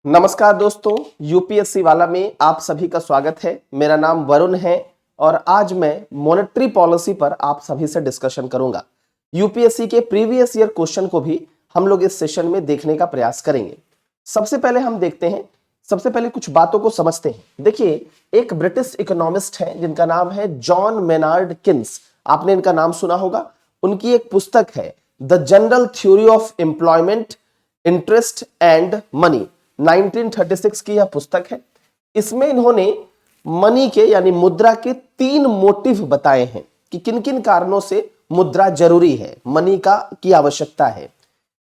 नमस्कार दोस्तों, यूपीएससी वाला में आप सभी का स्वागत है। मेरा नाम वरुण है और आज मैं मॉनेटरी पॉलिसी पर आप सभी से डिस्कशन करूंगा। यूपीएससी के प्रीवियस ईयर क्वेश्चन को भी हम लोग इस सेशन में देखने का प्रयास करेंगे। सबसे पहले हम देखते हैं, सबसे पहले कुछ बातों को समझते हैं। देखिए, एक ब्रिटिश इकोनॉमिस्ट है जिनका नाम है जॉन मेनार्ड किन्स। आपने इनका नाम सुना होगा। उनकी एक पुस्तक है the general theory of employment, interest and money. 1936 की यह पुस्तक है। इसमें इन्होंने मनी के यानी मुद्रा के 3 मोटिव बताए हैं कि किन किन कारणों से मुद्रा जरूरी है, मनी की आवश्यकता है।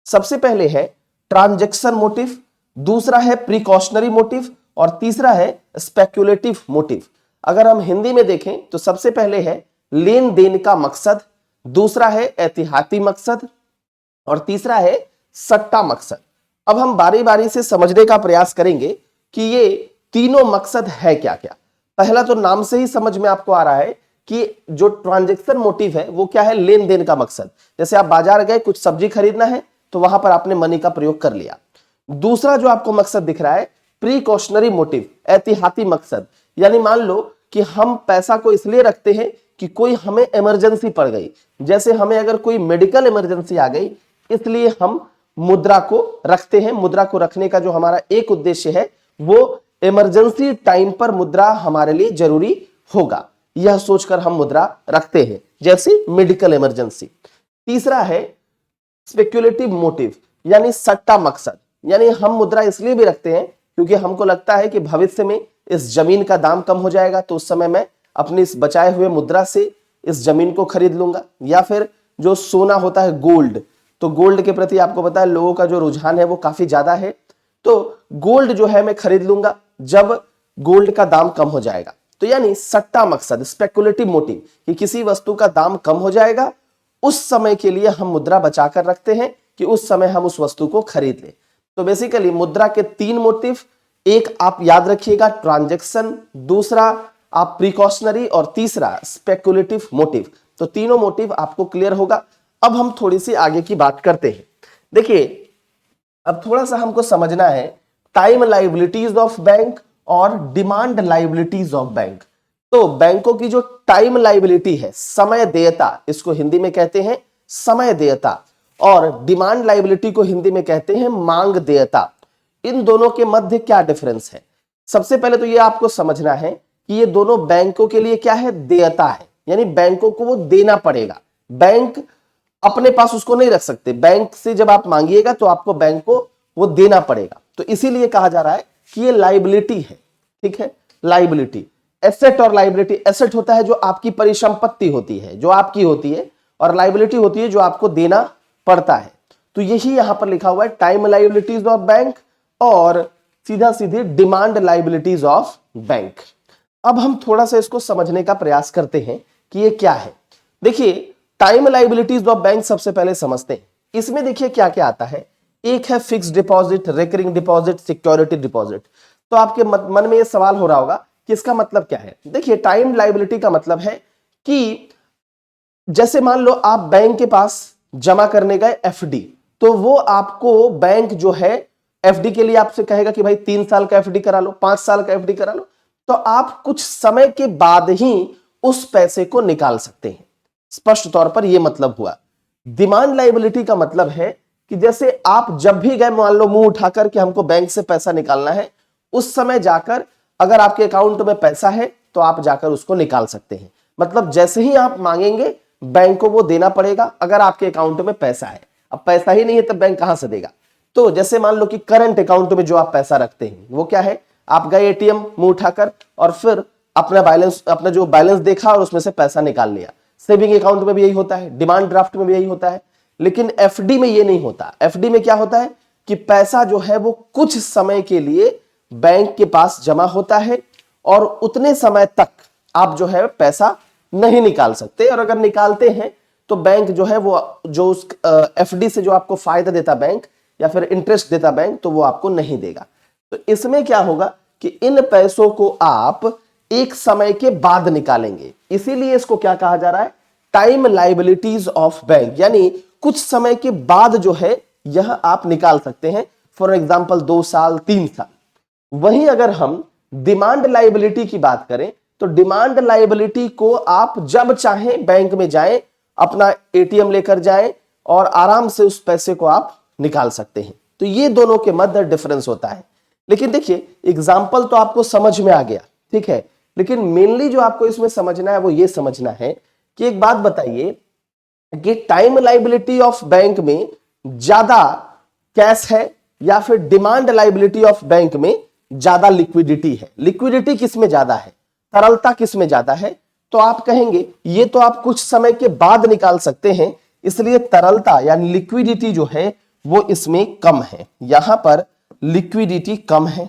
सबसे पहले है ट्रांजैक्शन मोटिव, दूसरा है प्रिकॉशनरी मोटिव और तीसरा है स्पेक्युलेटिव मोटिव। अगर हम हिंदी में देखें तो सबसे पहले है लेन देन का मकसद, दूसरा है एहतियाती मकसद और तीसरा है सट्टा मकसद। अब हम बारी बारी से समझने का प्रयास करेंगे कि ये तीनों मकसद है क्या क्या। पहला तो नाम से ही समझ में आपको आ रहा है कि जो ट्रांजैक्शन मोटिव है वो क्या है, लेन देन का मकसद। जैसे आप बाजार गए, कुछ सब्जी खरीदना है तो वहां पर आपने मनी का प्रयोग कर लिया। दूसरा जो आपको मकसद दिख रहा है प्रिकॉशनरी मोटिव, एहतियाती मकसद, यानी मान लो कि हम पैसा को इसलिए रखते हैं कि कोई हमें इमरजेंसी पड़ गई, जैसे हमें अगर कोई मेडिकल इमरजेंसी आ गई, इसलिए हम मुद्रा को रखते हैं। मुद्रा को रखने का जो हमारा एक उद्देश्य है वो इमरजेंसी टाइम पर मुद्रा हमारे लिए जरूरी होगा, यह सोचकर हम मुद्रा रखते हैं, जैसे मेडिकल इमरजेंसी। तीसरा है स्पेक्युलेटिव मोटिव यानी सट्टा मकसद, यानी हम मुद्रा इसलिए भी रखते हैं क्योंकि हमको लगता है कि भविष्य में इस जमीन का दाम कम हो जाएगा तो उस समय मैं अपनी इस बचाए हुए मुद्रा से इस जमीन को खरीद लूंगा। या फिर जो सोना होता है गोल्ड, तो गोल्ड के प्रति आपको पता है लोगों का जो रुझान है वो काफी ज्यादा है, तो गोल्ड जो है मैं खरीद लूंगा जब गोल्ड का दाम कम हो जाएगा। तो यानी सट्टा मकसद, स्पेकुलेटिव मोटिव, कि किसी वस्तु का दाम कम हो जाएगा, उस समय के लिए हम मुद्रा बचाकर रखते हैं कि उस समय हम उस वस्तु को खरीद लें। तो बेसिकली मुद्रा के 3 मोटिव, एक आप याद रखिएगा ट्रांजैक्शन, दूसरा आप प्रिकॉशनरी और तीसरा स्पेकुलेटिव मोटिव। तो तीनों मोटिव आपको क्लियर होगा। अब हम थोड़ी सी आगे की बात करते हैं। देखिए, अब थोड़ा सा हमको समझना है टाइम लायबिलिटीज ऑफ बैंक और डिमांड लायबिलिटीज ऑफ बैंक। तो बैंकों की जो टाइम लायबिलिटी है, समय देयता, इसको हिंदी में कहते हैं समय देयता, और डिमांड लायबिलिटी को हिंदी में कहते हैं मांग देयता। इन दोनों के मध्य क्या डिफरेंस है? सबसे पहले तो ये आपको समझना है कि ये दोनों बैंकों के लिए क्या है, देयता है, यानी बैंकों को वो देना पड़ेगा। बैंक अपने पास उसको नहीं रख सकते, बैंक से जब आप मांगिएगा तो आपको बैंक को वो देना पड़ेगा। तो इसीलिए कहा जा रहा है कि ये लायबिलिटी है। ठीक है, लायबिलिटी। एसेट और लायबिलिटी, एसेट होता है जो आपकी परिसंपत्ति होती है, जो आपकी होती है, और लायबिलिटी होती है जो आपको देना पड़ता है। तो यही यहां पर लिखा हुआ है टाइम लायबिलिटीज ऑफ बैंक और सीधा सीधी डिमांड लायबिलिटीज ऑफ बैंक। अब हम थोड़ा सा इसको समझने का प्रयास करते हैं कि ये क्या है। देखिए, टाइम लायबिलिटीज ऑफ बैंक सबसे पहले समझते हैं। इसमें देखिए क्या क्या आता है। एक है fix deposit, recurring deposit, security deposit. तो आपके मन में ये सवाल हो रहा होगा कि इसका मतलब क्या है। देखिए, टाइम लायबिलिटी का मतलब है कि जैसे मान लो आप बैंक के पास जमा करने गए एफडी, तो वो आपको बैंक जो है एफडी के लिए आपसे कहेगा कि भाई 3 साल का एफडी करा लो, 5 साल का एफडी करा लो, तो आप कुछ समय के बाद ही उस पैसे को निकाल सकते हैं। स्पष्ट तौर पर यह मतलब हुआ। डिमांड लायबिलिटी का मतलब है कि जैसे आप जब भी गए, मान लो मुंह उठाकर कि हमको बैंक से पैसा निकालना है, उस समय जाकर अगर आपके अकाउंट में पैसा है तो आप जाकर उसको निकाल सकते हैं। मतलब जैसे ही आप मांगेंगे बैंक को वो देना पड़ेगा अगर आपके अकाउंट में पैसा है। अब पैसा ही नहीं है तब बैंक कहां से देगा। तो जैसे मान लो कि करंट अकाउंट में जो आप पैसा रखते हैं वो क्या है, आप गए एटीएम मुंह उठाकर और फिर अपना जो बैलेंस देखा और उसमें से पैसा निकाल लिया। सेविंग अकाउंट में भी यही होता है, डिमांड ड्राफ्ट में भी यही होता है। लेकिन एफडी में ये नहीं होता। एफडी में क्या होता है कि पैसा जो है वो कुछ समय के लिए बैंक के पास जमा होता है और उतने समय तक आप जो है पैसा नहीं निकाल सकते, और अगर निकालते हैं तो बैंक जो है वो जो उस एफडी से जो आपको फायदा देता बैंक या फिर इंटरेस्ट देता बैंक, तो वो आपको नहीं देगा। तो इसमें क्या होगा कि इन पैसों को आप एक समय के बाद निकालेंगे, इसीलिए इसको क्या कहा जा रहा है, टाइम लायबिलिटीज ऑफ बैंक, यानी कुछ समय के बाद जो है यह आप निकाल सकते हैं। फॉर एग्जाम्पल 2 साल 3 साल। वहीं अगर हम डिमांड लायबिलिटी की बात करें तो डिमांड लायबिलिटी को आप जब चाहें बैंक में जाएं, अपना एटीएम लेकर जाएं और आराम से उस पैसे को आप निकाल सकते हैं। तो ये दोनों के मध्य डिफरेंस होता है। लेकिन देखिए एग्जाम्पल तो आपको समझ में आ गया, ठीक है, लेकिन मेनली जो आपको इसमें समझना है वो ये समझना है कि एक बात बताइए कि टाइम लायबिलिटी ऑफ बैंक में ज्यादा कैश है या फिर डिमांड लायबिलिटी ऑफ बैंक में ज्यादा लिक्विडिटी है। लिक्विडिटी किस में ज्यादा है, तरलता किस में ज्यादा है? तो आप कहेंगे ये तो आप कुछ समय के बाद निकाल सकते हैं, इसलिए तरलता यानी लिक्विडिटी जो है वो इसमें कम है। यहां पर लिक्विडिटी कम है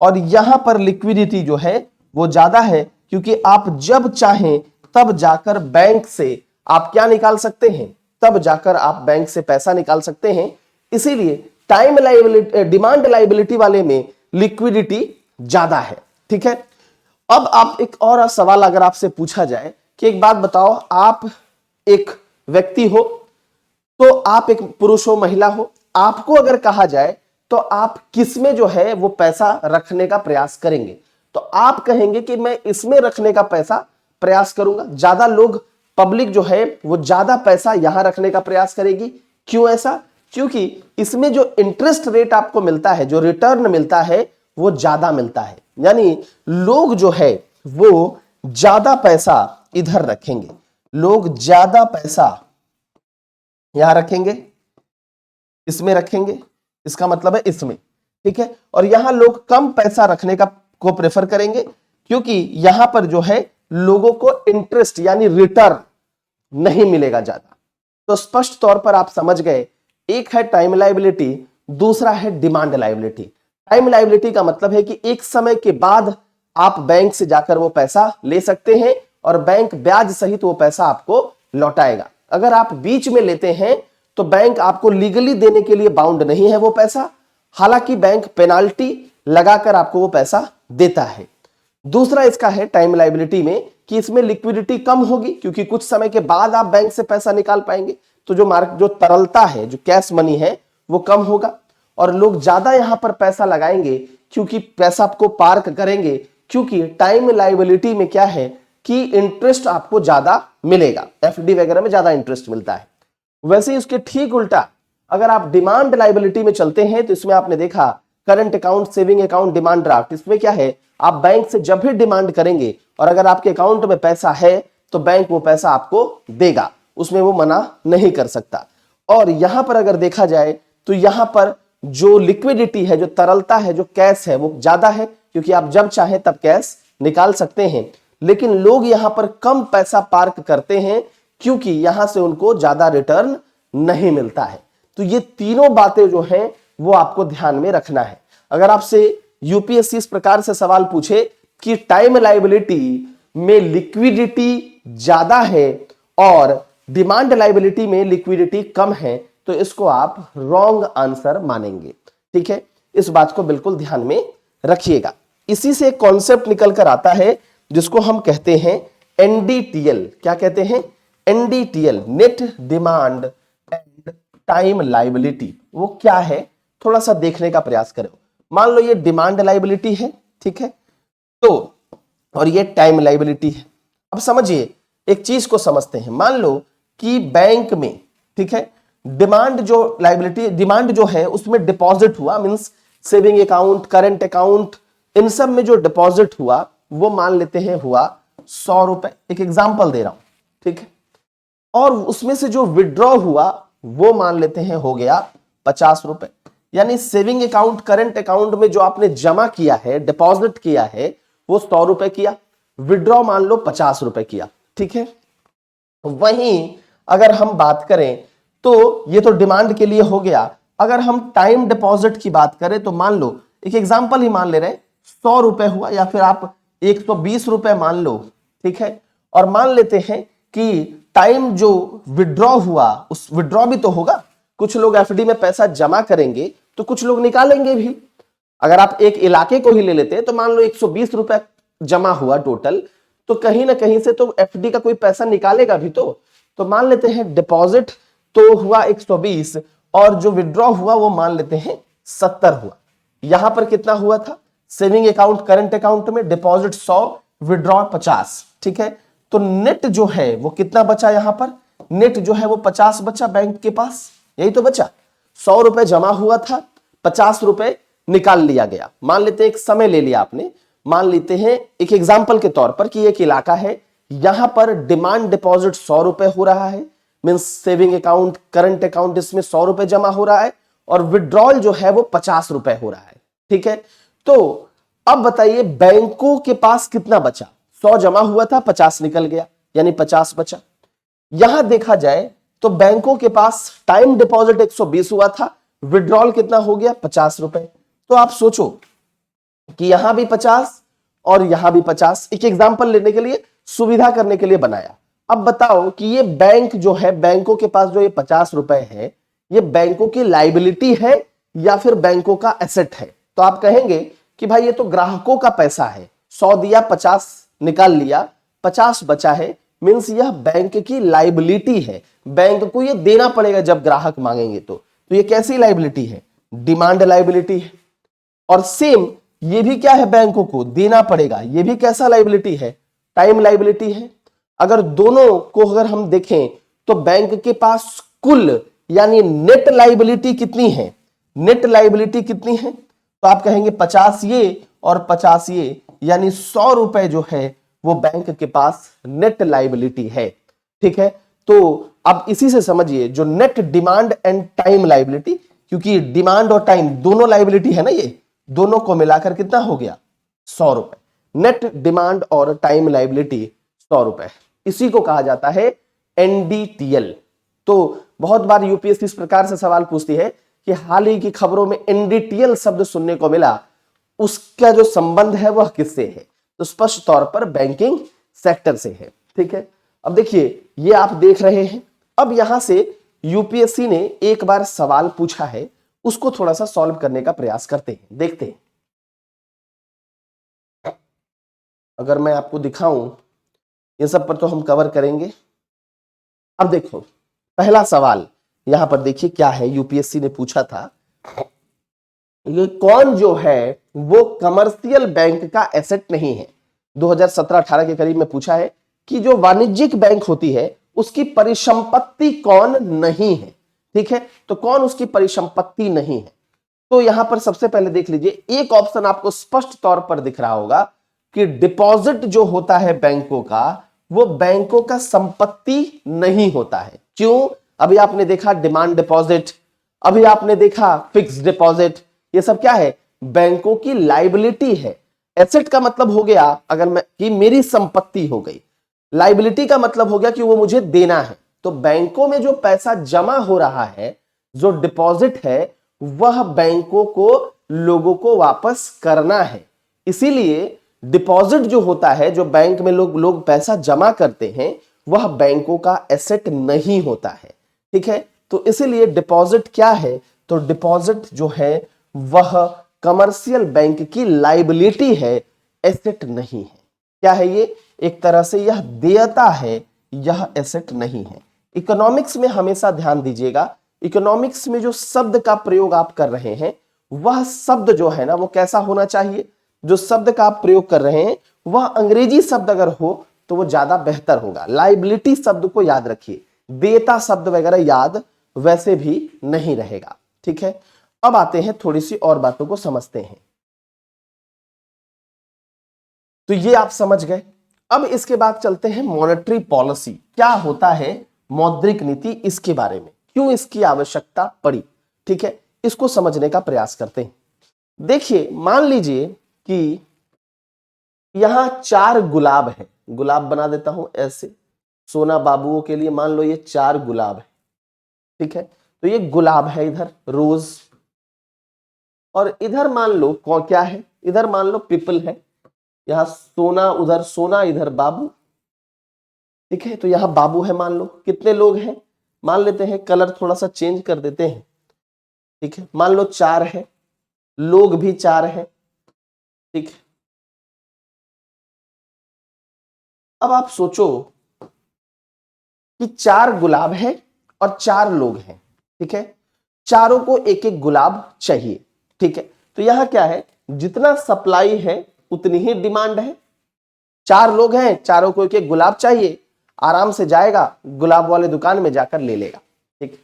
और यहां पर लिक्विडिटी जो है वो ज्यादा है, क्योंकि आप जब चाहें तब जाकर बैंक से आप क्या निकाल सकते हैं, तब जाकर आप बैंक से पैसा निकाल सकते हैं। इसीलिए टाइम लायबिलिटी, डिमांड लायबिलिटी वाले में लिक्विडिटी ज्यादा है, ठीक है। अब आप एक और सवाल अगर आपसे पूछा जाए कि एक बात बताओ, आप एक व्यक्ति हो, तो आप एक पुरुष हो महिला हो, आपको अगर कहा जाए तो आप किसमें जो है वो पैसा रखने का प्रयास करेंगे? तो आप कहेंगे कि मैं इसमें रखने का पैसा प्रयास करूंगा। ज्यादा लोग, पब्लिक जो है वो ज्यादा पैसा यहां रखने का प्रयास करेगी। क्यों ऐसा? क्योंकि इसमें जो इंटरेस्ट रेट आपको मिलता है, जो रिटर्न मिलता है वो ज्यादा मिलता है। यानी लोग जो है वो ज्यादा पैसा इधर रखेंगे, लोग ज्यादा पैसा यहां रखेंगे, इसमें रखेंगे, इसका मतलब है इसमें, ठीक है। और यहां लोग कम पैसा रखने का को प्रेफर करेंगे, क्योंकि यहां पर जो है लोगों को इंटरेस्ट यानी रिटर्न नहीं मिलेगा ज्यादा। तो स्पष्ट तौर पर आप समझ गए, एक है टाइम लायबिलिटी, दूसरा है डिमांड लायबिलिटी। टाइम लायबिलिटी का मतलब है कि एक समय के बाद आप बैंक से जाकर वो पैसा ले सकते हैं और बैंक ब्याज सहित वो पैसा आपको लौटाएगा। अगर आप बीच में लेते हैं तो बैंक आपको लीगली देने के लिए बाउंड नहीं है वो पैसा, हालांकि बैंक पेनाल्टी लगाकर आपको वो पैसा देता है। दूसरा इसका है टाइम लायबिलिटी में कि इसमें लिक्विडिटी कम होगी, क्योंकि कुछ समय के बाद आप बैंक से पैसा निकाल पाएंगे, तो जो तरलता है, जो कैश मनी है वो कम होगा और लोग ज्यादा यहां पर पैसा लगाएंगे, क्योंकि पैसा आपको पार्क करेंगे, क्योंकि टाइम लायबिलिटी में क्या है कि इंटरेस्ट आपको ज्यादा मिलेगा, एफडी वगैरह में ज्यादा इंटरेस्ट मिलता है। वैसे ही उसके ठीक उल्टा अगर आप डिमांड लायबिलिटी में चलते हैं तो इसमें आपने देखा current account, saving account, demand draft, इसमें क्या है आप बैंक से जब भी डिमांड करेंगे और अगर आपके अकाउंट में पैसा है तो बैंक वो पैसा आपको देगा, उसमें वो मना नहीं कर सकता। और यहां पर अगर देखा जाए तो यहां पर जो लिक्विडिटी है, जो तरलता है, जो कैश है वो ज्यादा है, क्योंकि आप जब चाहें तब कैश निकाल सकते हैं। लेकिन लोग यहां पर कम पैसा पार्क करते हैं, क्योंकि यहां से उनको ज्यादा रिटर्न नहीं मिलता है। तो ये तीनों बातें जो हैं वो आपको ध्यान में रखना है। अगर आपसे यूपीएससी इस प्रकार से सवाल पूछे कि टाइम लायबिलिटी में लिक्विडिटी ज्यादा है और डिमांड लायबिलिटी में लिक्विडिटी कम है, तो इसको आप रॉन्ग आंसर मानेंगे, ठीक है। इस बात को बिल्कुल ध्यान में रखिएगा। इसी से एक कॉन्सेप्ट निकल कर आता है जिसको हम कहते हैं एनडीटीएल। क्या कहते हैं? NDTL, net demand and time liability. वो क्या है थोड़ा सा देखने का प्रयास करो। मान लो ये डिमांड लायबिलिटी है, ठीक है, तो और ये टाइम लायबिलिटी है। अब समझिए एक चीज को समझते हैं। मान लो कि बैंक में, ठीक है, डिमांड जो लायबिलिटी, डिमांड जो है उसमें डिपॉजिट हुआ, means saving account, current account, इन सब में जो डिपॉजिट हुआ वो मान लेते हैं हुआ 100 रुपए, एक एग्जांपल दे रहा हूं, ठीक है। और उसमें से जो विड्रॉ हुआ वो मान लेते हैं हो गया 50 रुपए। यानी सेविंग अकाउंट, करंट अकाउंट में जो आपने जमा किया है, डिपॉजिट किया है, वो 100 रुपए किया, विड्रॉ मान लो 50 रुपए किया, ठीक है। वहीं अगर हम बात करें तो ये तो डिमांड के लिए हो गया। अगर हम टाइम डिपॉजिट की बात करें तो मान लो एक एग्जांपल ही मान ले रहे हैं, 100 रुपए हुआ या फिर आप 120 रुपए मान लो, ठीक है। और मान लेते हैं कि टाइम जो विड्रॉ हुआ, उस विड्रॉ भी तो होगा, कुछ लोग एफडी में पैसा जमा करेंगे तो कुछ लोग निकालेंगे भी। अगर आप एक इलाके को ही ले लेते हैं तो मान लो 120 रुपए जमा हुआ टोटल, तो कहीं ना कहीं से तो एफडी का कोई पैसा निकालेगा भी। तो मान लेते हैं डिपॉजिट तो हुआ 120 और जो विड्रॉ हुआ वो मान लेते हैं 70 हुआ, यहां पर कितना हुआ था, सेविंग अकाउंट करंट अकाउंट में डिपॉजिट 100, विड्रॉ 50, ठीक है। तो नेट जो है वो कितना बचा, यहां पर नेट जो है वो 50 बचा बैंक के पास, यही तो बचा। 100 रुपए जमा हुआ था, 50 रुपए निकाल लिया गया। मान लेते हैं एक समय ले लिया आपने, मान लेते हैं एक एग्जांपल के तौर पर कि एक इलाका है, यहां पर डिमांड डिपॉजिट 100 रुपए हो रहा है, means saving account current account इसमें 100 रुपए जमा हो रहा है, और विड्रॉल जो है वो 50 रुपए हो रहा है, ठीक है। तो अब बताइए बैंकों के पास कितना बचा, 100 जमा हुआ था, 50 निकल गया, यानी 50 बचा। यहां देखा जाए तो बैंकों के पास टाइम डिपॉजिट 120 हुआ था, विड्रॉल कितना हो गया, 50 रुपए। तो आप सोचो कि यहां भी 50 और यहां भी 50, एक एग्जांपल लेने के लिए, सुविधा करने के लिए बनाया। अब बताओ कि ये बैंक जो है, बैंकों के पास जो ये 50 रुपए है, ये बैंकों की लाइबिलिटी है या फिर बैंकों का एसेट है। तो आप कहेंगे कि भाई ये तो ग्राहकों का पैसा है, 100 दिया 50 निकाल लिया, 50 बचा है, मींस यह बैंक की लाइबिलिटी है, बैंक को ये देना पड़ेगा जब ग्राहक मांगेंगे। तो ये कैसी लाइबिलिटी है, डिमांड लाइबिलिटी है। और सेम ये भी क्या है, बैंकों को देना पड़ेगा, ये भी कैसा लाइबिलिटी है, टाइम लाइबिलिटी है। अगर दोनों को अगर हम देखें तो बैंक के पास कुल यानी नेट लाइबिलिटी कितनी है, नेट लाइबिलिटी कितनी है, तो आप कहेंगे 50 ये और 50 ये, यानी 100 रुपए जो है वो बैंक के पास नेट लाइबिलिटी है, ठीक है। तो अब इसी से समझिए जो net demand and time liability, क्योंकि डिमांड और टाइम दोनों लाइबिलिटी है ना, ये दोनों को मिलाकर कितना हो गया, 100 रुपए। नेट डिमांड और टाइम लाइबिलिटी 100 रुपए, इसी को कहा जाता है एनडीटीएल। तो बहुत बार यूपीएससी इस प्रकार से सवाल पूछती है कि हाल ही की खबरों में एनडीटीएल शब्द सुनने को मिला, उसका जो संबंध है वह किससे है, तो स्पष्ट तौर पर बैंकिंग सेक्टर से है, ठीक है। अब देखिए ये आप देख रहे हैं, अब यहां से यूपीएससी ने एक बार सवाल पूछा है, उसको थोड़ा सा सॉल्व करने का प्रयास करते हैं, देखते हैं। अगर मैं आपको दिखाऊं, ये सब पर तो हम कवर करेंगे। अब देखो पहला सवाल यहां पर देखिए क्या है, यूपीएससी ने पूछा था, ये कौन जो है वो कमर्शियल बैंक का एसेट नहीं है। 2017-18 के करीब में पूछा है कि जो वाणिज्यिक बैंक होती है उसकी परिसंपत्ति कौन नहीं है, ठीक है। तो कौन उसकी परिसंपत्ति नहीं है, तो यहां पर सबसे पहले देख लीजिए, एक ऑप्शन आपको स्पष्ट तौर पर दिख रहा होगा कि डिपॉजिट जो होता है बैंकों का, वो बैंकों का संपत्ति नहीं होता है। क्यों, अभी आपने देखा डिमांड डिपॉजिट, अभी आपने देखा फिक्स्ड डिपॉजिट, ये सब क्या है, बैंकों की लाइबिलिटी है। एसेट का मतलब हो गया अगर मैं कि मेरी संपत्ति हो गई, लाइबिलिटी का मतलब हो गया कि वो मुझे देना है। तो बैंकों में जो पैसा जमा हो रहा है, जो डिपॉजिट है, वह बैंकों को लोगों को वापस करना है। इसीलिए डिपॉजिट जो होता है, जो बैंक में लोग पैसा जमा करते हैं, वह बैंकों का एसेट नहीं होता है, ठीक है। तो इसीलिए डिपॉजिट क्या है, तो डिपॉजिट जो है वह कमर्शियल बैंक की लाइबिलिटी है, एसेट नहीं है। क्या है ये, एक तरह से यह देयता है, यह एसेट नहीं है। इकोनॉमिक्स में हमेशा ध्यान दीजिएगा, इकोनॉमिक्स में जो शब्द का प्रयोग आप कर रहे हैं, वह शब्द जो है ना वो कैसा होना चाहिए, जो शब्द का आप प्रयोग कर रहे हैं वह अंग्रेजी शब्द अगर हो तो वो ज्यादा बेहतर होगा। लाइबिलिटी शब्द को याद रखिए, देयता शब्द वगैरह याद वैसे भी नहीं रहेगा, ठीक है। अब आते हैं थोड़ी सी और बातों को समझते हैं। तो ये आप समझ गए। अब इसके बाद चलते हैं मॉनेटरी पॉलिसी, क्या होता है मौद्रिक नीति, इसके बारे में क्यों इसकी आवश्यकता पड़ी, ठीक है, इसको समझने का प्रयास करते हैं। देखिए मान लीजिए कि यहां 4 गुलाब है, गुलाब बना देता हूं ऐसे, सोना बाबुओं के लिए मान लो ये 4 गुलाब है, ठीक है। तो ये गुलाब है, इधर रोज, और इधर मान लो कौन क्या है, इधर मान लो पीपल है, यहां सोना उधर सोना, इधर बाबू, ठीक है। तो यहां बाबू है, मान लो कितने लोग हैं, मान लेते हैं कलर थोड़ा सा चेंज कर देते हैं, ठीक है। मान लो 4 है, लोग भी 4 है, ठीक है। अब आप सोचो कि 4 गुलाब है और 4 लोग हैं, ठीक है, चारों को एक एक गुलाब चाहिए, ठीक है। तो यहां क्या है, जितना सप्लाई है उतनी ही डिमांड है। 4 लोग हैं, चारों को एक एक गुलाब चाहिए, आराम से जाएगा गुलाब वाले दुकान में जाकर ले लेगा। ठीक,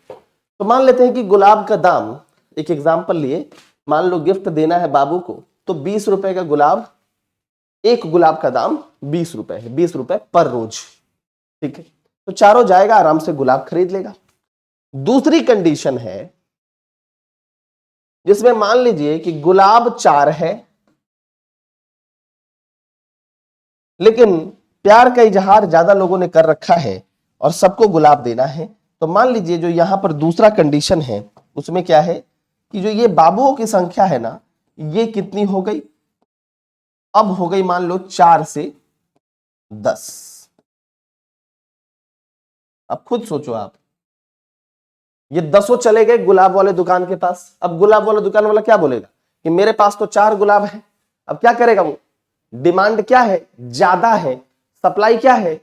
तो मान लेते हैं कि गुलाब का दाम, एक एग्जांपल लिए, मान लो गिफ्ट देना है बाबू को, तो 20 रुपए का गुलाब, एक गुलाब का दाम 20 रुपए है, 20 रुपए पर रोज। ठीक है, तो चारों जाएगा, आराम से गुलाब खरीद लेगा। दूसरी कंडीशन है जिसमें मान लीजिए कि गुलाब 4 है, लेकिन प्यार का इजहार ज्यादा लोगों ने कर रखा है और सबको गुलाब देना है। तो मान लीजिए जो यहां पर दूसरा कंडीशन है उसमें क्या है कि जो ये बाबुओं की संख्या है ना, ये कितनी हो गई, अब हो गई मान लो 4 से 10। अब खुद सोचो आप, ये 10 चले गए गुलाब वाले दुकान के पास। अब गुलाब वाला दुकान वाला क्या बोलेगा कि मेरे पास तो 4 गुलाब है। अब क्या करेगा वो, डिमांड क्या है, ज्यादा है, सप्लाई क्या है,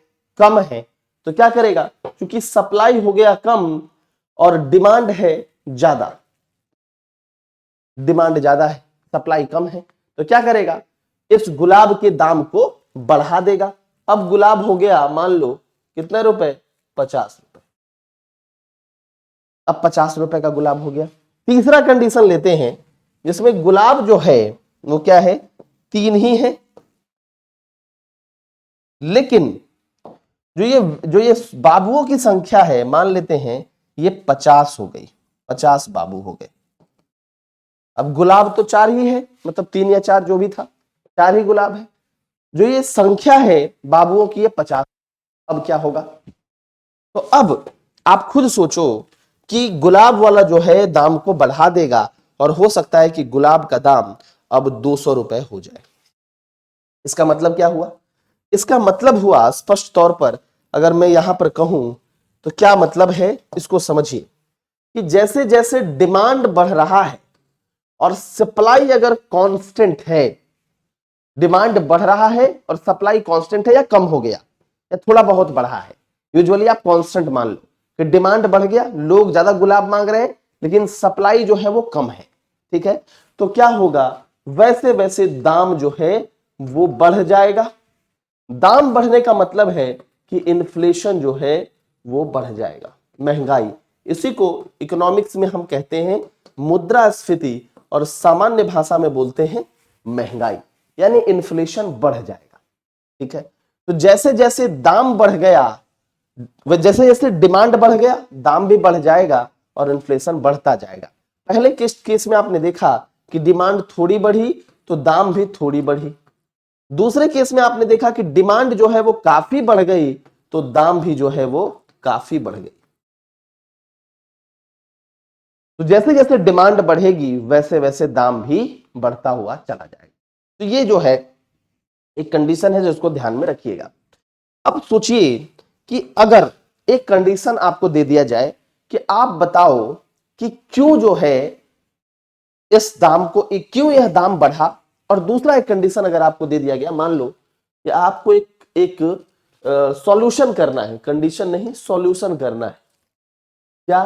कम है। तो क्या करेगा, क्योंकि सप्लाई हो गया कम और डिमांड है ज्यादा, डिमांड ज्यादा है सप्लाई कम है, तो क्या करेगा, इस गुलाब के दाम को बढ़ा देगा। अब गुलाब हो गया मान लो कितने रुपए, 50 रुपए। अब 50 रुपए का गुलाब हो गया। तीसरा कंडीशन लेते हैं जिसमें गुलाब जो है वो क्या है, 3 ही है, लेकिन जो ये बाबुओं की संख्या है, मान लेते हैं ये 50 हो गई, 50 बाबू हो गए। अब गुलाब तो 4 ही है, मतलब 3 या 4 जो भी था, 4 ही गुलाब है। जो ये संख्या है बाबुओं की, ये 50। अब क्या होगा, तो अब आप खुद सोचो कि गुलाब वाला जो है दाम को बढ़ा देगा और हो सकता है कि गुलाब का दाम अब 200 रुपए हो जाए। इसका मतलब क्या हुआ, इसका मतलब हुआ स्पष्ट तौर पर, अगर मैं यहां पर कहूं तो क्या मतलब है, इसको समझिए कि जैसे जैसे डिमांड बढ़ रहा है और सप्लाई अगर कांस्टेंट है, डिमांड बढ़ रहा है और सप्लाई कांस्टेंट है या कम हो गया या थोड़ा बहुत बढ़ा है, यूजुअली आप कांस्टेंट मान लो कि डिमांड बढ़ गया, लोग ज्यादा गुलाब मांग रहे हैं लेकिन सप्लाई जो है वो कम है। ठीक है, तो क्या होगा, वैसे वैसे दाम जो है वो बढ़ जाएगा। दाम बढ़ने का मतलब है कि इन्फ्लेशन जो है वो बढ़ जाएगा, महंगाई। इसी को इकोनॉमिक्स में हम कहते हैं मुद्रास्फीति और सामान्य भाषा में बोलते हैं महंगाई, यानी इन्फ्लेशन बढ़ जाएगा। ठीक है, तो जैसे जैसे दाम बढ़ गया, जैसे जैसे डिमांड बढ़ गया, दाम भी बढ़ जाएगा और इन्फ्लेशन बढ़ता जाएगा। पहले केस में आपने देखा कि डिमांड थोड़ी बढ़ी तो दाम भी थोड़ी बढ़ी। दूसरे केस में आपने देखा कि डिमांड जो है वो काफी बढ़ गई तो दाम भी जो है वो काफी बढ़ गई। तो जैसे जैसे डिमांड बढ़ेगी वैसे वैसे दाम भी बढ़ता हुआ चला जाएगा। तो ये जो है एक कंडीशन है जिसको ध्यान में रखिएगा। अब सोचिए कि अगर एक कंडीशन आपको दे दिया जाए कि आप बताओ कि क्यों जो है इस दाम को, क्यों यह दाम बढ़ा, और दूसरा एक कंडीशन अगर आपको दे दिया गया, मान लो कि आपको एक सॉल्यूशन करना है, कंडीशन नहीं सॉल्यूशन करना है, क्या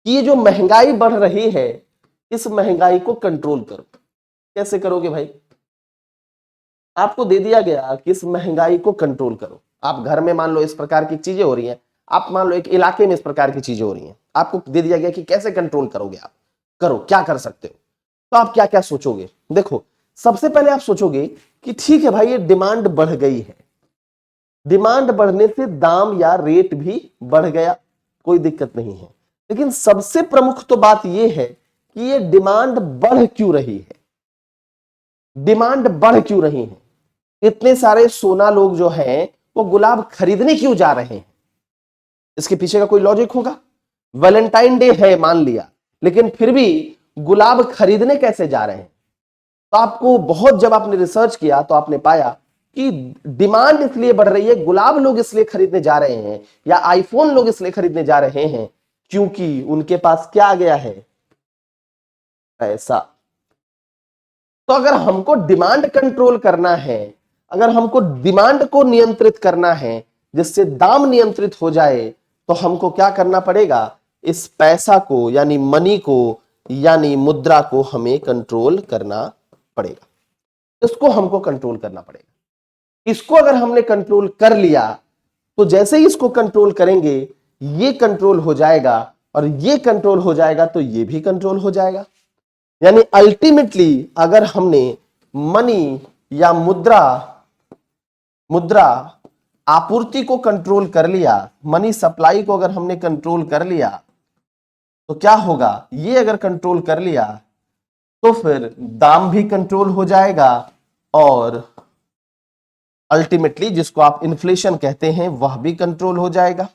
कि ये जो महंगाई बढ़ रही है इस महंगाई को कंट्रोल करो। कैसे करोगे भाई, आपको दे दिया गया कि इस महंगाई को कंट्रोल करो। आप घर में मान लो इस प्रकार की चीजें हो रही हैं, आप मान लो एक इलाके में इस प्रकार की चीजें हो रही हैं, आपको दे दिया गया कि कैसे कंट्रोल करोगे, आप करो, क्या कर सकते हो। तो आप क्या क्या सोचोगे, देखो सबसे पहले आप सोचोगे कि ठीक है भाई ये डिमांड बढ़ गई है, डिमांड बढ़ने से दाम या रेट भी बढ़ गया, कोई दिक्कत नहीं है, लेकिन सबसे प्रमुख तो बात यह है कि ये डिमांड बढ़ क्यों रही है, डिमांड बढ़ क्यों रही है, इतने सारे सोना लोग जो हैं वो गुलाब खरीदने क्यों जा रहे हैं, इसके पीछे का कोई लॉजिक होगा। वैलेंटाइन डे है मान लिया, लेकिन फिर भी गुलाब खरीदने कैसे जा रहे हैं, तो आपको बहुत, जब आपने रिसर्च किया तो आपने पाया कि डिमांड इसलिए बढ़ रही है, गुलाब लोग इसलिए खरीदने जा रहे हैं या आईफोन लोग इसलिए खरीदने जा रहे हैं क्योंकि उनके पास क्या आ गया है, पैसा। तो अगर हमको डिमांड कंट्रोल करना है, अगर हमको डिमांड को नियंत्रित करना है जिससे दाम नियंत्रित हो जाए, तो हमको क्या करना पड़ेगा, इस पैसा को यानी मनी को यानी मुद्रा को हमें कंट्रोल करना पड़ेगा, इसको हमको कंट्रोल करना पड़ेगा। इसको अगर हमने कंट्रोल कर लिया तो जैसे ही इसको कंट्रोल करेंगे ये कंट्रोल हो जाएगा, और ये कंट्रोल हो जाएगा तो ये भी कंट्रोल हो जाएगा। यानी अल्टीमेटली अगर हमने मनी या मुद्रा आपूर्ति को कंट्रोल कर लिया, मनी सप्लाई को अगर हमने कंट्रोल कर लिया तो क्या होगा, ये अगर कंट्रोल कर लिया तो फिर दाम भी कंट्रोल हो जाएगा, और अल्टीमेटली जिसको आप इन्फ्लेशन कहते हैं वह भी कंट्रोल हो जाएगा,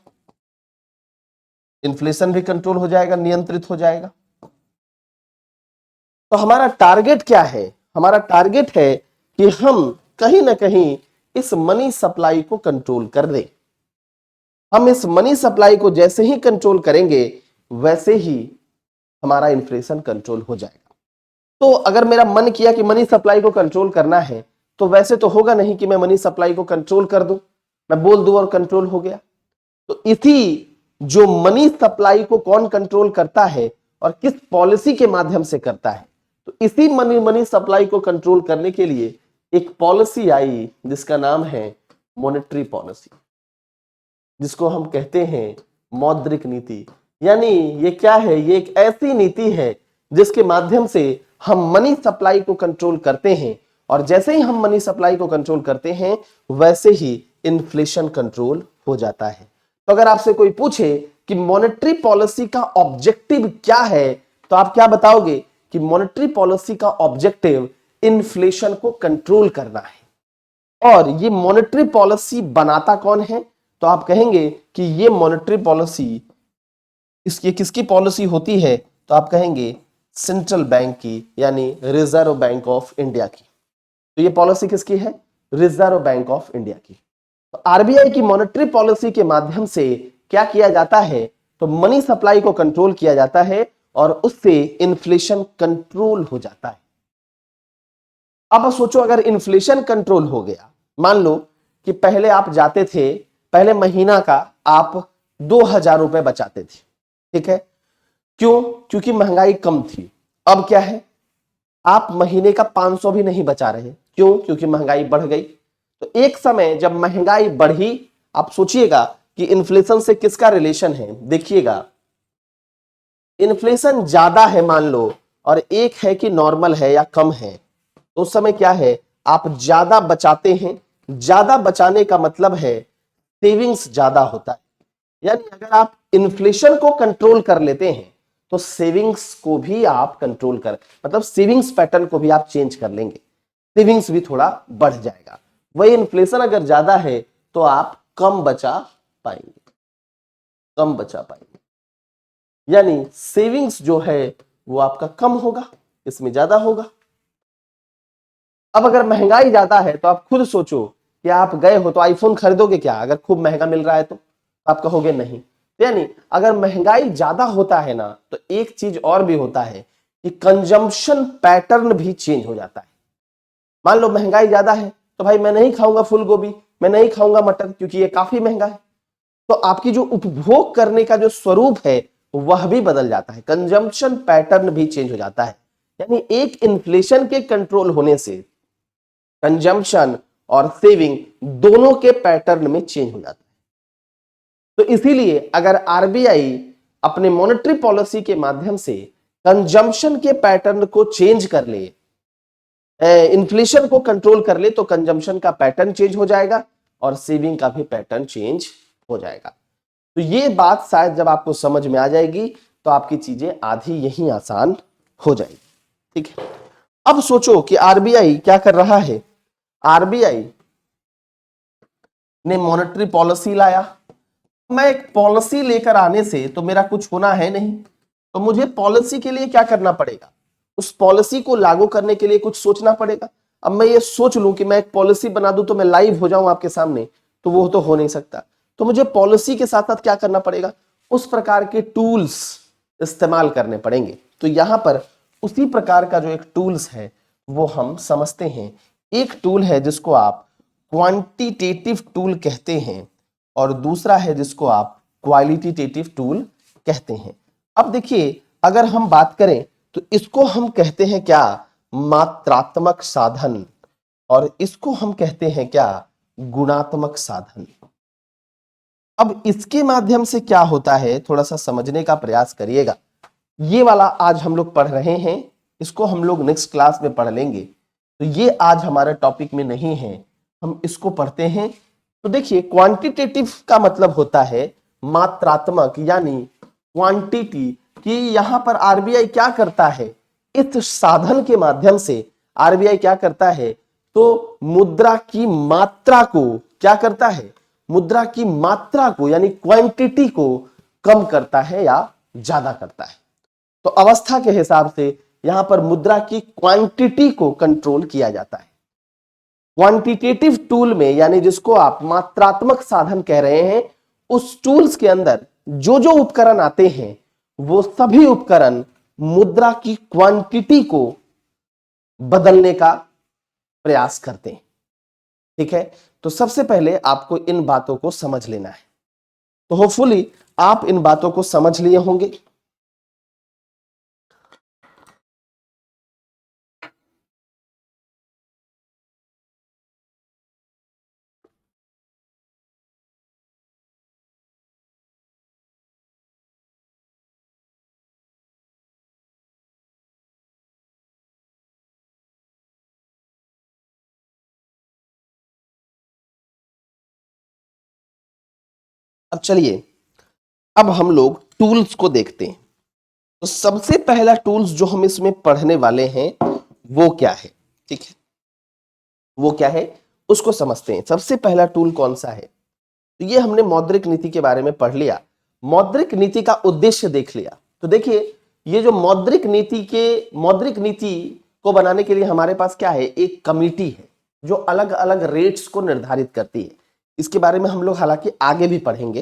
इन्फ्लेशन भी कंट्रोल हो जाएगा, नियंत्रित हो जाएगा। तो हमारा टारगेट क्या है, हमारा टारगेट है कि हम कहीं ना कहीं इस मनी सप्लाई को कंट्रोल कर दें। हम इस मनी सप्लाई को जैसे ही कंट्रोल करेंगे वैसे ही हमारा इन्फ्लेशन कंट्रोल हो जाएगा। तो अगर मेरा मन किया कि मनी सप्लाई को कंट्रोल करना है तो वैसे तो होगा नहीं कि मैं मनी सप्लाई को कंट्रोल कर दूं, मैं बोल दूं और कंट्रोल हो गया। तो इसी जो मनी सप्लाई को कौन कंट्रोल करता है और किस पॉलिसी के माध्यम से करता है, तो इसी मनी सप्लाई को कंट्रोल करने के लिए एक पॉलिसी आई जिसका नाम है मॉनेटरी पॉलिसी, जिसको हम कहते हैं मौद्रिक नीति। यानी ये क्या है, ये एक ऐसी नीति है जिसके माध्यम से हम मनी सप्लाई को कंट्रोल करते हैं, और जैसे ही हम मनी सप्लाई को कंट्रोल करते हैं वैसे ही इन्फ्लेशन कंट्रोल हो जाता है। तो अगर आपसे कोई पूछे कि मॉनेटरी पॉलिसी का ऑब्जेक्टिव क्या है, तो आप क्या बताओगे कि मॉनेटरी पॉलिसी का ऑब्जेक्टिव इन्फ्लेशन को कंट्रोल करना है। और ये मॉनेटरी पॉलिसी बनाता कौन है, तो आप कहेंगे कि ये मॉनेटरी पॉलिसी इसकी किसकी पॉलिसी होती है, तो आप कहेंगे सेंट्रल बैंक की, यानी रिजर्व बैंक ऑफ इंडिया की। तो ये पॉलिसी किसकी है, रिजर्व बैंक ऑफ इंडिया की। तो आरबीआई की मॉनेटरी पॉलिसी के माध्यम से क्या किया जाता है, तो मनी सप्लाई को कंट्रोल किया जाता है और उससे इन्फ्लेशन कंट्रोल हो जाता है। अब सोचो अगर इन्फ्लेशन कंट्रोल हो गया, मान लो कि पहले आप जाते थे, पहले महीना का आप 2000 रुपए बचाते थे, ठीक है, क्यों, क्योंकि महंगाई कम थी। अब क्या है, आप महीने का 500 भी नहीं बचा रहे, क्यों, क्योंकि महंगाई बढ़ गई। तो एक समय जब महंगाई बढ़ी, आप सोचिएगा कि इन्फ्लेशन से किसका रिलेशन है, देखिएगा इन्फ्लेशन ज्यादा है मान लो, और एक है कि नॉर्मल है या कम है, तो उस समय क्या है, आप ज्यादा बचाते हैं। ज्यादा बचाने का मतलब है सेविंग्स ज्यादा होता है। यानी अगर आप इन्फ्लेशन को कंट्रोल कर लेते हैं तो सेविंग्स को भी आप कंट्रोल कर, मतलब सेविंग्स पैटर्न को भी आप चेंज कर लेंगे, सेविंग्स भी थोड़ा बढ़ जाएगा। वही इन्फ्लेशन अगर ज्यादा है तो आप कम बचा पाएंगे, कम बचा पाएंगे, यानी सेविंग्स जो है वो आपका कम होगा, इसमें ज्यादा होगा। अब अगर महंगाई ज्यादा है तो आप खुद सोचो कि आप गए हो तो आईफोन खरीदोगे क्या, अगर खूब महंगा मिल रहा है तो आप कहोगे नहीं। यानी अगर महंगाई ज्यादा होता है ना, तो एक चीज और भी होता है कि कंजम्पशन पैटर्न भी चेंज हो जाता है। मान लो महंगाई ज्यादा है तो भाई मैं नहीं खाऊंगा फूल गोभी, मैं नहीं खाऊंगा मटर, क्योंकि ये काफी महंगा है। तो आपकी जो उपभोग करने का जो स्वरूप है वह भी बदल जाता है, कंजम्पशन पैटर्न भी चेंज हो जाता है। यानी एक इन्फ्लेशन के कंट्रोल होने से कंजम्पशन और सेविंग दोनों के पैटर्न में चेंज हो जाता है। तो इसीलिए अगर आरबीआई अपने मॉनेटरी पॉलिसी के माध्यम से कंजम्पशन के पैटर्न को चेंज कर ले, इन्फ्लेशन को कंट्रोल कर ले, तो कंजम्पशन का पैटर्न चेंज हो जाएगा और सेविंग का भी पैटर्न चेंज हो जाएगा। तो ये बात शायद जब आपको समझ में आ जाएगी तो आपकी चीजें आधी यही आसान हो जाएगी, ठीक है। अब सोचो कि आरबीआई क्या कर रहा है, आरबीआई ने मॉनेटरी पॉलिसी लाया। मैं एक पॉलिसी लेकर आने से तो मेरा कुछ होना है नहीं, तो मुझे पॉलिसी के लिए क्या करना पड़ेगा, उस पॉलिसी को लागू करने के लिए कुछ सोचना पड़ेगा। अब मैं ये सोच लूं कि मैं एक पॉलिसी बना दूं तो मैं लाइव हो जाऊं आपके सामने, तो वो तो हो नहीं सकता। तो मुझे पॉलिसी के साथ साथ क्या करना पड़ेगा, उस प्रकार के टूल्स इस्तेमाल करने पड़ेंगे। तो यहां पर उसी प्रकार का जो एक टूल्स है वो हम समझते हैं। एक टूल है जिसको आप क्वांटिटेटिव टूल कहते हैं और दूसरा है जिसको आप क्वालिटेटिव टूल कहते हैं। अब देखिए अगर हम बात करें तो इसको हम कहते हैं क्या, मात्रात्मक साधन, और इसको हम कहते हैं क्या, गुणात्मक साधन। अब इसके माध्यम से क्या होता है, थोड़ा सा समझने का प्रयास करिएगा। ये वाला आज हम लोग पढ़ रहे हैं, इसको हम लोग नेक्स्ट क्लास में पढ़ लेंगे, तो ये आज हमारे टॉपिक में नहीं है, हम इसको पढ़ते हैं। तो देखिए, क्वांटिटेटिव का मतलब होता है मात्रात्मक, यानी क्वांटिटी, कि यहां पर आरबीआई क्या करता है, इस साधन के माध्यम से आरबीआई क्या करता है, तो मुद्रा की मात्रा को क्या करता है, मुद्रा की मात्रा को यानी क्वांटिटी को कम करता है या ज्यादा करता है। तो अवस्था के हिसाब से यहां पर मुद्रा की क्वांटिटी को कंट्रोल किया जाता है। क्वांटिटेटिव टूल में, यानी जिसको आप मात्रात्मक साधन कह रहे हैं, उस टूल्स के अंदर जो जो उपकरण आते हैं वो सभी उपकरण मुद्रा की क्वांटिटी को बदलने का प्रयास करते हैं। ठीक है, तो सबसे पहले आपको इन बातों को समझ लेना है। तो होपफुली आप इन बातों को समझ लिए होंगे। अब चलिए, अब हम लोग टूल्स को देखते हैं। तो सबसे पहला टूल्स जो हम इसमें पढ़ने वाले हैं वो क्या है, ठीक है, वो क्या है उसको समझते हैं। सबसे पहला टूल कौन सा है, तो ये हमने मौद्रिक नीति के बारे में पढ़ लिया, मौद्रिक नीति का उद्देश्य देख लिया। तो देखिए, ये जो मौद्रिक नीति को बनाने के लिए हमारे पास क्या है, एक कमिटी है जो अलग अलग रेट्स को निर्धारित करती है। इसके बारे में हम लोग हालांकि आगे भी पढ़ेंगे,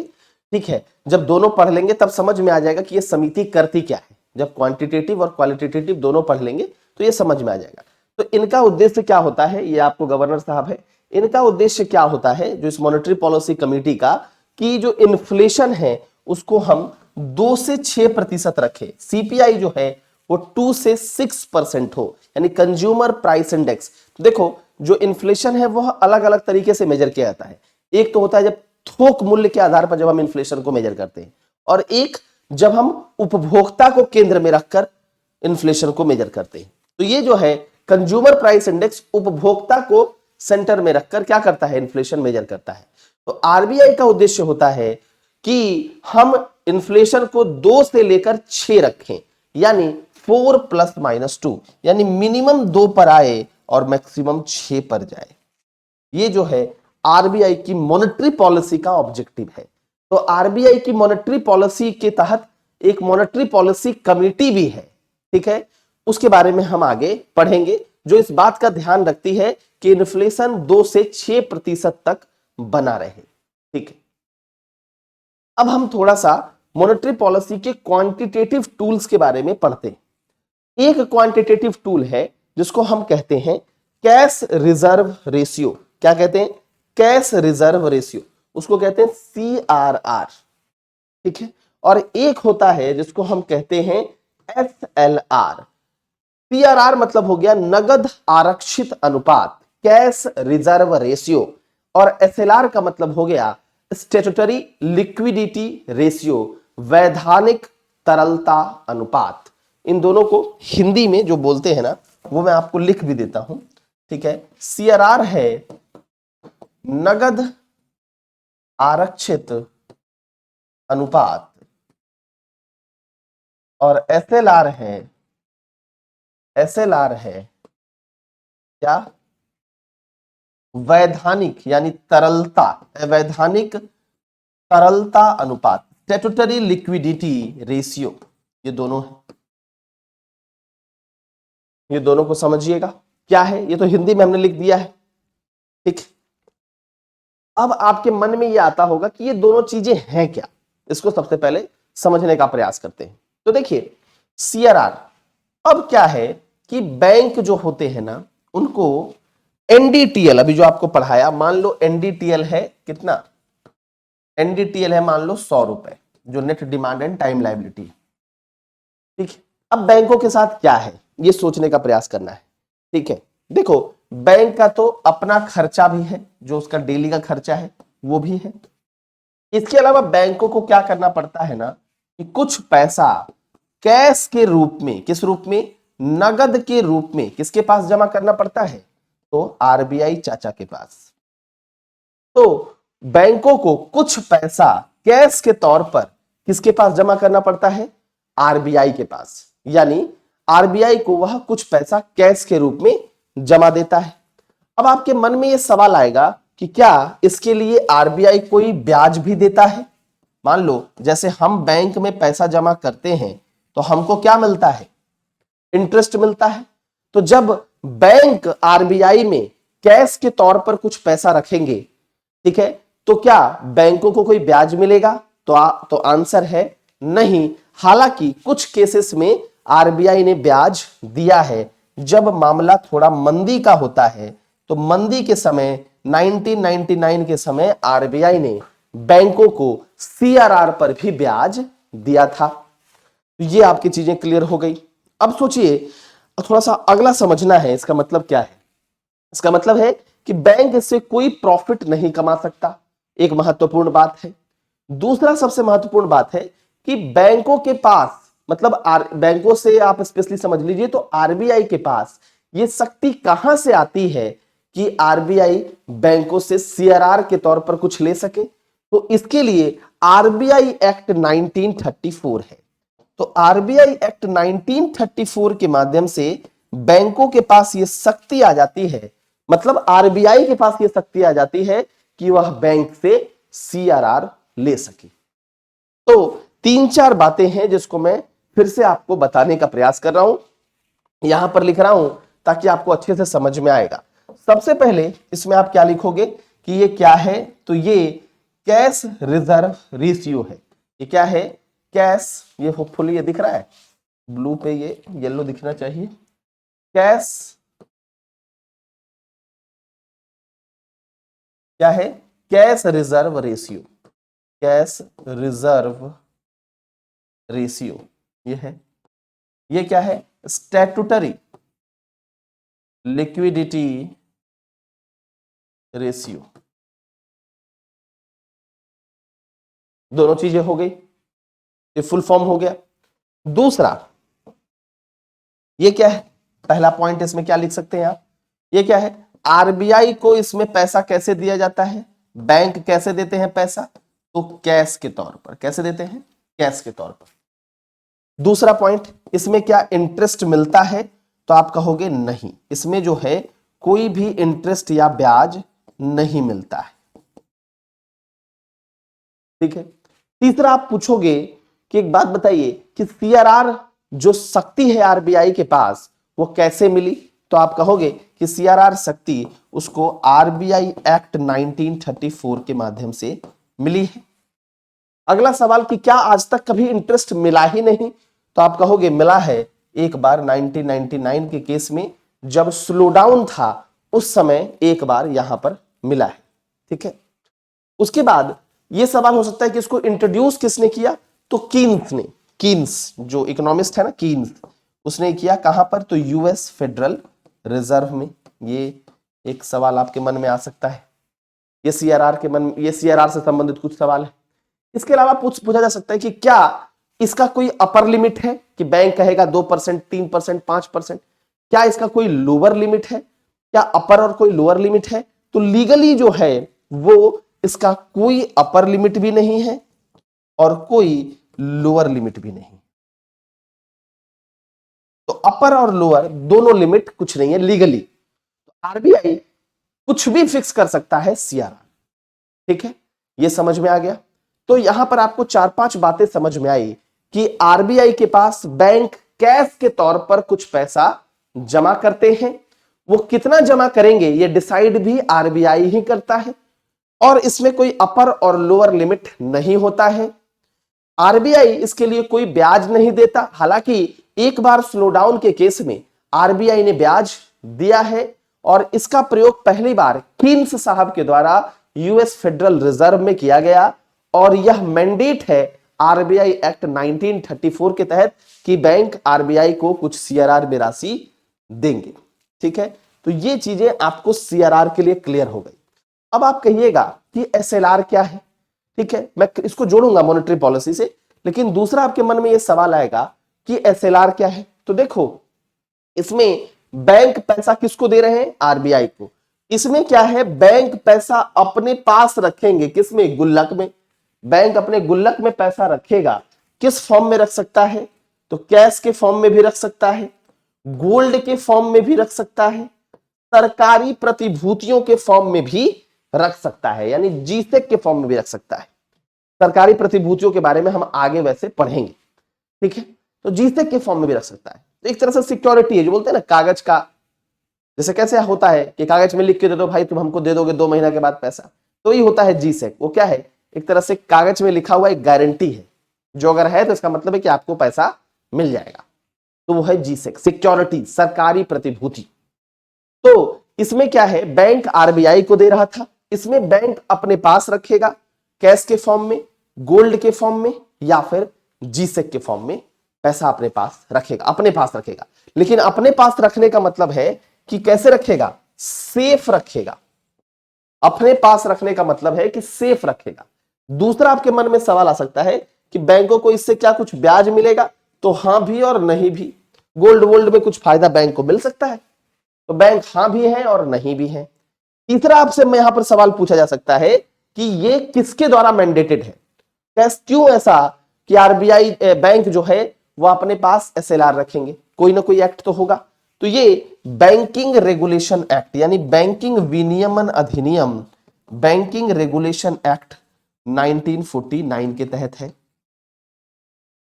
ठीक है, जब दोनों पढ़ लेंगे तब समझ में आ जाएगा कि ये समिति करती क्या है। जब क्वांटिटेटिव और क्वालिटेटिव दोनों पढ़ लेंगे तो ये समझ में आ जाएगा। तो इनका उद्देश्य क्या होता है, ये आपको गवर्नर साहब है, इनका उद्देश्य क्या होता है जो इस मॉनेटरी पॉलिसी कमेटी का, कि जो इन्फ्लेशन है उसको हम 2 से 6% रखें, सीपीआई जो है वो 2 से 6% हो, यानी कंज्यूमर प्राइस इंडेक्स। देखो, जो इन्फ्लेशन है वह अलग अलग तरीके से मेजर किया जाता है। एक तो होता है जब थोक मूल्य के आधार पर जब हम इन्फ्लेशन को मेजर करते हैं, और एक जब हम उपभोक्ता को केंद्र में रखकर इन्फ्लेशन को मेजर करते हैं। तो ये जो है कंज्यूमर प्राइस इंडेक्स उपभोक्ता को सेंटर में रखकर क्या करता है, इन्फ्लेशन मेजर करता है। तो आरबीआई का उद्देश्य होता है कि हम इन्फ्लेशन को 2 से लेकर 6 रखें, यानी 4 ± 2, यानी मिनिमम 2 पर आए और मैक्सिमम 6 पर जाए। ये जो है आरबीआई की मॉनेटरी पॉलिसी का ऑब्जेक्टिव है। तो आरबीआई की मॉनेटरी पॉलिसी के तहत एक मॉनेटरी पॉलिसी कमेटी भी है, ठीक है, उसके बारे में हम आगे पढ़ेंगे, जो इस बात का ध्यान रखती है कि इन्फ्लेशन 2 से 6% तक बना रहे। ठीक है, अब हम थोड़ा सा मॉनेटरी पॉलिसी के क्वांटिटेटिव टूल्स के बारे में पढ़ते हैं। एक क्वांटिटेटिव टूल है जिसको हम कहते हैं कैश रिजर्व रेशियो। क्या कहते हैं, कैश रिजर्व रेशियो, उसको कहते हैं CRR, ठीक है। और एक होता है जिसको हम कहते हैं SLR। CRR मतलब हो गया नगद आरक्षित अनुपात, कैश रिजर्व रेशियो, और SLR का मतलब हो गया स्टैट्यूटरी लिक्विडिटी रेशियो, वैधानिक तरलता अनुपात। इन दोनों को हिंदी में जो बोलते हैं ना, वो मैं आपको लिख भी देता हूं, ठीक है। CRR है नगद आरक्षित अनुपात, और SLR है क्या, वैधानिक यानी तरलता, वैधानिक तरलता अनुपात, स्टैट्यूटरी लिक्विडिटी रेशियो। ये दोनों है, ये दोनों को समझिएगा क्या है, ये तो हिंदी में हमने लिख दिया है, ठीक। अब आपके मन में ये आता होगा कि ये दोनों चीजें हैं क्या, इसको सबसे पहले समझने का प्रयास करते हैं। तो देखिए, CRR अब क्या है कि बैंक जो होते हैं ना, उनको NDTL, अभी जो आपको पढ़ाया, मान लो NDTL है कितना, NDTL है मान लो 100 रुपए, जो net demand and time liability, ठीक है। अब बैंकों के साथ क्या है ये सोचने का प्रयास करना है। ठीक है, देखो बैंक का तो अपना खर्चा भी है, जो उसका डेली का खर्चा है वो भी है। इसके अलावा बैंकों को क्या करना पड़ता है ना कि कुछ पैसा कैश के रूप में, किस रूप में, नगद के रूप में किसके पास जमा करना पड़ता है, तो आरबीआई चाचा के पास। तो बैंकों को कुछ पैसा कैश के तौर पर किसके पास जमा करना पड़ता है, आरबीआई के पास। यानी आरबीआई को वह कुछ पैसा कैश के रूप में जमा देता है। अब आपके मन में यह सवाल आएगा कि क्या इसके लिए आरबीआई कोई ब्याज भी देता है। मान लो जैसे हम बैंक में पैसा जमा करते हैं तो हमको क्या मिलता है, इंटरेस्ट मिलता है। तो जब बैंक आरबीआई में कैश के तौर पर कुछ पैसा रखेंगे, ठीक है, तो क्या बैंकों को कोई ब्याज मिलेगा, तो आंसर है नहीं। हालांकि कुछ केसेस में आरबीआई ने ब्याज दिया है। जब मामला थोड़ा मंदी का होता है तो मंदी के समय 1999 के समय आरबीआई ने बैंकों को सीआरआर पर भी ब्याज दिया था। तो ये आपकी चीजें क्लियर हो गई। अब सोचिए थोड़ा सा अगला समझना है, इसका मतलब क्या है। इसका मतलब है कि बैंक इससे कोई प्रॉफिट नहीं कमा सकता, एक महत्वपूर्ण बात है। दूसरा सबसे महत्वपूर्ण बात है कि बैंकों के पास, मतलब बैंकों से आप स्पेशली समझ लीजिए, तो आरबीआई के पास ये शक्ति कहां से आती है कि आरबीआई बैंकों से सीआरआर के तौर पर कुछ ले सके। तो इसके लिए आरबीआई एक्ट 1934 है। तो आरबीआई एक्ट 1934 के माध्यम से बैंकों के पास यह शक्ति आ जाती है, मतलब आरबीआई के पास यह शक्ति आ जाती है कि वह बैंक से सीआरआर ले सके। तो तीन चार बातें हैं जिसको मैं फिर से आपको बताने का प्रयास कर रहा हूं, यहां पर लिख रहा हूं ताकि आपको अच्छे से समझ में आएगा। सबसे पहले इसमें आप क्या लिखोगे कि ये क्या है, तो ये कैश रिजर्व रेशियो है। ये क्या है, कैश, ये होपफुली ये दिख रहा है, ब्लू पे ये येलो दिखना चाहिए। कैश क्या है, cash reserve ratio, cash reserve ratio ये है। ये क्या है, स्टैट्यूटरी लिक्विडिटी रेशियो। दोनों चीजें हो गई, ये फुल फॉर्म हो गया। दूसरा ये क्या है, पहला पॉइंट इसमें क्या लिख सकते हैं आप, ये क्या है, आरबीआई को इसमें पैसा कैसे दिया जाता है, बैंक कैसे देते हैं पैसा, तो कैश के तौर पर। कैसे देते हैं, कैश के तौर पर। दूसरा पॉइंट, इसमें क्या इंटरेस्ट मिलता है, तो आप कहोगे नहीं, इसमें जो है कोई भी इंटरेस्ट या ब्याज नहीं मिलता है। ठीक है। तीसरा आप पूछोगे कि एक बात बताइए कि सीआरआर जो शक्ति है आरबीआई के पास वो कैसे मिली, तो आप कहोगे कि सीआरआर शक्ति उसको आरबीआई एक्ट 1934 के माध्यम से मिली है। अगला सवाल कि क्या आज तक कभी इंटरेस्ट मिला ही नहीं, तो आप कहोगे मिला है, एक बार 1999 के केस में जब स्लो डाउन था उस समय एक बार यहां पर मिला है। ठीक है। उसके बाद यह सवाल हो सकता है कि इसको इंट्रोड्यूस किसने किया, तो कीन्स ने। कीन्स जो इकोनॉमिस्ट है ना, कीन्स, उसने किया कहां पर, तो यूएस फेडरल रिजर्व में। ये एक सवाल आपके मन में आ सकता है, ये सीआरआर से संबंधित कुछ सवाल है। इसके अलावा पूछा जा सकता है कि क्या इसका कोई अपर लिमिट है कि बैंक कहेगा 2%, 3%, 5%, क्या इसका कोई लोअर लिमिट है, क्या अपर और कोई लोअर लिमिट है, तो लीगली जो है वो इसका कोई अपर लिमिट भी नहीं है और कोई लोअर लिमिट भी नहीं। तो अपर और लोअर दोनों लिमिट कुछ नहीं है लीगली। आरबीआई कुछ भी फिक्स कर सकता है सीआरआर। ठीक है, ये समझ में आ गया। तो यहां पर आपको 4-5 बातें समझ में आई कि आरबीआई के पास बैंक कैश के तौर पर कुछ पैसा जमा करते हैं, वो कितना जमा करेंगे ये डिसाइड भी आरबीआई ही करता है, और इसमें कोई अपर और लोअर लिमिट नहीं होता है। आरबीआई इसके लिए कोई ब्याज नहीं देता, हालांकि एक बार स्लो डाउन के केस में आरबीआई ने ब्याज दिया है और इसका प्रयोग पहली बार कीन्स साहब के द्वारा यूएस फेडरल रिजर्व में किया गया, और यह मैंडेट है आरबीआई एक्ट 1934 के तहत कि बैंक आरबीआई को कुछ सीआरआर में राशि देंगे। ठीक है, तो ये चीजें आपको सीआरआर के लिए क्लियर हो गई। अब आप कहिएगा कि एसएलआर क्या है। ठीक है, मैं इसको जोड़ूंगा मॉनेटरी पॉलिसी से, लेकिन दूसरा आपके मन में यह सवाल आएगा कि एसएलआर क्या है। तो देखो, इसमें बैंक पैसा किसको दे रहे हैं? आरबीआई को। इसमें क्या है, बैंक पैसा अपने पास रखेंगे, किसमें? गुल्लक में। बैंक अपने गुल्लक में पैसा रखेगा। किस फॉर्म में रख सकता है? तो कैश के फॉर्म में भी रख सकता है, गोल्ड के फॉर्म में भी रख सकता है, सरकारी प्रतिभूतियों के फॉर्म में भी रख सकता है, यानी जीसेक के फॉर्म में भी रख सकता है। सरकारी प्रतिभूतियों के बारे में हम आगे वैसे पढ़ेंगे। ठीक है, तो जीसेक के फॉर्म में भी रख सकता है। तो एक तरह से सिक्योरिटी है, जो बोलते हैं ना कागज का, जैसे कैसे होता है कि कागज में लिख के दे दो भाई, तुम हमको दे दोगे 2 महीना के बाद पैसा, तो ये होता है जीसेक। वो क्या है? एक तरह से कागज में लिखा हुआ एक गारंटी है, जो अगर है तो इसका मतलब है कि आपको पैसा मिल जाएगा। तो वो है जीसेक, सिक्योरिटी, सरकारी प्रतिभूति। तो इसमें क्या है, बैंक आरबीआई को दे रहा था, इसमें बैंक अपने पास रखेगा, कैश के फॉर्म में, गोल्ड के फॉर्म में, या फिर जीसेक के फॉर्म में पैसा अपने पास रखेगा, अपने पास रखेगा। लेकिन अपने पास रखने का मतलब है कि कैसे रखेगा? सेफ रखेगा। अपने पास रखने का मतलब है कि सेफ रखेगा। दूसरा आपके मन में सवाल आ सकता है कि बैंकों को इससे क्या कुछ ब्याज मिलेगा? तो हां भी और नहीं भी। गोल्ड वोल्ड में कुछ फायदा बैंक को मिल सकता है, तो बैंक हां भी है और नहीं भी है। तीसरा आपसे मैं यहां पर सवाल पूछा जा सकता है कि ये किसके द्वारा मैंडेटेड है? क्यों ऐसा कि आरबीआई बैंक जो है वो अपने पास एसएलआर रखेंगे? कोई ना कोई एक्ट तो होगा। तो ये बैंकिंग रेगुलेशन एक्ट, यानी बैंकिंग विनियमन अधिनियम, बैंकिंग रेगुलेशन एक्ट 1949 के तहत है,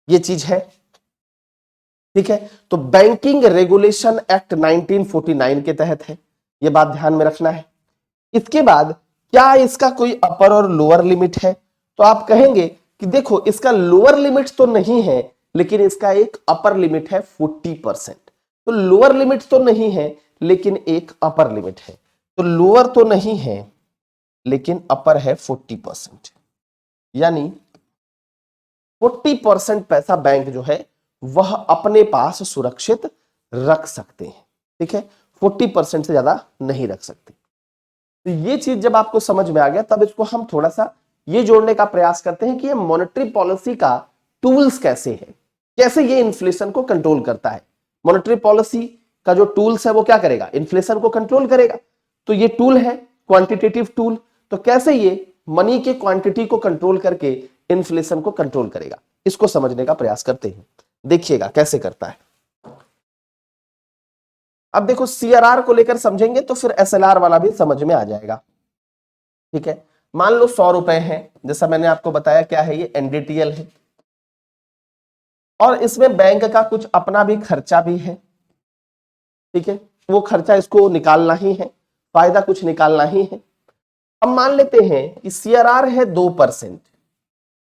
ये चीज है। ठीक है, तो बैंकिंग रेगुलेशन एक्ट 1949 के तहत है, ये बात ध्यान में रखना है। इसके बाद क्या इसका कोई अपर और लोअर लिमिट है? तो आप कहेंगे कि देखो, इसका लोअर लिमिट तो नहीं है, लेकिन इसका एक अपर लिमिट है 40%। तो लोअर लिमिट तो नहीं है, लेकिन एक अपर लिमिट है। तो लोअर तो नहीं है, लेकिन अपर है 40%, यानी 40% पैसा बैंक जो है वह अपने पास सुरक्षित रख सकते हैं। ठीक है, 40% से ज्यादा नहीं रख सकते। तो ये चीज जब आपको समझ में आ गया, तब इसको हम थोड़ा सा ये जोड़ने का प्रयास करते हैं कि ये मॉनेटरी पॉलिसी का टूल्स कैसे है, कैसे ये इन्फ्लेशन को कंट्रोल करता है। मॉनेटरी पॉलिसी का जो टूल्स है वो क्या करेगा? इन्फ्लेशन को कंट्रोल करेगा। तो ये टूल है क्वांटिटेटिव टूल। तो कैसे ये मनी के क्वांटिटी को कंट्रोल करके इन्फ्लेशन को कंट्रोल करेगा, इसको समझने का प्रयास करते हैं। देखिएगा कैसे करता है। अब देखो, सीआरआर को लेकर समझेंगे तो फिर एसएलआर वाला भी समझ में आ जाएगा। ठीक है, मान लो 100 रुपए हैं, जैसा मैंने आपको बताया क्या है, ये एनडीटीएल है, और इसमें बैंक का कुछ अपना भी खर्चा भी है। ठीक है, वो खर्चा इसको निकालना ही है, फायदा कुछ निकालना ही है। अब मान लेते हैं कि सीआरआर है 2%।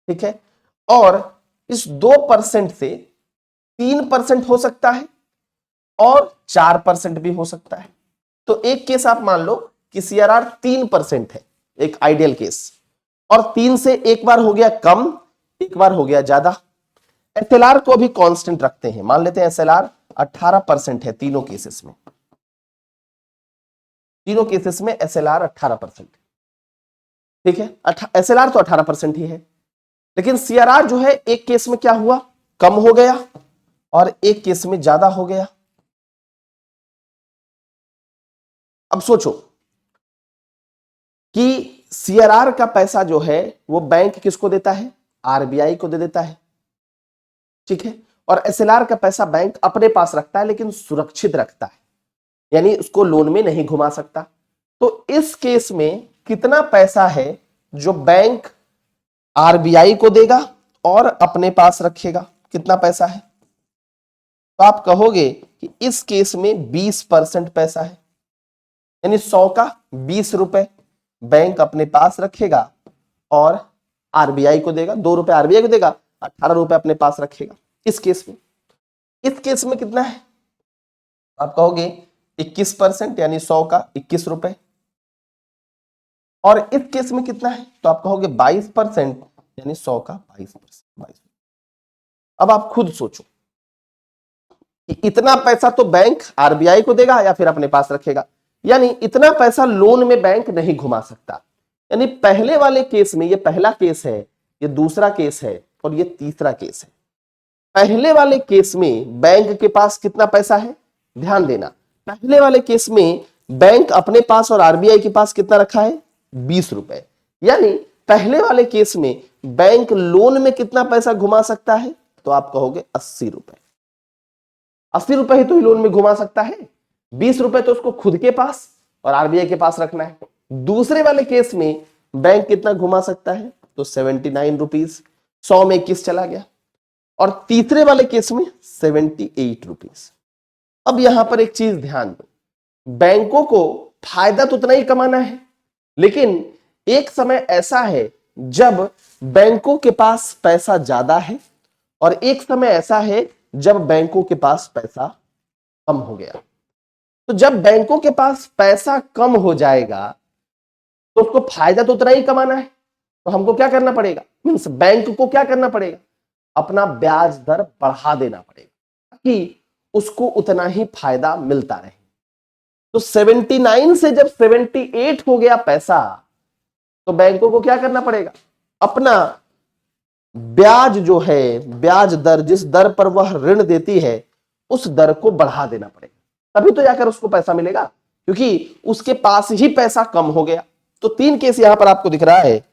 ठीक है, और इस 2% से 3% हो सकता है और 4% भी हो सकता है। तो एक केस आप मान लो कि सीआरआर 3% है, एक आइडियल केस, और 3 से एक बार हो गया कम, एक बार हो गया ज्यादा। एसएलआर को भी कांस्टेंट रखते हैं, मान लेते हैं एसएलआर 18% है तीनों केसेस में। तीनों केसेस में एसएलआर 18%। ठीक है, एसएलआर तो 18% ही है, लेकिन सीआरआर जो है एक केस में क्या हुआ, कम हो गया, और एक केस में ज्यादा हो गया। अब सोचो कि सीआरआर का पैसा जो है वो बैंक किसको देता है? आरबीआई को दे देता है। ठीक है, और एसएलआर का पैसा बैंक अपने पास रखता है, लेकिन सुरक्षित रखता है, यानी उसको लोन में नहीं घुमा सकता। तो इस केस में कितना पैसा है जो बैंक आरबीआई को देगा और अपने पास रखेगा? कितना पैसा है? तो आप कहोगे कि इस केस में 20% पैसा है, यानी 100 का 20 रुपए बैंक अपने पास रखेगा और आरबीआई को देगा। 2 रुपए आरबीआई को देगा, 18 रुपए अपने पास रखेगा। इस केस में कितना है? आप कहोगे 21%, यानी 100 का 21 रुपए। और इस केस में कितना है? तो आप कहोगे 22%, यानी 100 का 22%। अब आप खुद सोचो कि इतना पैसा तो बैंक आरबीआई को देगा या फिर अपने पास रखेगा, यानी इतना पैसा लोन में बैंक नहीं घुमा सकता। यानी पहले वाले केस में, ये पहला केस है, ये दूसरा केस है और ये तीसरा केस है। पहले वाले केस में बैंक के पास कितना पैसा है, ध्यान देना, पहले वाले केस में बैंक अपने पास और आरबीआई के पास कितना रखा है, 20 रुपए। यानी पहले वाले केस में बैंक लोन में कितना पैसा घुमा सकता है, तो आप कहोगे 80 रुपए। 80 रुपए ही तो लोन में घुमा सकता है, 20 रुपए तो उसको खुद के पास और आरबीआई के पास रखना है। दूसरे वाले केस में बैंक कितना घुमा सकता है, तो 79 रुपीज, 100 में 21 चला गया। और तीसरे वाले केस में 78 रुपीज। अब यहां पर एक चीज ध्यान दो, बैंकों को फायदा तो उतना ही कमाना है, लेकिन एक समय ऐसा है जब बैंकों के पास पैसा ज्यादा है और एक समय ऐसा है जब बैंकों के पास पैसा कम हो गया। तो जब बैंकों के पास पैसा कम हो जाएगा तो उसको फायदा तो उतना ही कमाना है, तो हमको क्या करना पड़ेगा, मींस बैंक को क्या करना पड़ेगा, अपना ब्याज दर बढ़ा देना पड़ेगा ताकि उसको उतना ही फायदा मिलता रहे। तो 79 से जब 78 हो गया पैसा, तो बैंकों को क्या करना पड़ेगा, अपना ब्याज जो है, ब्याज दर, जिस दर पर वह ऋण देती है उस दर को बढ़ा देना पड़ेगा, तभी तो जाकर उसको पैसा मिलेगा, क्योंकि उसके पास ही पैसा कम हो गया। तो 3 केस यहां पर आपको दिख रहा है,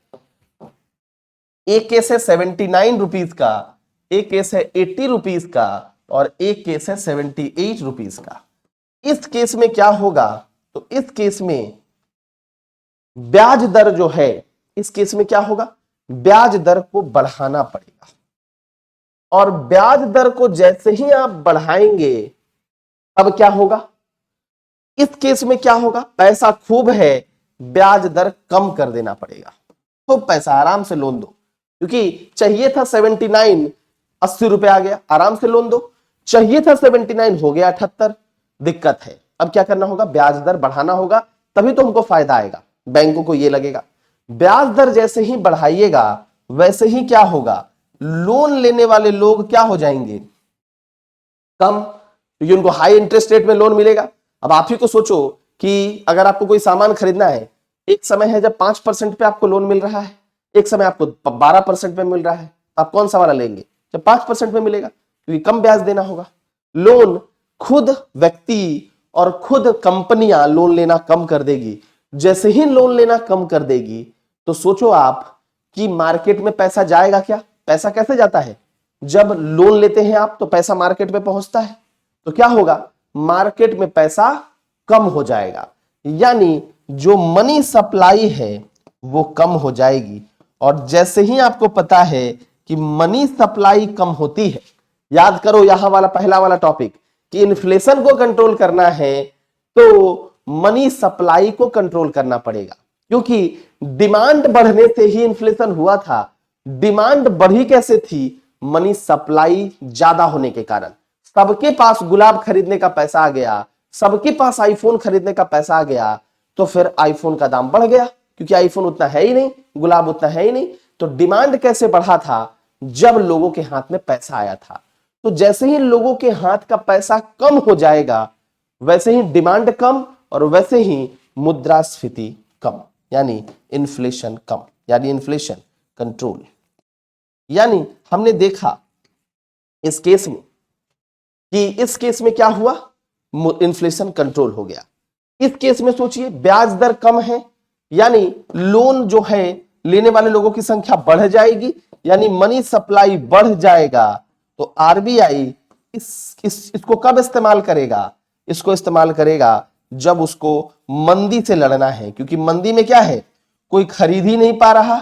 एक केस है 79 रुपीज का, एक केस है 80 रुपीज का और एक केस है 78 रुपीज का। इस केस में क्या होगा, तो इस केस में ब्याज दर जो है, इस केस में क्या होगा, ब्याज दर को बढ़ाना पड़ेगा। और ब्याज दर को जैसे ही आप बढ़ाएंगे तब क्या होगा, इस केस में क्या होगा, पैसा खूब है, ब्याज दर कम कर देना पड़ेगा। खूब पैसा, आराम से लोन दो, क्योंकि चाहिए था 79, 80 रुपए आ गया, आराम से लोन दो। चाहिए था 79, हो गया 78, दिक्कत है। अब क्या करना होगा, ब्याज दर बढ़ाना होगा, तभी तो हमको फायदा आएगा। बैंकों को ये लगेगा ब्याज दर जैसे ही बढ़ाइएगा वैसे ही क्या होगा, लोन लेने वाले लोग क्या हो जाएंगे, कम, क्योंकि उनको हाई इंटरेस्ट रेट में लोन मिलेगा। अब आप ही को सोचो कि अगर आपको कोई सामान खरीदना है, एक समय है जब 5% पे आपको लोन मिल रहा है, एक समय आपको 12% पे मिल रहा है, आप कौन सा वाला लेंगे, जब 5% पे मिलेगा, क्योंकि कम ब्याज देना होगा। लोन खुद व्यक्ति और खुद कंपनियां लोन लेना कम कर देगी। जैसे ही लोन लेना कम कर देगी तो सोचो आप कि मार्केट में पैसा जाएगा क्या, पैसा कैसे जाता है, जब लोन लेते हैं आप तो पैसा मार्केट में पहुंचता है, तो क्या होगा, मार्केट में पैसा कम हो जाएगा, यानी जो मनी सप्लाई है वो कम हो जाएगी। और जैसे ही आपको पता है कि मनी सप्लाई कम होती है, याद करो यहां वाला पहला वाला टॉपिक कि इन्फ्लेशन को कंट्रोल करना है तो मनी सप्लाई को कंट्रोल करना पड़ेगा, क्योंकि डिमांड बढ़ने से ही इन्फ्लेशन हुआ था। डिमांड बढ़ी कैसे थी, मनी सप्लाई ज्यादा होने के कारण। सबके पास गुलाब खरीदने का पैसा आ गया, सबके पास आईफोन खरीदने का पैसा आ गया, तो फिर आईफोन का दाम बढ़ गया, क्योंकि आईफोन उतना है ही नहीं, गुलाब उतना है ही नहीं। तो डिमांड कैसे बढ़ा था, जब लोगों के हाथ में पैसा आया था। तो जैसे ही लोगों के हाथ का पैसा कम हो जाएगा वैसे ही डिमांड कम और वैसे ही मुद्रास्फीति कम, यानी इन्फ्लेशन कम, यानी इन्फ्लेशन कंट्रोल। यानी हमने देखा इस केस में कि इस केस में क्या हुआ, इन्फ्लेशन कंट्रोल हो गया। इस केस में सोचिए ब्याज दर कम है, यानी लोन जो है लेने वाले लोगों की संख्या बढ़ जाएगी, यानी मनी सप्लाई बढ़ जाएगा। तो आरबीआई इसको कब इस्तेमाल करेगा, इसको इस्तेमाल करेगा जब उसको मंदी से लड़ना है, क्योंकि मंदी में क्या है, कोई खरीद ही नहीं पा रहा,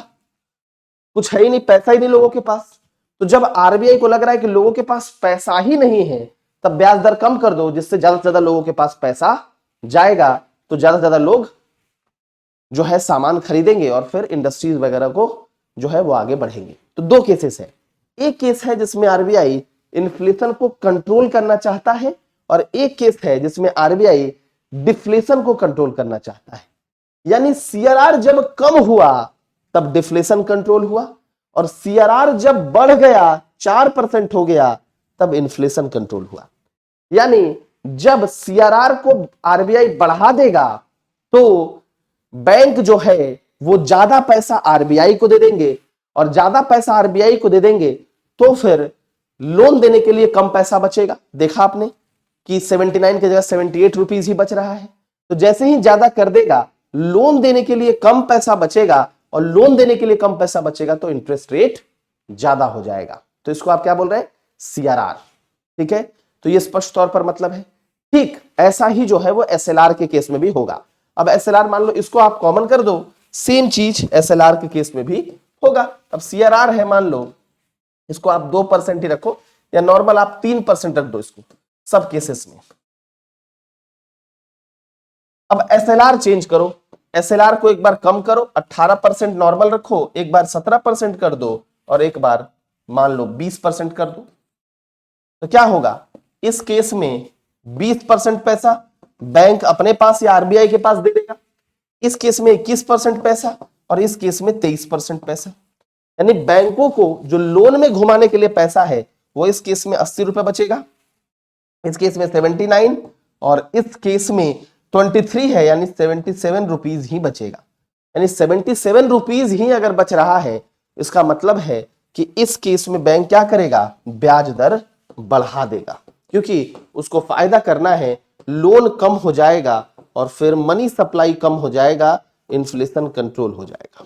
कुछ है ही नहीं, पैसा ही नहीं लोगों के पास। तो जब आरबीआई को लग रहा है कि लोगों के पास पैसा ही नहीं है, तब ब्याज दर कम कर दो, जिससे ज्यादा से ज्यादा लोगों के पास पैसा जाएगा, तो ज्यादा से ज्यादा लोग जो है सामान खरीदेंगे और फिर इंडस्ट्रीज वगैरह को जो है वो आगे बढ़ेंगे। तो 2 केसेस है, एक केस है जिसमें आरबीआई इन्फ्लेशन को कंट्रोल करना चाहता है और एक केस है जिसमें आरबीआई डिफ्लेशन को कंट्रोल करना चाहता है। यानी सीआरआर जब कम हुआ तब डिफ्लेशन कंट्रोल हुआ और सीआरआर जब बढ़ गया 4% हो गया, तब इन्फ्लेशन कंट्रोल हुआ। यानी जब सीआरआर को आरबीआई बढ़ा देगा तो बैंक जो है वो ज्यादा पैसा आरबीआई को दे देंगे, और ज्यादा पैसा आरबीआई को दे देंगे तो फिर लोन देने के लिए कम पैसा बचेगा। देखा आपने कि 79 की जगह 78 रुपीज ही बच रहा है। तो जैसे ही ज्यादा कर देगा, लोन देने के लिए कम पैसा बचेगा, और लोन देने के लिए कम पैसा बचेगा तो इंटरेस्ट रेट ज्यादा हो जाएगा। तो इसको आप क्या बोल रहे हैं? सीआरआर। ठीक है, तो ये स्पष्ट तौर पर मतलब है। ठीक ऐसा ही जो है वो एसएलआर के केस में भी होगा। अब एसएलआर मान लो, इसको आप कॉमन कर दो, सेम चीज एसएलआर के केस में भी होगा। अब सीआरआर है, मान लो इसको आप 2% ही रखो, या नॉर्मल आप 3% रख दो इसको सब केसेस में। अब एसएलआर चेंज करो, एसएलआर को एक बार कम करो, 18% नॉर्मल रखो, एक बार 17% कर दो, और एक बार मान लो 20% कर दो। तो क्या होगा? इस केस में 20% पैसा बैंक अपने पास या आरबीआई के पास दे देगा, इस केस में 21% पैसा, और इस केस में 23% पैसा। यानी बैंकों को जो लोन में घुमाने के लिए पैसा है वो इस केस में 80 रुपए बचेगा, इस केस में 79, और इस केस में 23 है, यानी 77 रुपीज ही बचेगा। यानी 77 रुपीज ही अगर बच रहा है, इसका मतलब है कि इस केस में बैंक क्या करेगा? ब्याज दर बढ़ा देगा, क्योंकि उसको फायदा करना है, लोन कम हो जाएगा और फिर मनी सप्लाई कम हो जाएगा, इन्फ्लेशन कंट्रोल हो जाएगा।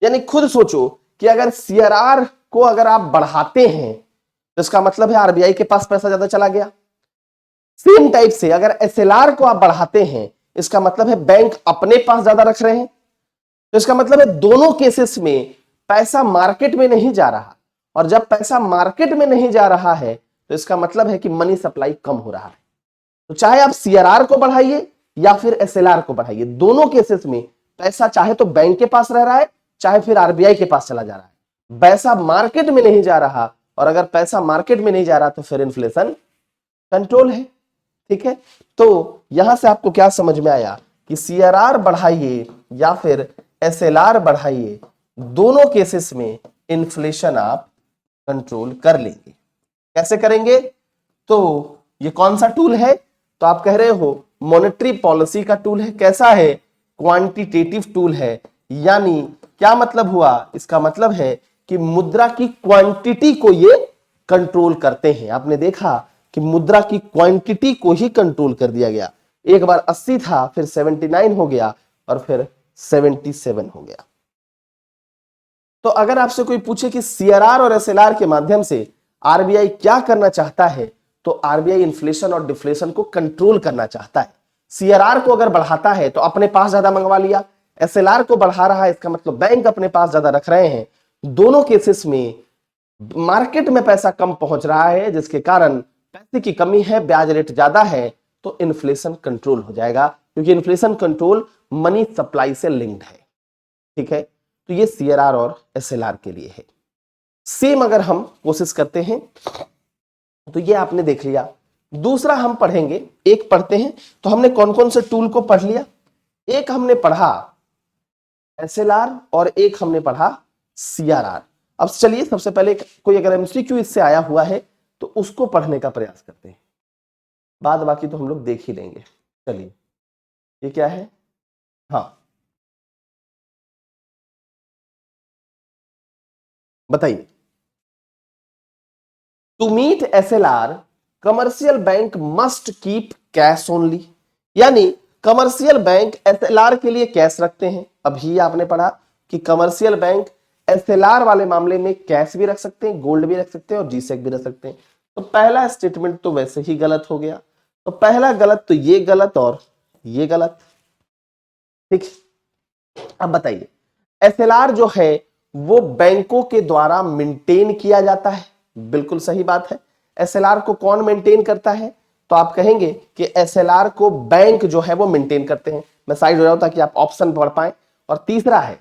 यानी खुद सोचो कि अगर सीआरआर को अगर आप बढ़ाते हैं तो इसका मतलब है आरबीआई के पास पैसा ज्यादा चला गया। सेम टाइप से अगर एसएलआर को आप बढ़ाते हैं, इसका मतलब है बैंक अपने पास ज्यादा रख रहे हैं। तो इसका मतलब है दोनों केसेस में पैसा मार्केट में नहीं जा रहा, और जब पैसा मार्केट में नहीं जा रहा है तो इसका मतलब है कि मनी सप्लाई कम हो रहा है। तो चाहे आप सीआरआर को बढ़ाइए या फिर एसएलआर को बढ़ाइए, दोनों केसेस में पैसा चाहे तो बैंक के पास रह रहा है, चाहे फिर आरबीआई के पास चला जा रहा है। पैसा मार्केट में नहीं जा रहा, और अगर पैसा मार्केट में नहीं जा रहा तो फिर इन्फ्लेशन कंट्रोल है। ठीक है, तो यहां से आपको क्या समझ में आया कि सीआरआर बढ़ाइए या फिर एसएलआर बढ़ाइए, दोनों केसेस में इन्फ्लेशन आप कंट्रोल कर लेंगे। कैसे करेंगे? तो ये कौन सा टूल है? तो आप कह रहे हो मॉनेटरी पॉलिसी का टूल है। कैसा है? क्वांटिटेटिव टूल है। यानी क्या मतलब हुआ? इसका मतलब है कि मुद्रा की क्वांटिटी को ये कंट्रोल करते हैं। आपने देखा कि मुद्रा की क्वांटिटी को ही कंट्रोल कर दिया गया। एक बार 80 था, फिर 79 हो गया, और फिर 77 हो गया। तो अगर आपसे कोई पूछे कि सीआरआर और एसएलआर के माध्यम से आरबीआई क्या करना चाहता है, तो आरबीआई इन्फ्लेशन और डिफ्लेशन को कंट्रोल करना चाहता है। सीआरआर को अगर बढ़ाता है तो अपने पास ज्यादा मंगवा लिया, एसएलआर को बढ़ा रहा है, इसका मतलब बैंक अपने पास ज्यादा रख रहे हैं। दोनों केसेस में मार्केट में पैसा कम पहुंच रहा है, जिसके कारण पैसे की कमी है, ब्याज रेट ज्यादा है, तो इन्फ्लेशन कंट्रोल हो जाएगा, क्योंकि इन्फ्लेशन कंट्रोल मनी सप्लाई से लिंक्ड है। ठीक है, तो ये सीआरआर और एसएलआर के लिए है। सेम अगर हम कोशिश करते हैं तो ये आपने देख लिया। दूसरा हम पढ़ेंगे, एक पढ़ते हैं। तो हमने कौन कौन से टूल को पढ़ लिया? एक हमने पढ़ा एसएलआर और एक हमने पढ़ा सीआरआर। अब चलिए सबसे पहले कोई अगर एमसीक्यू इससे आया हुआ है तो उसको पढ़ने का प्रयास करते हैं, बाद बाकी तो हम लोग देख ही लेंगे। चलिए, ये क्या है? हाँ बताइए। To meet SLR commercial bank must keep cash only. यानी कमर्शियल बैंक एसएलआर के लिए कैश रखते हैं। अभी आपने पढ़ा कि कमर्शियल बैंक एसएलआर वाले मामले में कैश भी रख सकते हैं, गोल्ड भी रख सकते हैं और जीसेक भी रख सकते हैं। तो पहला स्टेटमेंट तो वैसे ही गलत हो गया। तो पहला गलत, तो ये गलत और ये गलत। ठीक, अब बताइए, एसएलआर जो है वो बैंकों के द्वारा मेंटेन किया जाता है। बिल्कुल सही बात है। एसएलआर को कौन मेंटेन करता है? तो आप कहेंगे कि एसएलआर को बैंक जो है वो मेंटेन करते हैं। मैं साइड हो जाऊं ताकि आप ऑप्शन पढ़ पाए। और तीसरा है,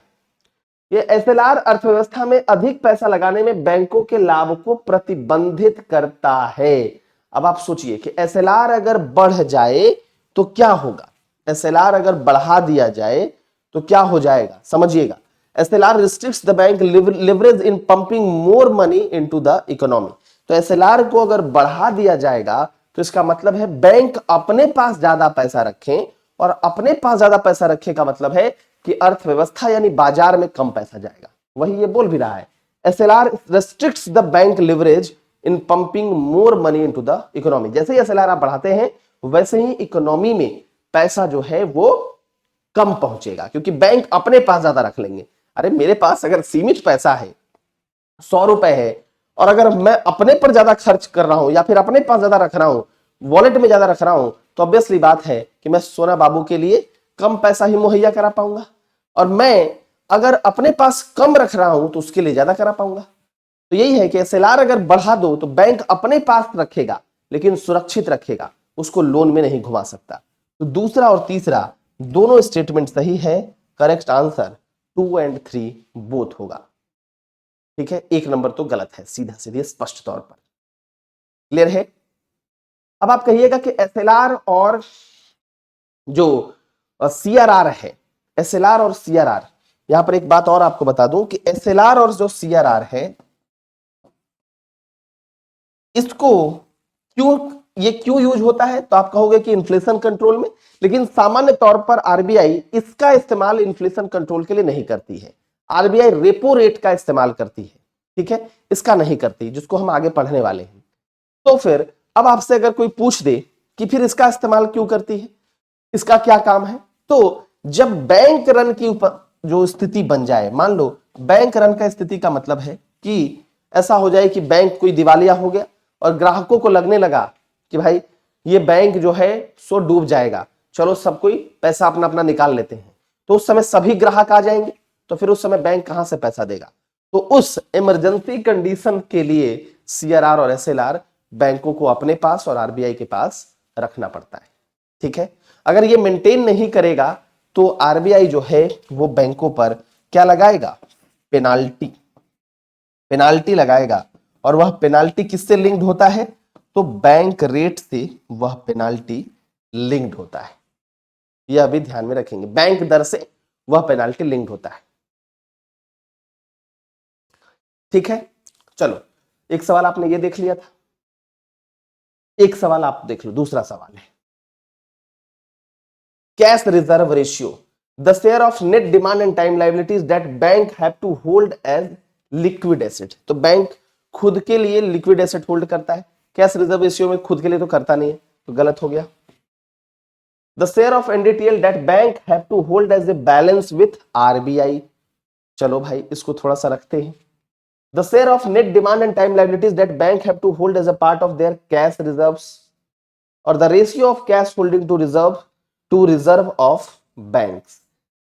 ये एसएलआर अर्थव्यवस्था में अधिक पैसा लगाने में बैंकों के लाभ को प्रतिबंधित करता है। अब आप सोचिए कि एसएलआर अगर बढ़ जाए तो क्या होगा? एसएलआर अगर बढ़ा दिया जाए तो क्या हो जाएगा? समझिएगा, SLR restricts the bank leverage in pumping more money into the economy. तो एसएलआर को अगर बढ़ा दिया जाएगा तो इसका मतलब है बैंक अपने पास ज्यादा पैसा रखें, और अपने पास ज्यादा पैसा रखे का मतलब है कि अर्थव्यवस्था यानी बाजार में कम पैसा जाएगा। वही ये बोल भी रहा है, SLR restricts the bank leverage in pumping more money into the economy. जैसे ही एसएलआर आप बढ़ाते हैं वैसे ही इकोनॉमी में पैसा जो है वो कम पहुंचेगा, क्योंकि बैंक अपने पास ज्यादा रख लेंगे। अरे मेरे पास अगर सीमित पैसा है, 100 रुपए है, और अगर मैं अपने पर ज्यादा खर्च कर रहा हूं या फिर अपने पास ज्यादा रख रहा हूं, वॉलेट में ज्यादा रख रहा हूं, तो ऑब्वियसली बात है कि मैं सोना बाबू के लिए कम पैसा ही मुहैया करा पाऊंगा, और मैं अगर अपने पास कम रख रहा हूं तो उसके लिए ज्यादा करा पाऊंगा। तो यही है कि एसएलआर अगर बढ़ा दो तो बैंक अपने पास रखेगा लेकिन सुरक्षित रखेगा, उसको लोन में नहीं घुमा सकता। तो दूसरा और तीसरा दोनों स्टेटमेंट सही है। करेक्ट आंसर 2 और 3 बोथ होगा। ठीक है, 1 नंबर तो गलत है, सीधा सीधे स्पष्ट तौर पर। क्लियर है? अब आप कहिएगा कि एसएलआर और जो सीआरआर है, एसएलआर और सीआरआर, यहां पर एक बात और आपको बता दूं कि एसएलआर और जो सीआरआर है, इसको क्यों यूज होता है? तो आप कहोगे कि इन्फ्लेशन कंट्रोल में, लेकिन सामान्य तौर पर आरबीआई इसका इस्तेमाल इन्फ्लेशन कंट्रोल के लिए नहीं करती है। आरबीआई रेपो रेट का इस्तेमाल करती है, ठीक है, इसका नहीं करती, जिसको हम आगे पढ़ने वाले हैं। तो फिर अब आपसे अगर कोई पूछ दे कि फिर इसका इस्तेमाल क्यों करती है, इसका क्या काम है, तो जब बैंक रन की ऊपर जो स्थिति बन जाए, मान लो बैंक रन का स्थिति का मतलब है कि ऐसा हो जाए कि बैंक कोई दिवालिया हो गया और ग्राहकों को लगने लगा कि भाई ये बैंक जो है सो डूब जाएगा, चलो सब कोई पैसा अपना अपना निकाल लेते हैं, तो उस समय सभी ग्राहक आ जाएंगे, तो फिर उस समय बैंक कहां से पैसा देगा? तो उस इमरजेंसी कंडीशन के लिए सीआरआर और एसएलआर बैंकों को अपने पास और आरबीआई के पास रखना पड़ता है। ठीक है, अगर ये मेंटेन नहीं करेगा तो आरबीआई जो है वो बैंकों पर क्या लगाएगा? पेनाल्टी लगाएगा, और वह पेनाल्टी किससे लिंक्ड होता है? तो बैंक रेट से वह पेनाल्टी लिंक्ड होता है। यह भी ध्यान में रखेंगे, बैंक दर से वह पेनाल्टी लिंक्ड होता है। ठीक है, चलो एक सवाल आपने ये देख लिया था, एक सवाल आप देख लो, दूसरा सवाल है cash reserve ratio, the share of net demand and time liabilities that bank have to hold as liquid asset. तो बैंक खुद के लिए लिक्विड एसेट होल्ड करता है, कैश रिजर्व रेशियो में खुद के लिए तो करता नहीं है, तो गलत हो गया। The share of NDTL that bank have to hold as a balance with RBI. चलो भाई इसको थोड़ा सा रखते हैं। The share of net demand and time liabilities that bank have to hold as a part of their cash reserves, or the ratio of cash holding to reserve of banks।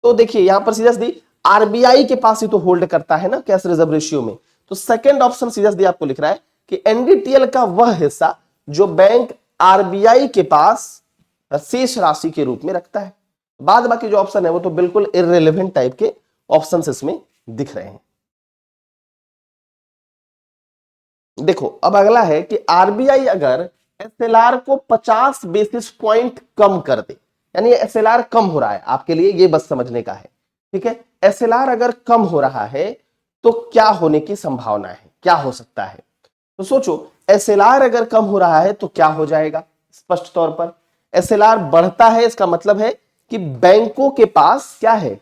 तो देखिए यहां पर सीधा दी आरबीआई के पास ही तो hold करता है ना कैश रिजर्व रेशियो में, तो सेकंड ऑप्शन सीधा दी आपको लिख रहा है कि एनडीटीएल का वह हिस्सा जो बैंक आरबीआई के पास शेष राशि के रूप में रखता है। बाद बाकी जो ऑप्शन है वो तो बिल्कुल इररिलेवेंट टाइप के ऑप्शंस इसमें दिख रहे हैं। देखो अब अगला है कि आरबीआई अगर एसएलआर को 50 बेसिस पॉइंट कम कर दे, यानी एसएलआर कम हो रहा है, आपके लिए ये बस समझने का है। ठीक है, एसएलआर अगर कम हो रहा है तो क्या होने की संभावना है, क्या हो सकता है? तो सोचो एसएलआर अगर कम हो रहा है तो क्या हो जाएगा? स्पष्ट तौर पर एसएलआर बढ़ता है, इसका मतलब है कि बैंकों के पास क्या है,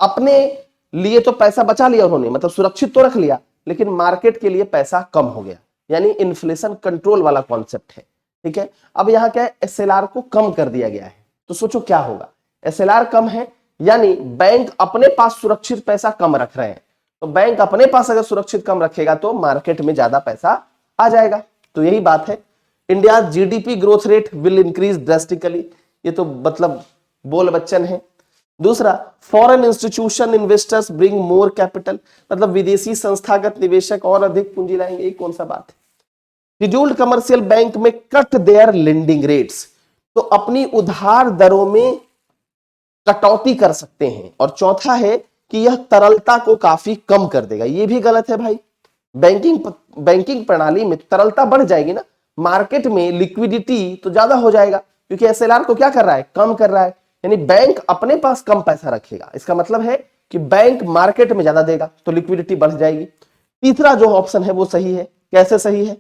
अपने लिए तो पैसा बचा लिया उन्होंने, मतलब सुरक्षित तो रख लिया, लेकिन मार्केट के लिए पैसा कम हो गया, यानी इन्फ्लेशन कंट्रोल वाला कॉन्सेप्ट है। ठीक है, अब यहां क्या है, एसएलआर को कम कर दिया गया है, तो सोचो क्या होगा, एसएलआर कम है यानी बैंक अपने पास सुरक्षित पैसा कम रख रहे हैं, तो बैंक अपने पास अगर सुरक्षित कम रखेगा तो मार्केट में ज्यादा पैसा आ जाएगा। तो यही बात है, India GDP growth rate will increase drastically, ये तो मतलब बोल बच्चन है। दूसरा, foreign institution investors bring more capital, मतलब विदेशी संस्थागत निवेशक और अधिक पूंजी लाएंगे, ये कौन सा बात है? शेड्यूल्ड कमर्शियल बैंक में कट देयर लेंडिंग रेट्स, तो अपनी उधार दरों में कटौती कर सकते हैं। और चौथा है कि यह तरलता को काफी कम कर देगा, ये भी गलत है भाई। बैंकिंग प्रणाली में तरलता बढ़ जाएगी ना, मार्केट में लिक्विडिटी तो ज्यादा हो जाएगा, क्योंकि एसएलआर को क्या कर रहा है, कम कर रहा है, यानी बैंक अपने पास कम पैसा रखेगा। इसका मतलब है कि बैंक मार्केट में ज्यादा देगा तो लिक्विडिटी बढ़ जाएगी। तीसरा जो ऑप्शन है वो सही है। कैसे सही है?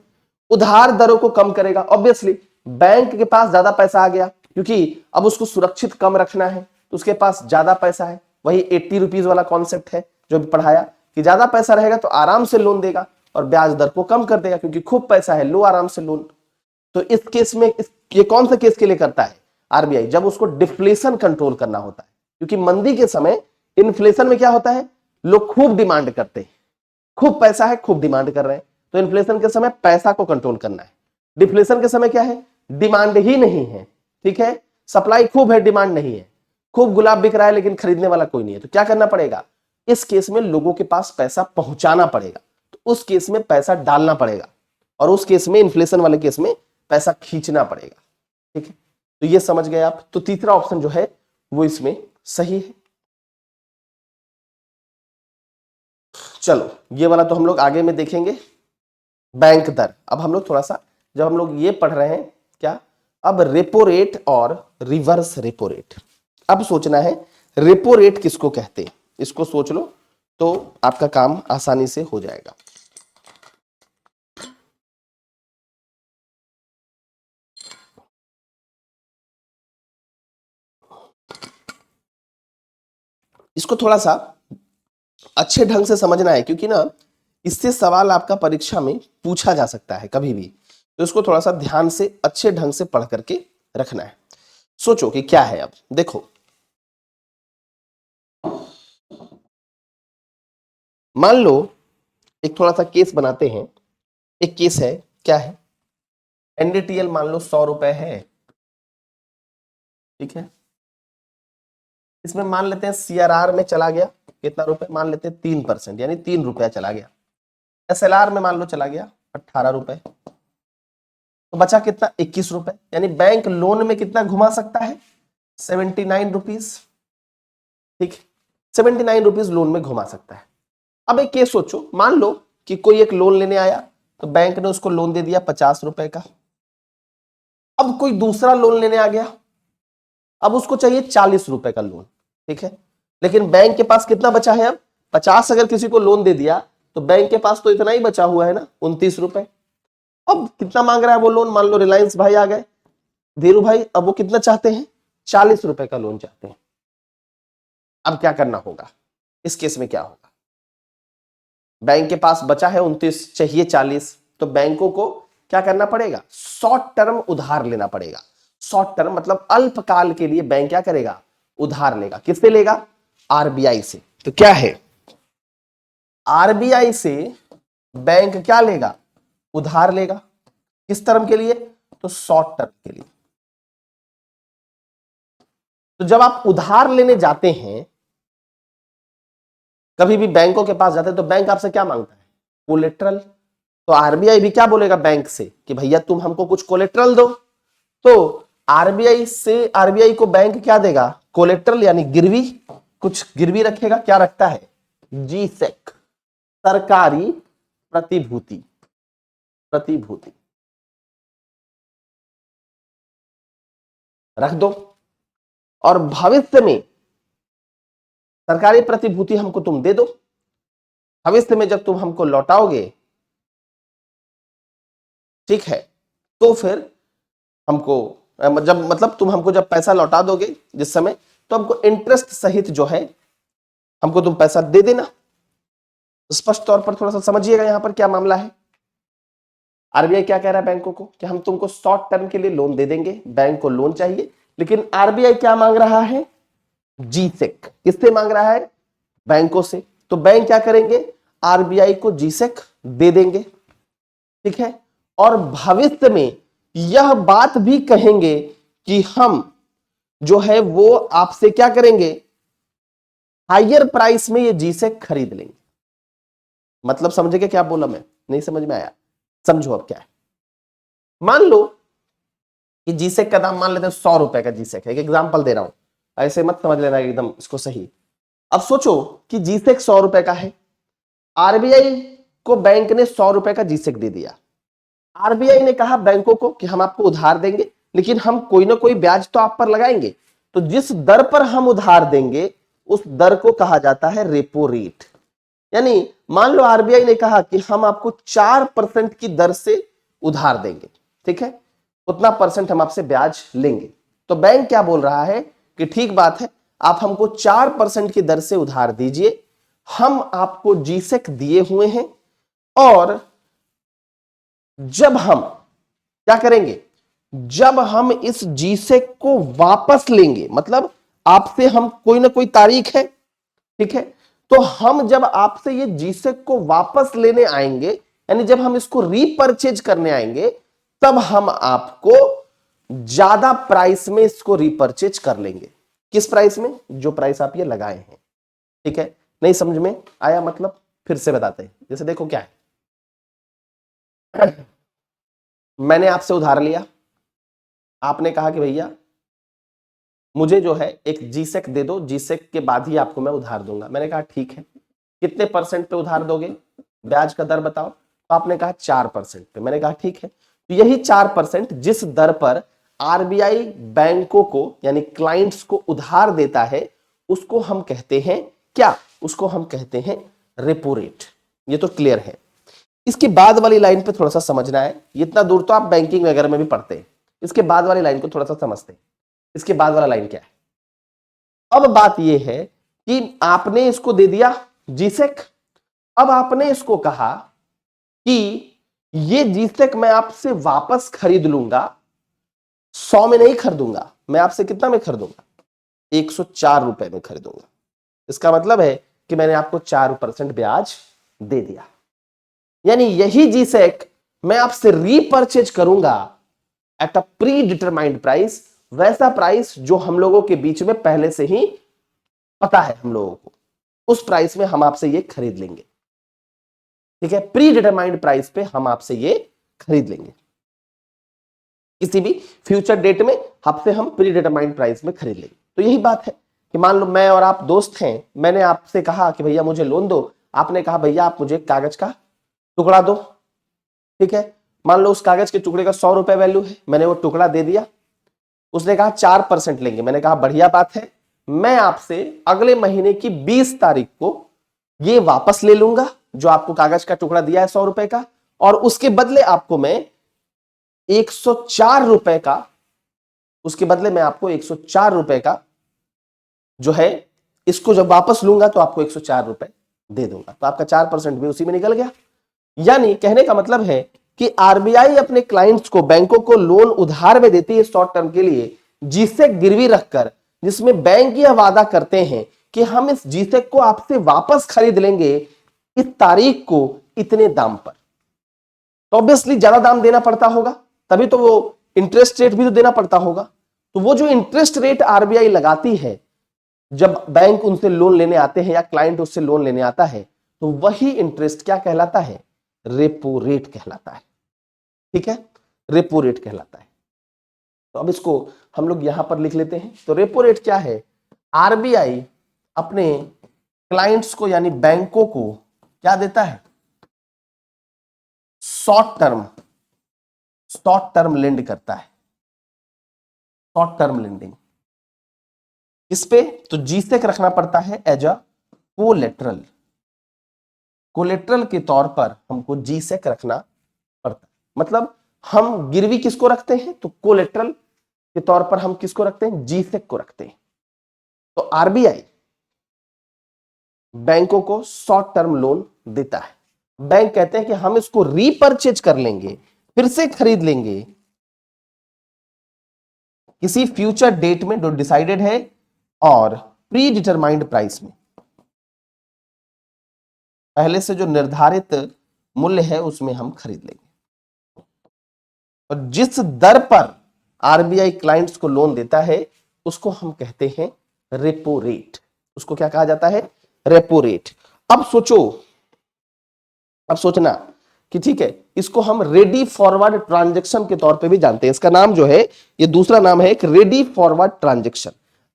उधार दरों को कम करेगा। ऑब्वियसली बैंक के पास ज्यादा पैसा आ गया क्योंकि अब उसको सुरक्षित कम रखना है तो उसके पास ज्यादा पैसा है। वही 80 रुपीज वाला कॉन्सेप्ट है जो भी पढ़ाया कि ज्यादा पैसा रहेगा तो आराम से लोन देगा और ब्याज दर को कम कर देगा क्योंकि खूब पैसा है, लो आराम से लोन। तो इस केस में ये कौन सा केस के लिए करता है आरबीआई? जब उसको डिफ्लेशन कंट्रोल करना होता है, क्योंकि मंदी के समय इन्फ्लेशन में क्या होता है, लोग खूब डिमांड करते हैं, खूब पैसा है, खूब डिमांड कर रहे हैं, तो इन्फ्लेशन के समय पैसा को कंट्रोल करना है। डिफ्लेशन के समय क्या है, डिमांड ही नहीं है, ठीक है, सप्लाई खूब है, डिमांड नहीं है, खूब गुलाब बिक रहा है लेकिन खरीदने वाला कोई नहीं है, तो क्या करना पड़ेगा, इस केस में लोगों के पास पैसा पहुंचाना पड़ेगा, तो उस केस में पैसा डालना पड़ेगा, और उस केस में, इन्फ्लेशन वाले केस में पैसा खींचना पड़ेगा, ठीक है। तो ये समझ गए आप। तो तीसरा ऑप्शन जो है वो इसमें सही है। चलो ये वाला तो हम लोग आगे में देखेंगे, बैंक दर। अब हम लोग थोड़ा सा, जब हम लोग ये पढ़ रहे हैं क्या, अब रेपो रेट और रिवर्स रेपो रेट, अब सोचना है रेपो रेट किसको कहते हैं, इसको सोच लो तो आपका काम आसानी से हो जाएगा। इसको थोड़ा सा अच्छे ढंग से समझना है क्योंकि ना इससे सवाल आपका परीक्षा में पूछा जा सकता है कभी भी, तो इसको थोड़ा सा ध्यान से अच्छे ढंग से पढ़ करके रखना है। सोचो कि क्या है। अब देखो, मान लो एक थोड़ा सा केस बनाते हैं। एक केस है, क्या है, एनडीटीएल मान लो 100 रुपए है, ठीक है। इसमें मान लेते हैं सीआरआर में चला गया कितना रुपए, मान लेते हैं 3%, यानी 3 रुपया चला गया। एसएलआर में मान लो चला गया 18 रुपए, तो बचा कितना, 21 रुपए। यानी बैंक लोन में कितना घुमा सकता है, 79 रुपीज, ठीक, 79 रुपीज लोन में घुमा सकता है। अब एक केस सोचो, मान लो कि कोई एक लोन लेने आया तो बैंक ने उसको लोन दे दिया 50 रुपए का। अब कोई दूसरा लोन लेने आ गया, अब उसको चाहिए 40 रुपए का लोन, ठीक है, लेकिन बैंक के पास कितना बचा है, अब 50 अगर किसी को लोन दे दिया तो बैंक के पास तो इतना ही बचा हुआ है ना, 29 रुपए। अब कितना मांग रहा है वो लोन, मान लो रिलायंस भाई आ गए, धीरू भाई, अब वो कितना चाहते हैं, 40 रुपए का लोन चाहते हैं। अब क्या करना होगा इस केस में, क्या होगा, बैंक के पास बचा है 29, चाहिए 40, तो बैंकों को क्या करना पड़ेगा, शॉर्ट टर्म उधार लेना पड़ेगा। शॉर्ट टर्म मतलब अल्पकाल के लिए बैंक क्या करेगा, उधार लेगा। किससे लेगा, आरबीआई से। तो क्या है, आरबीआई से बैंक क्या लेगा, उधार लेगा। किस टर्म के लिए, तो शॉर्ट टर्म के लिए। तो जब आप उधार लेने जाते हैं, कभी भी बैंकों के पास जाते हैं, तो बैंक आपसे क्या मांगता है, कोलेट्रल। तो आरबीआई भी क्या बोलेगा बैंक से कि भैया तुम हमको कुछ कोलेट्रल दो। तो आरबीआई को बैंक क्या देगा, कोलेट्रल यानी गिरवी, कुछ गिरवी रखेगा। क्या रखता है, जीसेक, सरकारी प्रतिभूति, प्रतिभूति रख दो, और भविष्य में सरकारी प्रतिभूति हमको तुम दे दो। भविष्य में जब तुम हमको लौटाओगे, ठीक है, तो फिर हमको जब, मतलब तुम हमको जब पैसा लौटा दोगे जिस समय, तो हमको इंटरेस्ट सहित जो है हमको तुम पैसा दे देना। स्पष्ट तौर पर थोड़ा सा समझिएगा यहां पर क्या मामला है। आरबीआई क्या कह रहा है बैंकों को कि हम तुमको शॉर्ट टर्म के लिए लोन दे देंगे, बैंक को लोन चाहिए, लेकिन आरबीआई क्या मांग रहा है, जीसेक। किससे मांग रहा है, बैंकों से। तो बैंक क्या करेंगे, आरबीआई को जीसेक दे देंगे, ठीक है, और भविष्य में यह बात भी कहेंगे कि हम जो है वो आपसे क्या करेंगे, हायर प्राइस में ये जीसेक खरीद लेंगे। मतलब समझेंगे क्या बोला मैं, नहीं समझ में आया, समझो अब क्या है। मान लो कि जीसेक का दाम मान लेते हैं 100 रुपए का जीसेक है, एक एग्जांपल दे रहा हूं, ऐसे मत समझ लेना एकदम इसको सही। अब सोचो कि जीसेक 100 रुपए का है, आरबीआई को बैंक ने 100 रुपए का जीसेक दे दिया। आरबीआई ने कहा बैंकों को कि हम आपको उधार देंगे, लेकिन हम कोई ना कोई ब्याज तो आप पर लगाएंगे। तो जिस दर पर हम उधार देंगे उस दर को कहा जाता है रेपो रेट। यानी मान लो आरबीआई ने कहा कि हम आपको 4% की दर से उधार देंगे, ठीक है, उतना परसेंट हम आपसे ब्याज लेंगे। तो बैंक क्या बोल रहा है कि ठीक बात है, आप हमको 4% की दर से उधार दीजिए, हम आपको जीसेक दिए हुए हैं, और जब हम क्या करेंगे, जब हम इस जीसेक को वापस लेंगे, मतलब आपसे हम कोई ना कोई तारीख है, ठीक है, तो हम जब आपसे ये जीसेक को वापस लेने आएंगे, यानी जब हम इसको रीपरचेज करने आएंगे, तब हम आपको ज्यादा प्राइस में इसको रीपरचेज कर लेंगे। किस प्राइस में? जो प्राइस आप ये लगाए हैं, ठीक है। नहीं समझ में आया मतलब फिर से बताते हैं। जैसे देखो क्या है, मैंने आपसे उधार लिया, आपने कहा कि भैया मुझे जो है एक जीसेक दे दो, जीसेक के बाद ही आपको मैं उधार दूंगा। मैंने कहा ठीक है, कितने परसेंट पे उधार दोगे, ब्याज का दर बताओ। तो आपने कहा 4% पे। मैंने कहा ठीक है, तो यही 4% जिस दर पर आरबीआई बैंकों को यानी क्लाइंट्स को उधार देता है, उसको हम कहते हैं क्या, उसको हम कहते हैं रेपो रेट। ये तो क्लियर है। इसके बाद वाली लाइन पे थोड़ा सा समझना है, इतना दूर तो आप बैंकिंग वगैरह में भी पढ़ते हैं, इसके बाद वाली लाइन को थोड़ा सा समझते हैं। इसके बाद वाला लाइन क्या है? अब बात यह है कि आपने इसको दे दिया जीसेक, अब आपने इसको कहा कि ये जीसेक मैं आपसे वापस खरीद लूंगा, 100 में नहीं खरीदूंगा, मैं आपसे कितना में खरीदूंगा, 104 रुपए में खरीदूंगा। इसका मतलब है कि मैंने आपको 4% ब्याज दे दिया। यानी यही जीसेक मैं आपसे रीपरचेज करूंगा at a pre determined price, वैसा प्राइस जो हम लोगों के बीच में पहले से ही पता है हम लोगों को, उस प्राइस में हम आपसे ये खरीद लेंगे, ठीक है। प्री डिटरमाइंड प्राइस पे हम आपसे ये खरीद लेंगे, किसी भी फ्यूचर डेट में आपसे हम प्री डिटरमाइंड प्राइस में खरीद लेंगे। तो यही बात है कि मान लो मैं और आप दोस्त हैं, मैंने आपसे कहा कि भैया मुझे लोन दो, आपने कहा भैया आप मुझे कागज का टुकड़ा दो, ठीक है। मान लो उस कागज के टुकड़े का 100 रुपए वैल्यू है, मैंने वो टुकड़ा दे दिया, उसने कहा 4% लेंगे। मैंने कहा बढ़िया बात है, मैं आपसे अगले महीने की 20 तारीख को ये वापस ले लूंगा जो आपको कागज का टुकड़ा दिया है 100 रुपए का, और उसके बदले आपको मैं 104 रुपए का, उसके बदले मैं आपको 104 रुपए का जो है, इसको जब वापस लूंगा तो आपको 104 रुपए दे दूंगा। तो आपका 4% भी उसी में निकल गया। यानी कहने का मतलब है कि आरबीआई अपने क्लाइंट्स को, बैंकों को लोन उधार में देती है शॉर्ट टर्म के लिए, जीसेक गिरवी रखकर, जिसमें बैंक यह वादा करते हैं कि हम इस जीसेक को आपसे वापस खरीद लेंगे इस तारीख को इतने दाम पर। तो ऑब्वियसली ज्यादा दाम देना पड़ता होगा, तभी तो वो इंटरेस्ट रेट भी तो देना पड़ता होगा। तो वो जो इंटरेस्ट रेट आरबीआई लगाती है जब बैंक उनसे लोन लेने आते हैं या क्लाइंट उससे लोन लेने आता है, तो वही इंटरेस्ट क्या कहलाता है, रेपो रेट कहलाता है, ठीक है, रेपो रेट कहलाता है। तो अब इसको हम लोग यहां पर लिख लेते हैं। तो रेपो रेट क्या है, आरबीआई अपने क्लाइंट्स को यानी बैंकों को क्या देता है, शॉर्ट टर्म लेंड करता है, शॉर्ट टर्म लेंडिंग। इस पे तो जीसेक रखना पड़ता है एज अ कोलेटरल, कोलेटरल के तौर पर हमको जीसेक रखना पड़ता है। मतलब हम गिरवी किसको रखते हैं, तो कोलेटरल के तौर पर हम किसको रखते हैं, जीसेक को रखते हैं। तो आरबीआई बैंकों को शॉर्ट टर्म लोन देता है, बैंक कहते हैं कि हम इसको रीपरचेज कर लेंगे, फिर से खरीद लेंगे किसी फ्यूचर डेट में जो डिसाइडेड है और प्री डिटरमाइंड प्राइस में, पहले से जो निर्धारित मूल्य है उसमें हम खरीद लेंगे। और जिस दर पर आरबीआई क्लाइंट्स को लोन देता है उसको हम कहते हैं रेपो रेट, उसको क्या कहा जाता है, रेपो रेट। अब सोचो, अब सोचना कि ठीक है, इसको हम रेडी फॉरवर्ड ट्रांजैक्शन के तौर पे भी जानते हैं। इसका नाम जो है, ये दूसरा नाम है एक रेडी फॉरवर्ड ट्रांजैक्शन।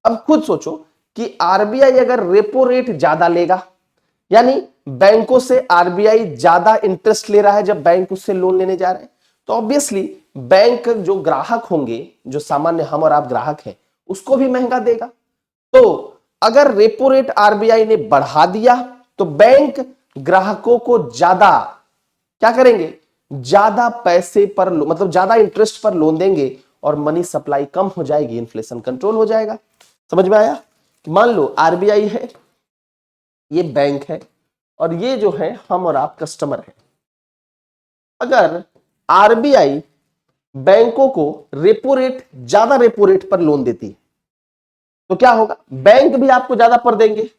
अब खुद सोचो कि आरबीआई अगर रेपो रेट ज्यादा लेगा, यानी बैंकों से आरबीआई ज्यादा इंटरेस्ट ले रहा है जब बैंक उससे लोन लेने जा रहे हैं, तो ऑब्वियसली बैंक जो ग्राहक होंगे, जो सामान्य हम और आप ग्राहक हैं, उसको भी महंगा देगा। तो अगर रेपो रेट आरबीआई ने बढ़ा दिया तो बैंक ग्राहकों को ज्यादा क्या करेंगे, ज्यादा पैसे पर मतलब ज्यादा इंटरेस्ट पर लोन देंगे और मनी सप्लाई कम हो जाएगी, इन्फ्लेशन कंट्रोल हो जाएगा। समझ में आया? मान लो आरबीआई है, ये बैंक है, और ये जो है हम और आप कस्टमर हैं। अगर आरबीआई बैंकों को ज्यादा रेपो रेट पर लोन देती है तो क्या होगा, बैंक भी आपको ज्यादा पर देंगे।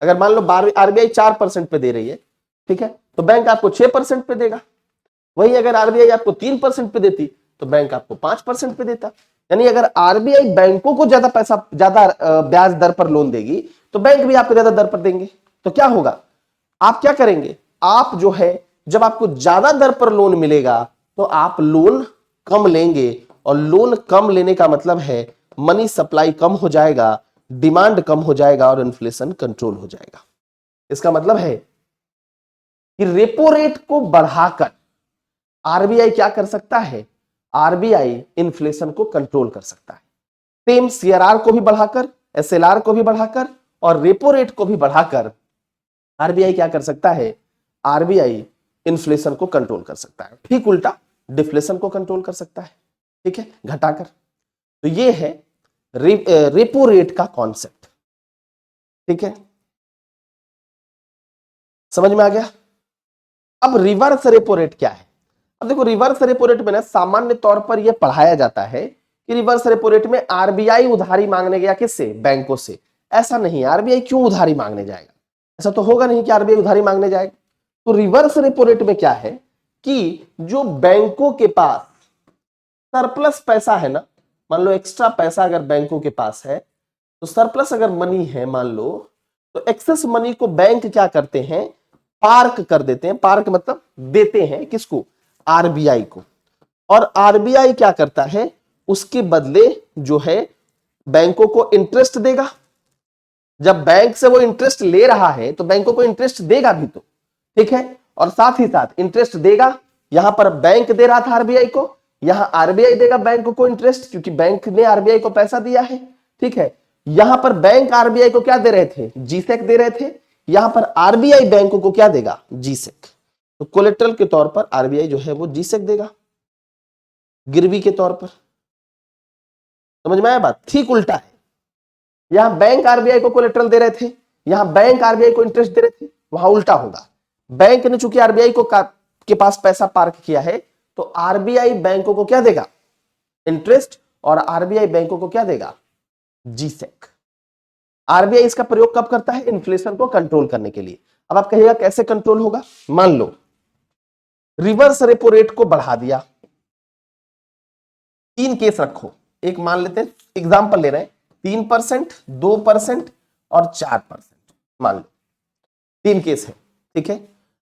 अगर मान लो आरबीआई 4% पे दे रही है, ठीक है, तो बैंक आपको 6% पे देगा। वही अगर आरबीआई आपको 3% पे देती तो बैंक आपको 5% पे देता। यानी अगर आरबीआई बैंकों को ज्यादा ब्याज दर पर लोन देगी तो बैंक भी आपको ज्यादा दर पर देंगे। तो क्या होगा, आप क्या करेंगे, आप जो है जब आपको ज्यादा दर पर लोन मिलेगा तो आप लोन कम लेंगे, और लोन कम लेने का मतलब है मनी सप्लाई कम हो जाएगा, डिमांड कम हो जाएगा और इन्फ्लेशन कंट्रोल हो जाएगा। इसका मतलब है कि रेपो रेट को बढ़ाकर आरबीआई क्या कर सकता है, आरबीआई इन्फ्लेशन को कंट्रोल कर सकता है। सेम सीआरआर को भी बढ़ाकर, एसएलआर को भी बढ़ाकर और रेपो रेट को भी बढ़ाकर आरबीआई क्या कर सकता है, आरबीआई इन्फ्लेशन को कंट्रोल कर सकता है। ठीक उल्टा डिफ्लेशन को कंट्रोल कर सकता है, ठीक है, घटाकर। तो ये है रेपो रेट का कॉन्सेप्ट, ठीक है, समझ में आ गया? अब रिवर्स रेपो रेट क्या है? अब देखो रिवर्स रेपो रेट में ना सामान्य तौर पर यह पढ़ाया जाता है कि रिवर्स रेपो रेट में आरबीआई उधारी मांगने गया, किससे, बैंकों से। ऐसा नहीं, आरबीआई क्यों उधारी मांगने जाएगा, ऐसा तो होगा नहीं कि आरबीआई उधारी मांगने जाएगा। तो रिवर्स रेपो रेट में क्या है कि जो बैंकों के पास सरप्लस पैसा है ना, मान लो एक्स्ट्रा पैसा अगर बैंकों के पास है, तो सरप्लस अगर मनी है मान लो, तो एक्सेस मनी को बैंक क्या करते हैं, पार्क कर देते हैं। पार्क मतलब देते हैं किसको, आरबीआई को। और आरबीआई क्या करता है, उसके बदले जो है बैंकों को इंटरेस्ट देगा। जब बैंक से वो इंटरेस्ट ले रहा है तो बैंकों को इंटरेस्ट देगा भी, तो ठीक है, और साथ ही साथ इंटरेस्ट देगा। यहां पर बैंक दे रहा था आरबीआई को, यहां आरबीआई देगा बैंक को इंटरेस्ट, क्योंकि बैंक ने आरबीआई को पैसा दिया है, ठीक है। यहां पर बैंक आरबीआई को क्या दे रहे थे, जीसेक दे रहे थे। यहां पर आरबीआई बैंकों को क्या देगा, जीसेक। तो कोलेट्रल के तौर पर आरबीआई जो है वो जीसेक देगा, गिरवी के तौर पर। समझ में आया बात? ठीक उल्टा है, यहां बैंक आरबीआई को कोलेट्रल दे रहे थे, यहां बैंक आरबीआई को इंटरेस्ट दे रहे थे, वहां उल्टा होगा। बैंक ने चूंकि आरबीआई को के पास पैसा पार्क किया है, तो आरबीआई बैंकों को क्या देगा, इंटरेस्ट, और आरबीआई बैंकों को क्या देगा, जीसेक। आरबीआई इसका प्रयोग कब करता है, इन्फ्लेशन को कंट्रोल करने के लिए। अब आप कहिएगा कैसे कंट्रोल होगा? मान लो रिवर्स रेपो रेट को बढ़ा दिया, 3 केस रखो, एक मान लेते हैं, एग्जांपल ले रहे हैं, 3%, 2% और 4%, मान लो 3 केस है, ठीक है।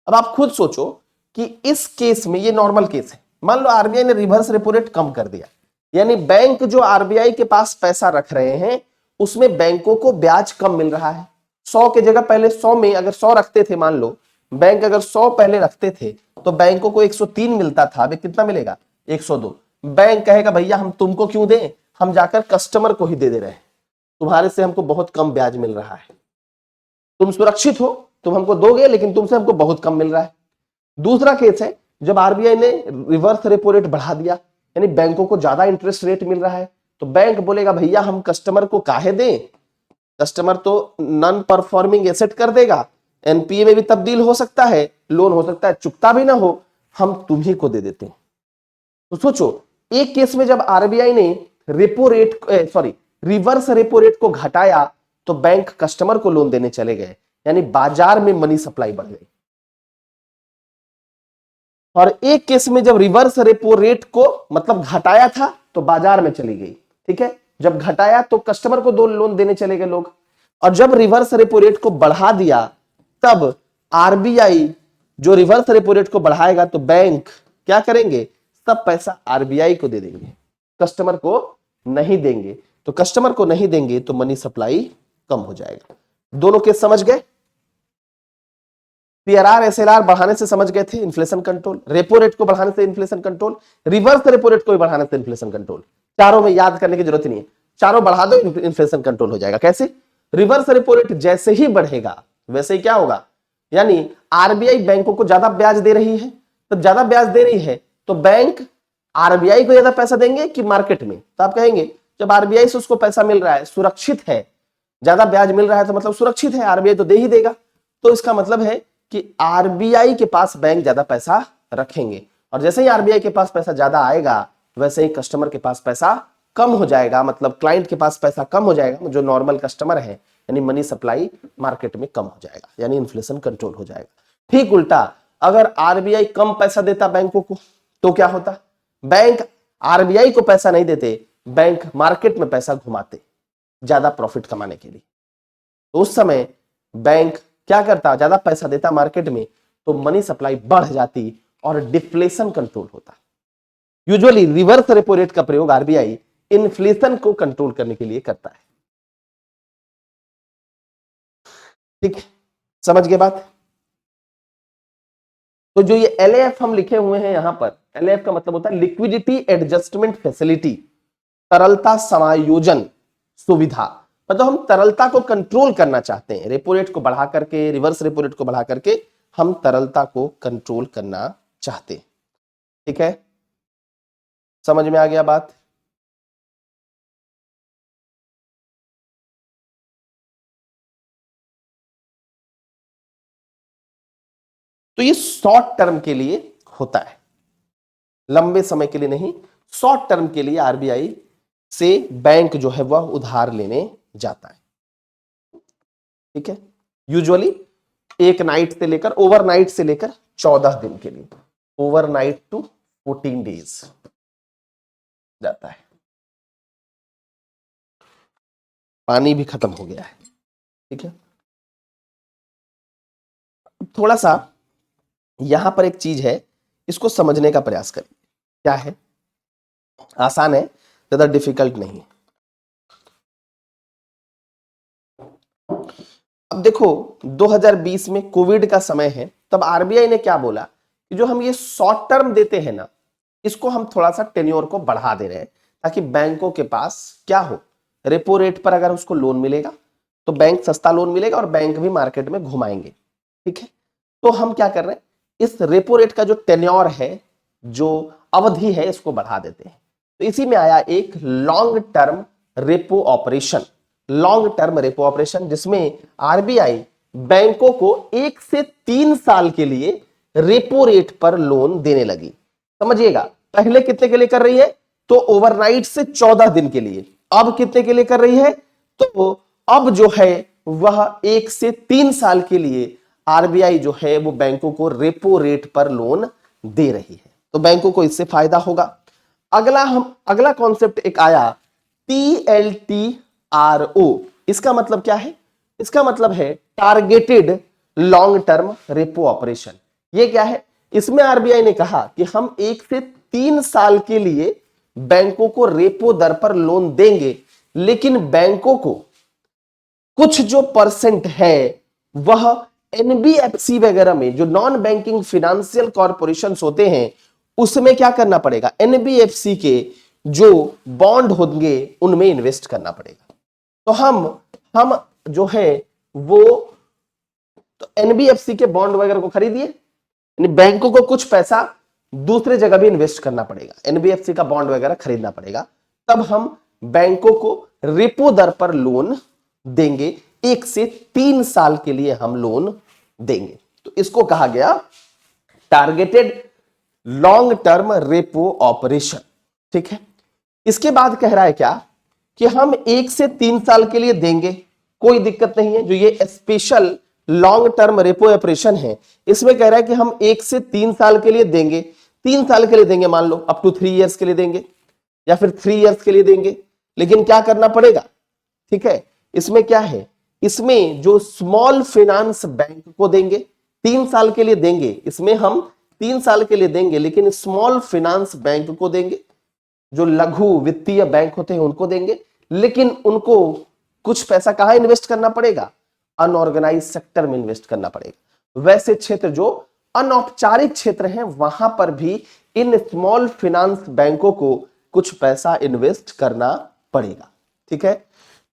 अब आप खुद सोचो कि इस केस में, ये नॉर्मल केस है, मान लो आरबीआई ने रिवर्स रेपो रेट कम कर दिया, यानी बैंक जो आरबीआई के पास पैसा रख रहे हैं उसमें बैंकों को ब्याज कम मिल रहा है। 100 की जगह पहले 100 में अगर 100 रखते थे, मान लो बैंक अगर 100 पहले रखते थे तो बैंकों को 103 मिलता था, अभी कितना मिलेगा, 102। बैंक कहेगा भैया हम तुमको क्यों दें, हम जाकर कस्टमर को ही दे रहे हैं, तुम्हारे से हमको बहुत कम ब्याज मिल रहा है, तुम सुरक्षित हो, तुम हमको दोगे लेकिन तुमसे हमको बहुत कम मिल रहा है। दूसरा केस है जब आरबीआई ने रिवर्स रेपो रेट बढ़ा दिया, यानी बैंकों को ज्यादा इंटरेस्ट रेट मिल रहा है, तो बैंक बोलेगा भैया हम कस्टमर को काहे दें, कस्टमर तो नॉन परफॉर्मिंग एसेट कर देगा, एनपीए में भी तब्दील हो सकता है, लोन हो सकता है चुकता भी ना हो, हम तुम्ही को दे देते हैं। तो सोचो एक केस में जब आरबीआई ने रिवर्स रेपो रेट को घटाया तो बैंक कस्टमर को लोन देने चले गए, यानी बाजार में मनी सप्लाई बढ़ गई। और एक केस में जब रिवर्स रेपो रेट को मतलब घटाया था तो बाजार में चली गई, ठीक है। जब घटाया तो कस्टमर को लोन देने चले गए लोग, और जब रिवर्स रेपो रेट को बढ़ा दिया तब आरबीआई जो रिवर्स रेपो रेट को बढ़ाएगा तो बैंक क्या करेंगे, सब पैसा आरबीआई को दे देंगे, कस्टमर को नहीं देंगे। तो कस्टमर को नहीं देंगे तो मनी सप्लाई कम हो जाएगा। दोनों केस समझ गए? सीआरआर एसएलआर बढ़ाने से समझ गए थे इन्फ्लेशन कंट्रोल, रेपो रेट को बढ़ाने से inflation control, reverse repo rate को भी बढ़ाने से इन्फ्लेशन कंट्रोल। चारों में याद करने की जरूरत नहीं है, चारों बढ़ा दो इन्फ्लेशन कंट्रोल हो जाएगा। कैसे? रिवर्स रेपो रेट जैसे ही बढ़ेगा वैसे ही क्या होगा, यानी आरबीआई बैंकों को ज्यादा ब्याज दे रही है, तो ज्यादा ब्याज दे रही है तो बैंक आरबीआई को ज्यादा पैसा देंगे कि मार्केट में, तो आप कहेंगे जब आरबीआई से उसको पैसा मिल रहा है, सुरक्षित है, ज्यादा ब्याज मिल रहा है तो मतलब सुरक्षित है, आरबीआई तो दे ही देगा। तो इसका मतलब है कि आरबीआई के पास बैंक ज्यादा पैसा रखेंगे, और जैसे ही आरबीआई के पास पैसा ज्यादा आएगा वैसे ही कस्टमर के पास पैसा कम हो जाएगा, मतलब क्लाइंट के पास पैसा कम हो जाएगा, जो नॉर्मल कस्टमर है, यानी मनी सप्लाई मार्केट में कम हो जाएगा, यानी इन्फ्लेशन कंट्रोल हो जाएगा। ठीक उल्टा अगर आरबीआई कम पैसा देता बैंकों को तो क्या होता, बैंक आरबीआई को पैसा नहीं देते, बैंक मार्केट में पैसा घुमाते ज्यादा प्रॉफिट कमाने के लिए, तो उस समय बैंक क्या करता, ज्यादा पैसा देता मार्केट में, तो मनी सप्लाई बढ़ जाती और डिफ्लेशन कंट्रोल होता। यूजुअली रिवर्स रेपो रेट का प्रयोग आरबीआई इन्फ्लेशन को कंट्रोल करने के लिए करता है। ठीक है, समझ गए बात। तो जो ये एलएएफ हम लिखे हुए हैं यहां पर, एलएएफ का मतलब होता है लिक्विडिटी एडजस्टमेंट फैसिलिटी, तरलता समायोजन सुविधा, मतलब हम तरलता को कंट्रोल करना चाहते हैं, रेपो रेट को बढ़ा करके, रिवर्स रेपो रेट को बढ़ा करके हम तरलता को कंट्रोल करना चाहते हैं। ठीक है, समझ में आ गया बात। तो ये शॉर्ट टर्म के लिए होता है, लंबे समय के लिए नहीं, शॉर्ट टर्म के लिए आरबीआई से बैंक जो है वह उधार लेने जाता है। ठीक है, यूजुअली एक नाइट से लेकर, ओवरनाइट से लेकर 14 दिन के लिए, ओवरनाइट टू 14 डेज जाता है। पानी भी खत्म हो गया है। ठीक है, थोड़ा सा यहां पर एक चीज है, इसको समझने का प्रयास करिए। क्या है, आसान है, ज्यादा डिफिकल्ट नहीं है। अब देखो 2020 में कोविड का समय है, तब आरबीआई ने क्या बोला कि जो हम ये शॉर्ट टर्म देते हैं ना, इसको हम थोड़ा सा टेन्योर को बढ़ा दे रहे हैं, ताकि बैंकों के पास क्या हो, रेपो रेट पर अगर उसको लोन मिलेगा तो बैंक सस्ता लोन मिलेगा और बैंक भी मार्केट में घुमाएंगे। ठीक है, तो हम क्या कर रहे हैं, इस रेपो रेट का जो टेन्योर है, जो अवधि है, इसको बढ़ा देते हैं। तो इसी में आया एक long term repo operation, long term repo operation, जिसमें आरबीआई बैंकों को 1 से 3 साल के लिए रेपो रेट पर लोन देने लगी। समझिएगा, पहले कितने के लिए कर रही है, तो ओवरनाइट से 14 दिन के लिए। अब कितने के लिए कर रही है, तो अब जो है वह 1 से 3 साल के लिए आरबीआई जो है वो बैंकों को रेपो रेट पर लोन दे रही है, तो बैंकों को इससे फायदा होगा। अगला कॉन्सेप्ट एक आया TLTRO। इसका मतलब क्या है, इसका मतलब है targeted long term repo operation. ये क्या है, इसमें आरबीआई ने कहा कि हम 1 से 3 साल के लिए बैंकों को रेपो दर पर लोन देंगे, लेकिन बैंकों को कुछ जो परसेंट है वह एनबीएफसी वगैरह में, जो नॉन बैंकिंग फाइनेंशियल कॉर्पोरेशन होते हैं, उसमें क्या करना पड़ेगा, एनबीएफसी के जो बॉन्ड होंगे उनमें इन्वेस्ट करना पड़ेगा। तो हम जो है वो, तो एनबीएफसी के बॉन्ड वगैरह को खरीदिए, बैंकों को कुछ पैसा दूसरे जगह भी इन्वेस्ट करना पड़ेगा, एनबीएफसी का बॉन्ड वगैरह खरीदना पड़ेगा, तब हम बैंकों को रेपो दर पर लोन देंगे, 1 से 3 साल के लिए हम लोन देंगे। तो इसको कहा गया targeted long term repo operation. ठीक है, इसके बाद कह रहा है क्या कि हम 1 से 3 साल के लिए देंगे, कोई दिक्कत नहीं है। जो ये special long term repo operation है, इसमें कह रहा है कि हम 1 से 3 साल के लिए देंगे, 3 साल के लिए देंगे, मान लो अप टू 3 इयर्स के लिए देंगे या फिर 3 इयर्स के लिए देंगे, लेकिन क्या करना पड़ेगा। ठीक है, इसमें क्या है, इसमें जो स्मॉल फाइनेंस बैंक को देंगे, 3 साल के लिए देंगे, इसमें हम 3 साल के लिए देंगे, लेकिन स्मॉल फाइनेंस बैंक को देंगे, जो लघु वित्तीय बैंक होते हैं उनको देंगे, लेकिन उनको कुछ पैसा कहां इन्वेस्ट करना पड़ेगा, अनऑर्गेनाइज सेक्टर में इन्वेस्ट करना पड़ेगा। वैसे क्षेत्र जो अनौपचारिक क्षेत्र हैं, वहां पर भी इन स्मॉल फाइनेंस बैंकों को कुछ पैसा इन्वेस्ट करना पड़ेगा। ठीक है,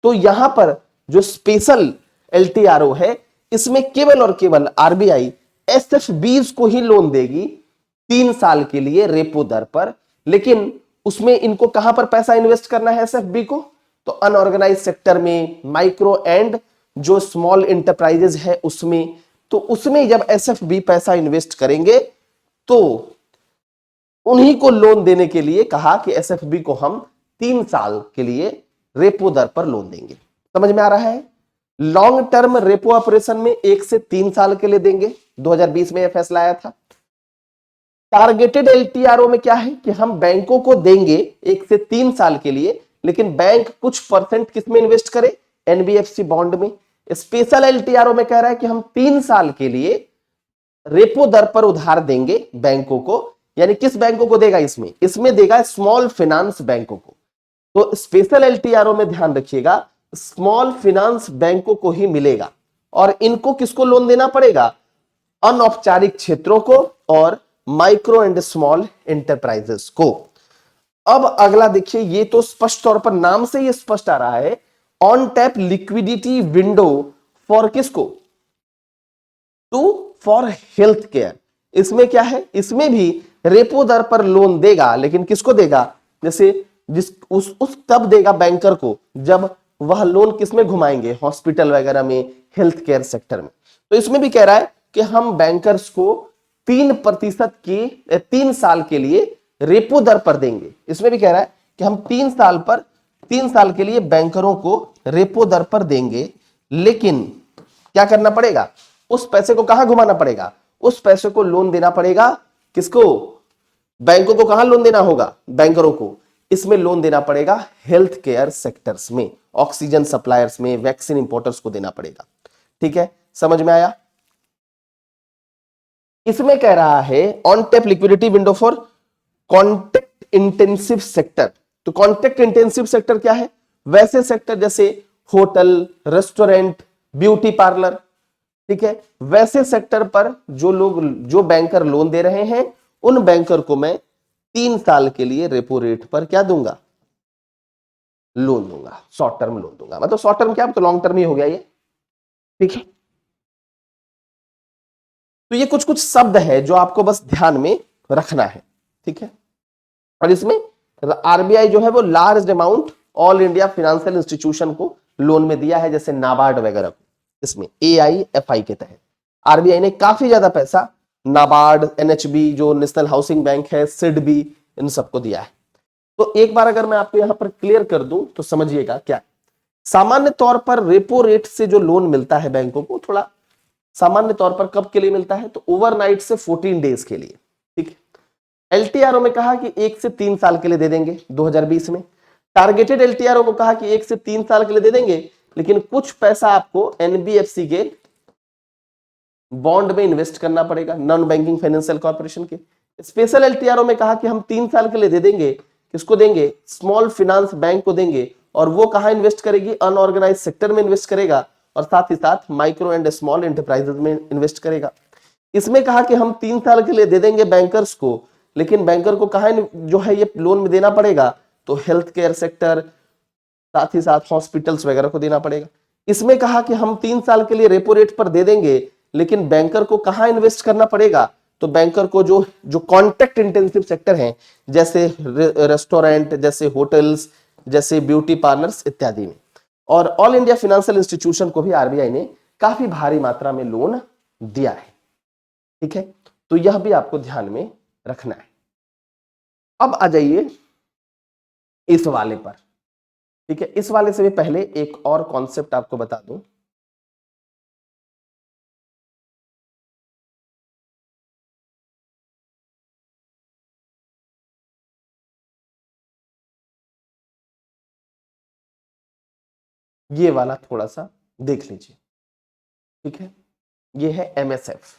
तो यहां पर जो स्पेशल एलटीआरओ है, इसमें केवल और केवल आरबीआई एसएफबीज को ही लोन देगी 3 साल के लिए रेपो दर पर। लेकिन उसमें इनको कहां पर पैसा इन्वेस्ट करना है एसएफबी को? तो अनऑर्गेनाइज सेक्टर में, माइक्रो एंड जो स्मॉल इंटरप्राइजेज है उसमें। तो उसमें जब एसएफबी पैसा इन्वेस्ट करेंगे तो उन्हीं को लोन देने के लिए कहा कि एसएफबी को हम 3 साल के लिए रेपो दर पर लोन देंगे। समझ में आ रहा है? लॉन्ग टर्म रेपो ऑपरेशन में 1 से 3 साल के लिए देंगे, 2020 में यह फैसला आया था। टारगेटेड एलटीआरओ में क्या है कि हम बैंकों को देंगे 1 से 3 साल के लिए, लेकिन बैंक कुछ परसेंट किस में इन्वेस्ट करे? एनबीएफसी बॉन्ड में। स्पेशल एलटीआरओ में कह रहा है कि हम 3 साल के लिए रेपो दर पर उधार देंगे बैंकों को। यानी किस बैंकों को देगा? इसमें देगा स्मॉल फाइनेंस बैंकों को। तो स्पेशल एलटीआरओ में ध्यान रखिएगा, स्मॉल फाइनेंस बैंकों को ही मिलेगा। और इनको किसको लोन देना पड़ेगा? अनौपचारिक क्षेत्रों को और माइक्रो एंड स्मॉल एंटरप्राइजेस को। अब अगला देखिए, ये तो स्पष्ट तौर पर नाम से ही स्पष्ट आ रहा है, on tap liquidity window for किसको? For health care. इसमें क्या है? इसमें भी रेपो दर पर लोन देगा, लेकिन किसको देगा? जैसे उस तब देगा बैंकर को जब वह लोन किसमें घुमाएंगे? हॉस्पिटल वगैरह में, हेल्थ केयर सेक्टर में। तो इसमें भी कह रहा है कि हम बैंकर्स को 3% की 3 साल के लिए रेपो दर पर देंगे। इसमें भी कह रहा है कि हम 3 साल के लिए बैंकरों को रेपो दर पर देंगे, लेकिन क्या करना पड़ेगा? उस पैसे को कहां घुमाना पड़ेगा? उस पैसे को लोन देना पड़ेगा किसको? बैंकों को कहां लोन देना होगा? बैंकरों को। इसमें लोन देना पड़ेगा हेल्थ केयर सेक्टर्स में, ऑक्सीजन सप्लायर्स में, वैक्सीन इंपोर्टर्स को देना पड़ेगा। ठीक है, समझ में आया? इसमें कह रहा है on tap liquidity window for contact intensive sector. तो कॉन्टेक्ट इंटेंसिव सेक्टर क्या है? वैसे सेक्टर जैसे होटल, रेस्टोरेंट, ब्यूटी पार्लर। ठीक है, वैसे सेक्टर पर जो बैंकर लोन दे रहे हैं, उन बैंकर को मैं 3 साल के लिए रेपो रेट पर क्या दूंगा? लोन दूंगा, शॉर्ट टर्म लोन दूंगा। मतलब शॉर्ट टर्म क्या, तो लॉन्ग टर्म ही हो गया ये। ठीक है, तो ये कुछ कुछ शब्द है जो आपको बस ध्यान में रखना है। ठीक है, और इसमें आरबीआई जो है वो large amount all India financial institution को लोन में दिया है, जैसे नाबार्ड वगैरह को। इसमें एआईएफआई के तहत आरबीआई ने काफी ज्यादा पैसा नाबार्ड, एनएचबी जो नेशनल हाउसिंग बैंक है, सिडबी, इन सबको दिया है। तो एक बार अगर मैं आपको यहां पर क्लियर कर दूं तो समझिएगा क्या। सामान्य तौर पर रेपो रेट से जो लोन मिलता है बैंकों को, थोड़ा सामान्य तौर पर कब के लिए मिलता है? तो ओवरनाइट से 14 डेज के लिए। ठीक है, एलटीआरओ में कहा कि 1 से 3 साल के लिए दे देंगे 2020 में। टारगेटेड एलटीआरओ को कहा कि 1 से 3 साल के लिए दे देंगे, लेकिन कुछ पैसा आपको एनबीएफसी के बॉन्ड में इन्वेस्ट करना पड़ेगा, नॉन बैंकिंग फाइनेंशियल कॉर्पोरेशन के। स्पेशल एलटीआरओ में कहा कि हम 3 साल के लिए दे देंगे, किसको देंगे? स्मॉल फाइनेंस बैंक को देंगे। और वो कहां इन्वेस्ट करेगी? अनऑर्गेनाइज सेक्टर में इन्वेस्ट करेगा, और साथ ही साथ माइक्रो एंड स्मॉल एंटरप्राइजेस में इन्वेस्ट करेगा। इसमें कहा कि हम 3 साल के लिए दे देंगे बैंकर्स को, लेकिन बैंकर को कहां जो है ये लोन में देना पड़ेगा? तो हेल्थ केयर सेक्टर, साथ ही साथ हॉस्पिटल्स वगैरह को देना पड़ेगा। इसमें कहा कि हम 3 साल के लिए रेपो रेट पर दे देंगे, लेकिन बैंकर को कहां इन्वेस्ट करना पड़ेगा? तो बैंकर को जो कॉन्टेक्ट इंटेंसिव सेक्टर हैं, जैसे रेस्टोरेंट, जैसे होटल्स, जैसे ब्यूटी पार्लर्स इत्यादि में। और ऑल इंडिया फाइनेंशियल इंस्टीट्यूशन को भी आरबीआई ने काफी भारी मात्रा में लोन दिया है। ठीक है, तो यह भी आपको ध्यान में रखना है। अब आ जाइए इस वाले पर। ठीक है, इस वाले से भी पहले एक और कॉन्सेप्ट आपको बता दूं। ये वाला थोड़ा सा देख लीजिए। ठीक है, ये है एमएसएफ।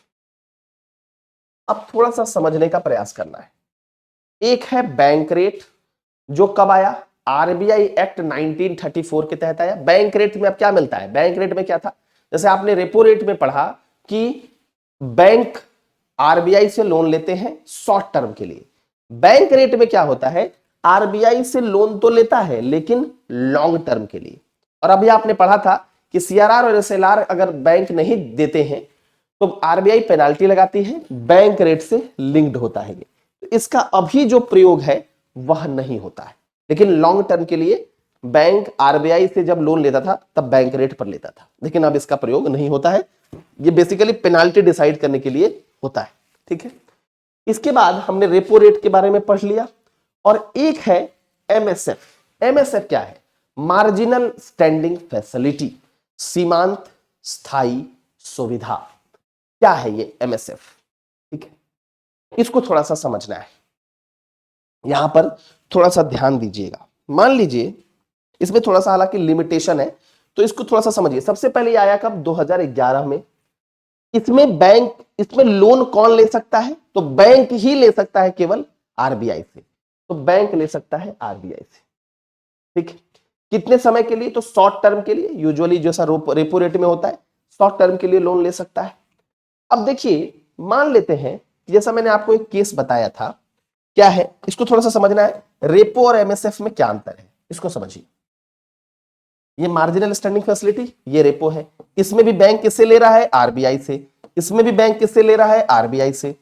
अब थोड़ा सा समझने का प्रयास करना है। एक है बैंक रेट, जो कब आया? आरबीआई एक्ट 1934 के तहत आया। बैंक रेट में अब क्या मिलता है? बैंक रेट में क्या था? जैसे आपने रेपो रेट में पढ़ा कि बैंक आरबीआई से लोन लेते हैं शॉर्ट टर्म के लिए। बैंक रेट में क्या होता है? आरबीआई से लोन तो लेता है, लेकिन लॉन्ग टर्म के लिए। और अभी आपने पढ़ा था कि सीआरआर और एसएलआर अगर बैंक नहीं देते हैं तो आरबीआई पेनाल्टी लगाती है, बैंक रेट से लिंक्ड होता है। तो इसका अभी जो प्रयोग है वह नहीं होता है, लेकिन लॉन्ग टर्म के लिए बैंक आरबीआई से जब लोन लेता था तब बैंक रेट पर लेता था, लेकिन अब इसका प्रयोग नहीं होता है। ये बेसिकली पेनाल्टी डिसाइड करने के लिए होता है। ठीक है, इसके बाद हमने रेपो रेट के बारे में पढ़ लिया, और एक है एमएसएफ। एमएसएफ क्या है? मार्जिनल स्टैंडिंग फैसिलिटी, सीमांत स्थायी सुविधा। क्या है ये एमएसएफ? ठीक है, इसको थोड़ा सा समझना है, यहां पर थोड़ा सा ध्यान दीजिएगा। मान लीजिए इसमें थोड़ा सा हालांकि लिमिटेशन है, तो इसको थोड़ा सा समझिए। सबसे पहले ये आया कब? 2011 में। इसमें लोन कौन ले सकता है? तो बैंक ही ले सकता है, केवल आरबीआई से। तो बैंक ले सकता है आरबीआई से। ठीक है, कितने समय के लिए? तो शॉर्ट टर्म के लिए, यूजुअली जैसा रेपो रेट में होता है, शॉर्ट टर्म के लिए लोन ले सकता है। अब देखिए, मान लेते हैं जैसा मैंने आपको एक केस बताया था, क्या है इसको थोड़ा सा समझना है। रेपो और एमएसएफ में क्या अंतर है, इसको समझिए। ये मार्जिनल स्टैंडिंग फैसिलिटी, ये रेपो है। इसमें भी बैंक किससे ले रहा है? आरबीआई से। इसमें भी बैंक किससे ले रहा है? आरबीआई से।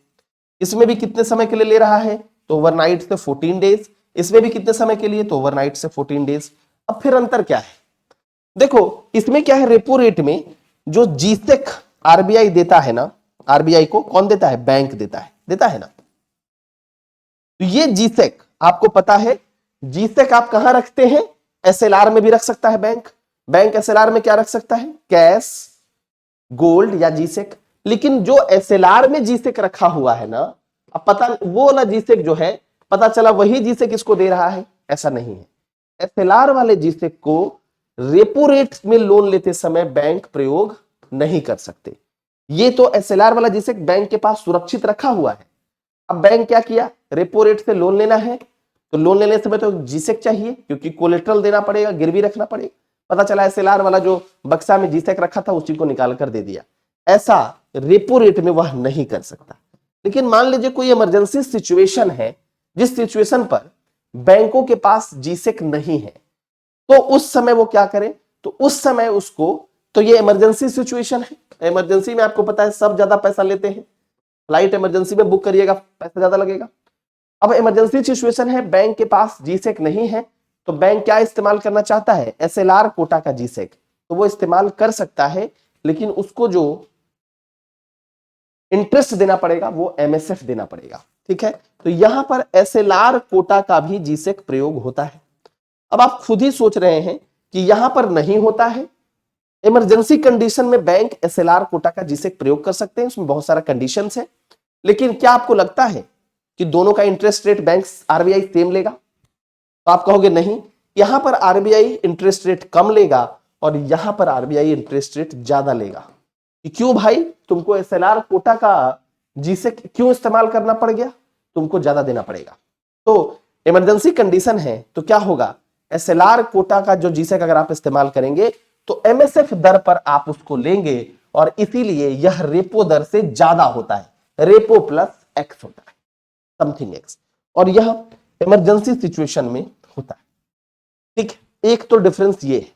इसमें भी कितने समय के लिए ले रहा है? तो ओवरनाइट से 14 डेज। इसमें भी कितने समय के लिए? तो ओवरनाइट से 14 डेज। अब फिर अंतर क्या है? देखो, इसमें क्या है, रेपो रेट में जो जीसेक आरबीआई देता है ना, आरबीआई को कौन देता है? बैंक देता है ना। तो ये जीसेक आपको पता है, जीसेक आप कहां रखते हैं? एसएलआर में भी रख सकता है बैंक। बैंक एसएलआर में क्या रख सकता है? कैश, गोल्ड या जीसेक। लेकिन जो एसएलआर में जीसेक रखा हुआ है ना, अब पता वो वाला जीसेक जो है, पता चला वही जीसेक किसको दे रहा है? ऐसा नहीं है। एसएलआर वाले जीसेक को रेपो रेट में लोन लेते समय बैंक प्रयोग नहीं कर सकते। ये तो एसएलआर वाला जीसेक बैंक के पास सुरक्षित रखा हुआ है। अब बैंक क्या किया? रेपो रेट से लोन लेना है, तो लोन लेने समय तो जीसेक चाहिए, क्योंकि कोलेट्रल देना पड़ेगा, गिरवी रखना पड़ेगा। पता चला एसएलआर वाला जो बक्सा में जीसेक रखा था उसी को निकाल कर दे दिया। ऐसा रेपो रेट में वह नहीं कर सकता। लेकिन मान लीजिए कोई इमरजेंसी सिचुएशन है, जिस सिचुएशन पर बैंकों के पास जीसेक नहीं है, तो उस समय वो क्या करें? तो उस समय उसको, तो ये इमरजेंसी सिचुएशन है। इमरजेंसी में आपको पता है सब ज्यादा पैसा लेते हैं। फ्लाइट इमरजेंसी में बुक करिएगा, पैसा ज्यादा लगेगा। अब इमरजेंसी सिचुएशन है, बैंक के पास जीसेक नहीं है, तो बैंक क्या इस्तेमाल करना चाहता है? एसएलआर कोटा का जीसेक। तो वो इस्तेमाल कर सकता है, लेकिन उसको जो इंटरेस्ट देना पड़ेगा वो एमएसएफ देना पड़ेगा। ठीक है, तो यहां पर एसएलआर कोटा का भी जीसेक प्रयोग होता है। अब आप खुद ही सोच रहे हैं कि यहां पर नहीं होता है। इमरजेंसी कंडीशन में बैंक एसएलआर कोटा का जीसेक प्रयोग कर सकते हैं, उसमें बहुत सारा कंडीशंस है। लेकिन क्या आपको लगता है कि दोनों का interest rate bank RBI same लेगा? तो आप कहोगे नहीं, यहां पर आरबीआई इंटरेस्ट रेट कम लेगा और यहां पर आरबीआई इंटरेस्ट रेट ज्यादा लेगा। कि क्यों भाई, तुमको एसएलआर कोटा का जीसेक क्यों इस्तेमाल करना पड़ गया? तुमको ज्यादा देना पड़ेगा। तो इमरजेंसी कंडीशन है तो क्या होगा? एसएलआर कोटा का जो जीसेक अगर आप इस्तेमाल करेंगे तो एमएसएफ दर पर आप उसको लेंगे, और इसीलिए यह रेपो दर से ज्यादा होता है। रेपो प्लस एक्स होता है, समथिंग एक्स, और यह इमरजेंसी सिचुएशन में होता है। ठीक, एक तो डिफरेंस ये है।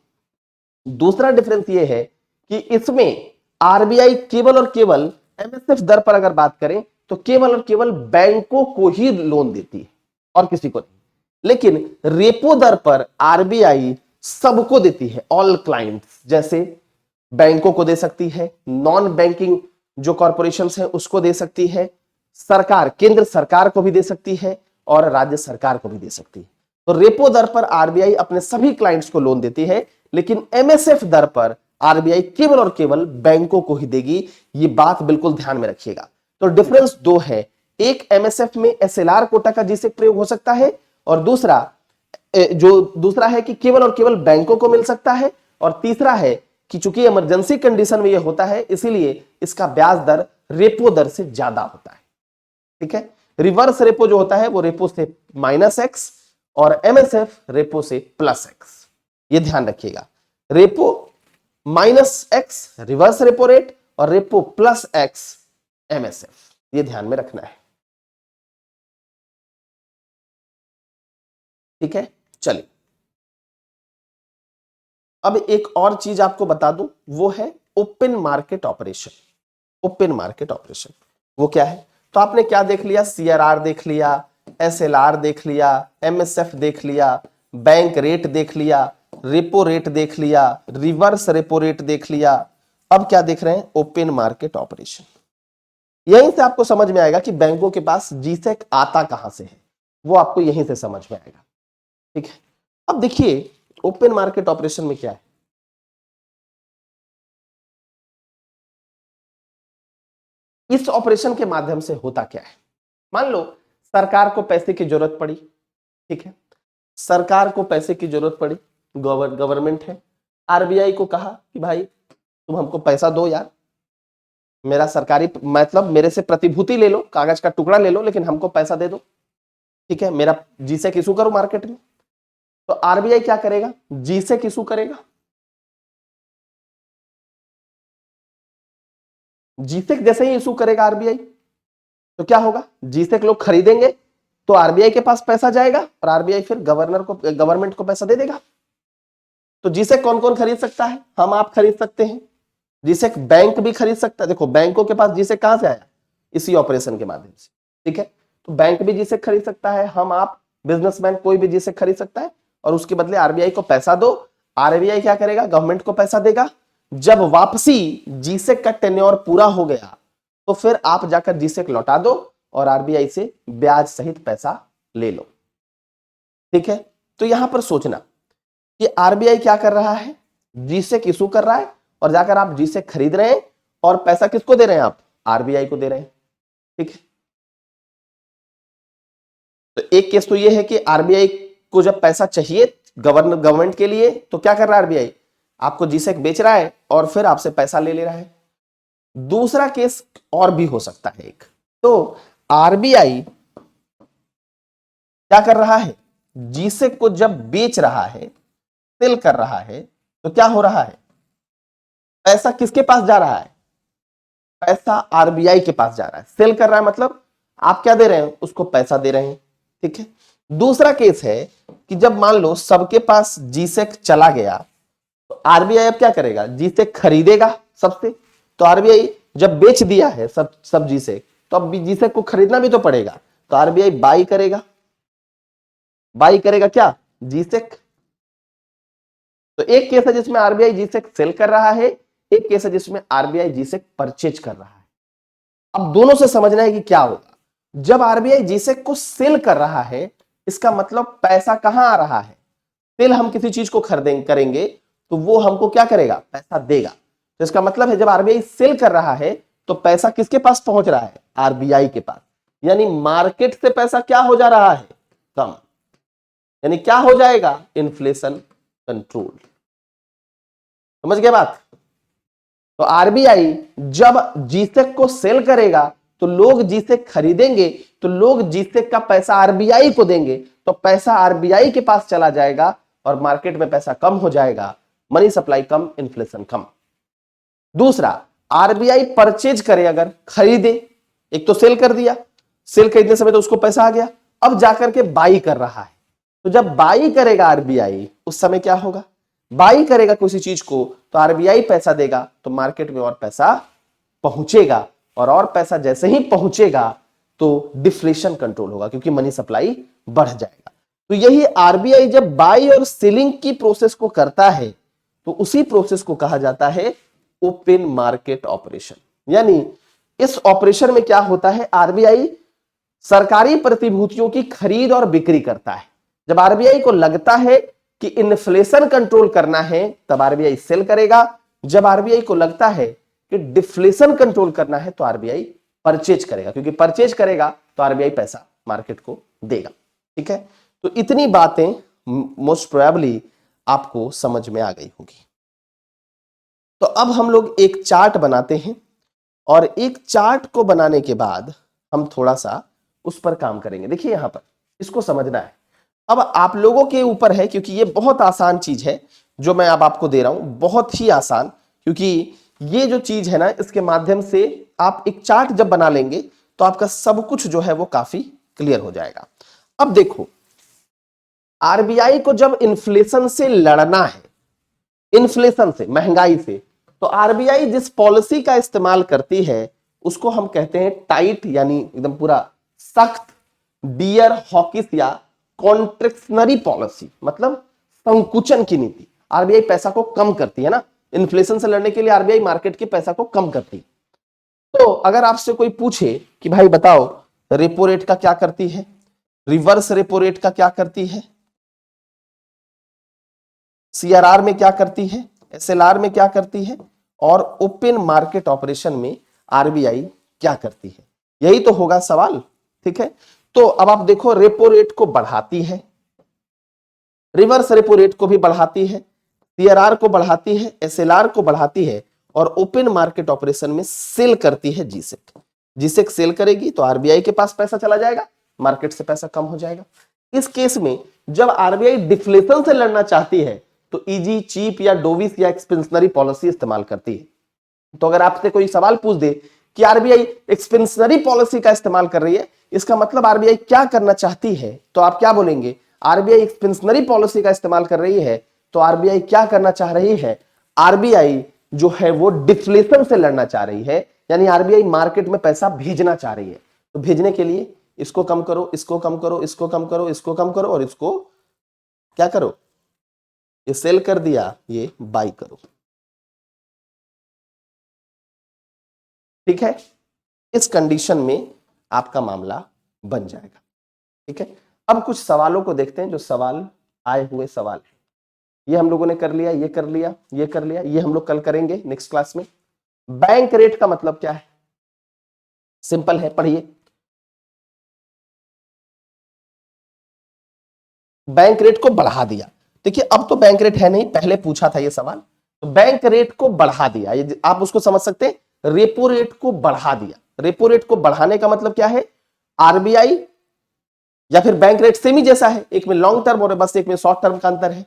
दूसरा डिफरेंस ये है कि इसमें आरबीआई केवल और केवल एमएसएफ दर पर अगर बात करें तो केवल और केवल बैंकों को ही लोन देती है और किसी को नहीं। लेकिन रेपो दर पर आरबीआई सबको देती है, ऑल क्लाइंट्स। जैसे बैंकों को दे सकती है, नॉन बैंकिंग जो कॉरपोरेशंस हैं उसको दे सकती है, सरकार, केंद्र सरकार को भी दे सकती है, और राज्य सरकार को भी दे सकती है। तो रेपो दर पर आरबीआई अपने सभी क्लाइंट्स को लोन देती है, लेकिन एमएसएफ दर पर आरबीआई केवल और केवल बैंकों को ही देगी। ये बात बिल्कुल ध्यान में रखिएगा। तो डिफरेंस दो है, एक एमएसएफ में एसएलआर कोटा का जीसेक प्रयोग हो सकता है, और दूसरा है कि केवल और केवल बैंकों को मिल सकता है, और तीसरा है कि चूंकि इमरजेंसी कंडीशन में यह होता है इसलिए इसका ब्याज दर रेपो दर से ज्यादा होता है। ठीक है, रिवर्स रेपो जो होता है वो रेपो से -x और एमएसएफ रेपो से +x। ये ध्यान रखिएगा, repo -x reverse repo rate और रेपो +x एमएसएफ, ये ध्यान में रखना है। ठीक है, चलिए अब एक और चीज आपको बता दूं, वो है open market operation. Open market operation वो क्या है? तो आपने क्या देख लिया, सीआरआर देख लिया, एसएलआर देख लिया, एमएसएफ देख लिया, बैंक रेट देख लिया, रेपो रेट देख लिया, रिवर्स रेपो रेट देख लिया। अब क्या देख रहे हैं? Open market operation. यहीं से आपको समझ में आएगा कि बैंकों के पास जीसेक आता कहां से है, वो आपको यहीं से समझ में आएगा। ठीक है, अब देखिए ओपन मार्केट ऑपरेशन में क्या है। इस ऑपरेशन के माध्यम से होता क्या है? मान लो सरकार को पैसे की जरूरत पड़ी, ठीक है, सरकार को पैसे की जरूरत पड़ी, गवर्नमेंट है, आरबीआई को कहा कि भाई तुम हमको पैसा दो यार, मेरा सरकारी मतलब मेरे से प्रतिभूति ले लो, कागज का टुकड़ा ले लो, लेकिन हमको पैसा दे दो, ठीक है, मेरा जीसेक इशू करो मार्केट में। तो आरबीआई क्या करेगा? जीसेक इशू करेगा। जीसेक जैसे ही इशू करेगा आरबीआई, तो क्या होगा? जीसेक लोग खरीदेंगे, तो आरबीआई के पास पैसा जाएगा और आरबीआई फिर गवर्नमेंट को पैसा दे देगा। तो जीसेक कौन कौन खरीद सकता है? हम आप खरीद सकते हैं, जीसेक बैंक भी खरीद सकता है। देखो बैंकों के पास जीसेक कहां से आया? इसी ऑपरेशन के माध्यम से, ठीक है। तो बैंक भी जीसेक खरीद सकता है, हम आप बिजनेसमैन कोई भी जीसेक खरीद सकता है, और उसके बदले आरबीआई को पैसा दो। आरबीआई क्या करेगा? गवर्नमेंट को पैसा देगा। जब वापसी जीसेक का टेन्योर पूरा हो गया, तो फिर आप जाकर जीसेक लौटा दो और आरबीआई से ब्याज सहित पैसा ले लो। ठीक है, तो यहां पर सोचना कि आरबीआई क्या कर रहा है? जीसेक इशू कर रहा है और जाकर आप जीसेक खरीद रहे हैं, और पैसा किसको दे रहे हैं? आप आरबीआई को दे रहे हैं। ठीक है, तो एक केस तो ये है कि आरबीआई को जब पैसा चाहिए गवर्नमेंट के लिए, तो क्या कर रहा है आरबीआई? आपको जीसेक बेच रहा है और फिर आपसे पैसा ले ले रहा है। दूसरा केस और भी हो सकता है एक, तो आरबीआई क्या कर रहा है? जीसेक को जब बेच रहा है, सेल कर रहा है, तो क्या हो रहा है? पैसा किसके पास जा रहा है? पैसा आरबीआई के पास जा रहा है। सेल कर रहा है मतलब आप क्या दे रहे हैं? उसको पैसा दे रहे हैं। ठीक है, दूसरा केस है कि जब मान लो सबके पास जीसेक चला गया, तो आरबीआई अब क्या करेगा? जीसेक खरीदेगा सबसे। तो आरबीआई जब बेच दिया है सब जीसेक, तो अब जीसेक को खरीदना भी तो पड़ेगा, तो आरबीआई बाई करेगा। बाई करेगा क्या? जीसेक। तो एक केस है जिसमें आरबीआई जीसेक सेल कर रहा है, एक केस है जिसमें आरबीआई जीसेक परचेज कर रहा है। अब दोनों से समझना है कि क्या होगा। जब आरबीआई जीसेक को सेल कर रहा है, इसका मतलब पैसा कहां आ रहा है? सेल हम किसी चीज को खरीदेंगे करेंगे, तो वो हमको क्या करेगा? पैसा देगा। तो इसका मतलब है जब आरबीआई सेल कर रहा है, तो पैसा किसके पास पहुंच रहा है? आरबीआई के पास। यानी मार्केट से पैसा क्या हो जा रहा है? कम। यानी क्या हो जाएगा? Inflation control. समझ गए बात? तो आरबीआई जब जीसेक को सेल करेगा, तो लोग जीसेक खरीदेंगे, तो लोग जीसेक का पैसा आरबीआई को देंगे, तो पैसा आरबीआई के पास चला जाएगा और मार्केट में पैसा कम हो जाएगा। मनी सप्लाई कम, इन्फ्लेशन कम। दूसरा, आरबीआई परचेज करे, अगर खरीदे, एक तो सेल कर दिया, सेल खरीदने समय तो उसको पैसा आ गया, अब जाकर के बाई कर रहा है। तो जब बाई करेगा आरबीआई, उस समय क्या होगा? बाई करेगा किसी चीज को, तो आरबीआई पैसा देगा, तो मार्केट में और पैसा पहुंचेगा, और पैसा जैसे ही पहुंचेगा तो डिफ्लेशन कंट्रोल होगा, क्योंकि मनी सप्लाई बढ़ जाएगा। तो यही आरबीआई जब बाई और सेलिंग की प्रोसेस को करता है, तो उसी प्रोसेस को कहा जाता है ओपन मार्केट ऑपरेशन। यानी इस ऑपरेशन में क्या होता है? आरबीआई सरकारी प्रतिभूतियों की खरीद और बिक्री करता है। जब आरबीआई को लगता है कि इन्फ्लेशन कंट्रोल करना है, तब आरबीआई सेल करेगा। जब आरबीआई को लगता है कि डिफ्लेशन कंट्रोल करना है, तो आरबीआई परचेज करेगा, क्योंकि परचेज करेगा तो आरबीआई पैसा मार्केट को देगा। ठीक है, तो इतनी बातें मोस्ट प्रोबेबली आपको समझ में आ गई होगी। तो अब हम लोग एक चार्ट बनाते हैं, और एक चार्ट को बनाने के बाद हम थोड़ा सा उस पर काम करेंगे। देखिए यहां पर इसको समझना है। अब आप लोगों के ऊपर है, क्योंकि ये बहुत आसान चीज है जो मैं अब आपको दे रहा हूं, बहुत ही आसान। क्योंकि ये जो चीज है ना, इसके माध्यम से आप एक चार्ट जब बना लेंगे, तो आपका सब कुछ जो है वो काफी क्लियर हो जाएगा। अब देखो, आरबीआई को जब इन्फ्लेशन से लड़ना है, इन्फ्लेशन से, महंगाई से। तो आरबीआई जिस पॉलिसी का इस्तेमाल करती है उसको हम कहते हैं टाइट, यानी एकदम पूरा सख्त, डियर हॉकिस या कॉन्ट्रेक्शनरी पॉलिसी, मतलब संकुचन की नीति। आरबीआई पैसा को कम करती है ना, इन्फ्लेशन से लड़ने के लिए आरबीआई मार्केट के पैसा को कम करती है। तो अगर आपसे कोई पूछे कि भाई बताओ रेपो रेट का क्या करती है, रिवर्स रेपो रेट का क्या करती है, सीआरआर में क्या करती है, एसएलआर में क्या करती है, और ओपन मार्केट ऑपरेशन में आरबीआई क्या करती है, यही तो होगा सवाल। ठीक है, तो अब आप देखो, रेपो रेट को बढ़ाती है, रिवर्स रेपो रेट को भी बढ़ाती है, सीआरआर को बढ़ाती है, एसएलआर को बढ़ाती है, और ओपन मार्केट ऑपरेशन में सेल करती है जीसेक। जीसेक सेल करेगी तो आरबीआई के पास पैसा चला जाएगा, मार्केट से पैसा कम हो जाएगा। इस केस में जब आरबीआई डिफ्लेशन से लड़ना चाहती है तो इजी, चीप या डोविस या एक्सपेंशनरी पॉलिसी इस्तेमाल करती है। तो अगर आपसे कोई सवाल पूछ दे कि आरबीआई एक्सपेंशनरी पॉलिसी का इस्तेमाल कर रही है, इसका मतलब आरबीआई क्या करना चाहती है, तो आप क्या बोलेंगे? आरबीआई एक्सपेंशनरी पॉलिसी का इस्तेमाल कर रही है तो आरबीआई क्या करना चाह रही है? आरबीआई जो है वो डिफ्लेशन से लड़ना चाह रही है, यानी आरबीआई मार्केट में पैसा भेजना चाह रही है। तो भेजने के लिए इसको कम करो, इसको कम करो, इसको कम करो, इसको कम करो, और इसको क्या करो? ये सेल कर दिया, ये बाई करो। ठीक है, इस कंडीशन में आपका मामला बन जाएगा। ठीक है, अब कुछ सवालों को देखते हैं, जो सवाल आए हुए सवाल है। ये हम लोगों ने कर लिया, ये कर लिया, ये कर लिया, ये हम लोग कल करेंगे नेक्स्ट क्लास में। बैंक रेट का मतलब क्या है? सिंपल है, पढ़िए। बैंक रेट को बढ़ा दिया। देखिए अब तो बैंक रेट है नहीं, पहले पूछा था ये सवाल। तो बैंक रेट को बढ़ा दिया, ये आप उसको समझ सकते हैं, रेपो रेट को बढ़ा दिया। रेपो रेट को बढ़ाने का मतलब क्या है? आरबीआई या फिर बैंक रेट सेम ही जैसा है, एक में लॉन्ग टर्म और बस एक में शॉर्ट टर्म का अंतर है।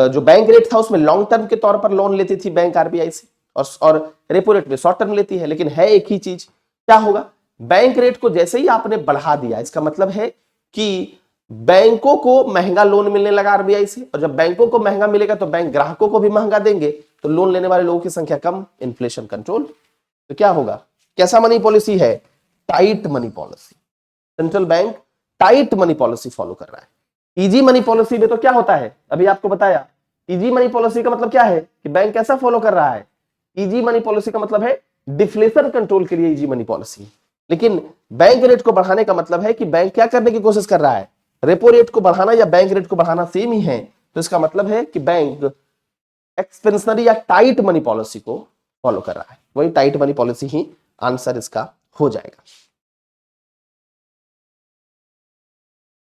जो बैंक रेट था उसमें लॉन्ग टर्म के तौर पर लोन लेती थी बैंक आरबीआई से, और रेपो रेट में शॉर्ट टर्म लेती है, लेकिन है एक ही चीज। क्या होगा? बैंक रेट को जैसे ही आपने बढ़ा दिया, इसका मतलब है कि बैंकों को महंगा लोन मिलने लगा आरबीआई से, और जब बैंकों को महंगा मिलेगा तो बैंक ग्राहकों को भी महंगा देंगे, तो लोन लेने वाले लोगों की संख्या कम, इन्फ्लेशन कंट्रोल। तो क्या होगा? कैसा मनी पॉलिसी है? Tight money policy. Central bank tight money policy follow कर रहा है। इजी मनी पॉलिसी में तो क्या होता है, अभी आपको बताया। इजी मनी पॉलिसी का मतलब क्या है कि बैंक कैसा फॉलो कर रहा है? इजी मनी पॉलिसी का मतलब है डिफ्लेशन कंट्रोल के लिए इजी मनी पॉलिसी। लेकिन बैंक रेट को बढ़ाने का मतलब है कि बैंक क्या करने की कोशिश कर रहा है? रेपो रेट को बढ़ाना या बैंक रेट को बढ़ाना सेम ही है, तो इसका मतलब है कि बैंक एक्सपेंशनरी या टाइट मनी पॉलिसी को फॉलो कर रहा है। वही टाइट मनी पॉलिसी ही आंसर इसका हो जाएगा।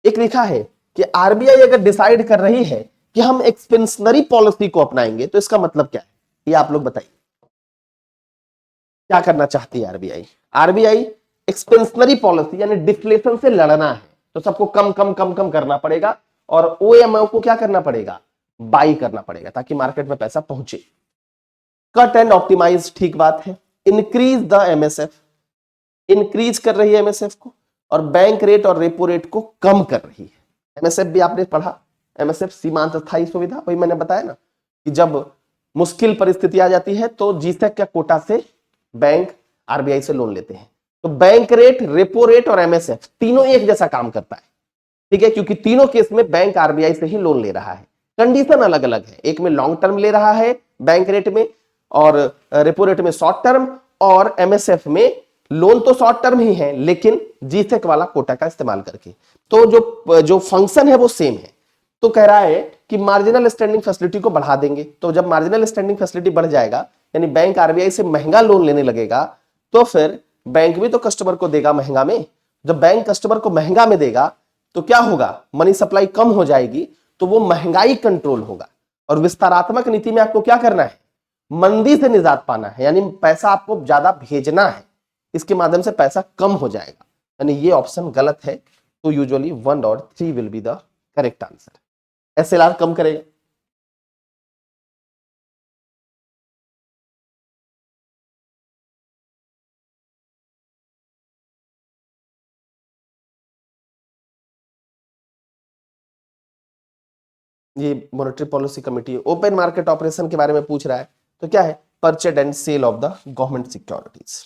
एक लिखा है कि आरबीआई अगर डिसाइड कर रही है कि हम एक्सपेंशनरी पॉलिसी को अपनाएंगे तो इसका मतलब क्या है, ये आप लोग बताइए। क्या करना चाहती है आरबीआई? आरबीआई एक्सपेंशनरी पॉलिसी यानी डिफ्लेशन से लड़ना है, तो सबको कम कम कम कम करना पड़ेगा, और ओएमओ को क्या करना पड़ेगा? बाई करना पड़ेगा, ताकि मार्केट में पैसा पहुंचे। कट एंड ऑप्टिमाइज, ठीक बात है। इंक्रीज द एमएसएफ, इंक्रीज कर रही है एमएसएफ को, और बैंक रेट और रेपो रेट को कम कर रही है। एमएसएफ भी आपने पढ़ा, एमएसएफ सीमांत स्थायी सुविधा, वही मैंने बताया ना कि जब मुश्किल परिस्थिति आ जाती है तो जीसेक के कोटा से बैंक आरबीआई से लोन लेते हैं। तो बैंक रेट, रेपो रेट और एमएसएफ तीनों एक जैसा काम करता है। ठीक है, क्योंकि तीनों केस में बैंक आरबीआई से ही लोन ले रहा है। कंडीशन अलग अलग है, एक में लॉन्ग टर्म ले रहा है बैंक रेट में, और रेपो रेट में शॉर्ट टर्म, और एमएसएफ में लोन तो शॉर्ट टर्म ही है लेकिन जीसेक वाला कोटा का इस्तेमाल करके। तो जो जो फंक्शन है वो सेम है। तो कह रहा है कि मार्जिनल स्टैंडिंग फैसिलिटी को बढ़ा देंगे। तो जब मार्जिनल स्टैंडिंग फैसिलिटी बढ़ जाएगा, यानी बैंक आरबीआई से महंगा लोन लेने लगेगा, तो फिर बैंक भी तो कस्टमर को देगा महंगा में। जब बैंक कस्टमर को महंगा में देगा तो क्या होगा? मनी सप्लाई कम हो जाएगी, तो वो महंगाई कंट्रोल होगा। और विस्तारात्मक नीति में आपको क्या करना है? मंदी से निजात पाना है, यानी पैसा आपको ज्यादा भेजना है, इसके माध्यम से पैसा कम हो जाएगा। यानी ये ऑप्शन गलत है। तो यूजुअली 1 और 3 will be the correct answer. SLR कम करेगा। ये मॉनेटरी पॉलिसी कमेटी है। ओपन मार्केट ऑपरेशन के बारे में पूछ रहा है तो क्या है, purchase and sale of the government securities.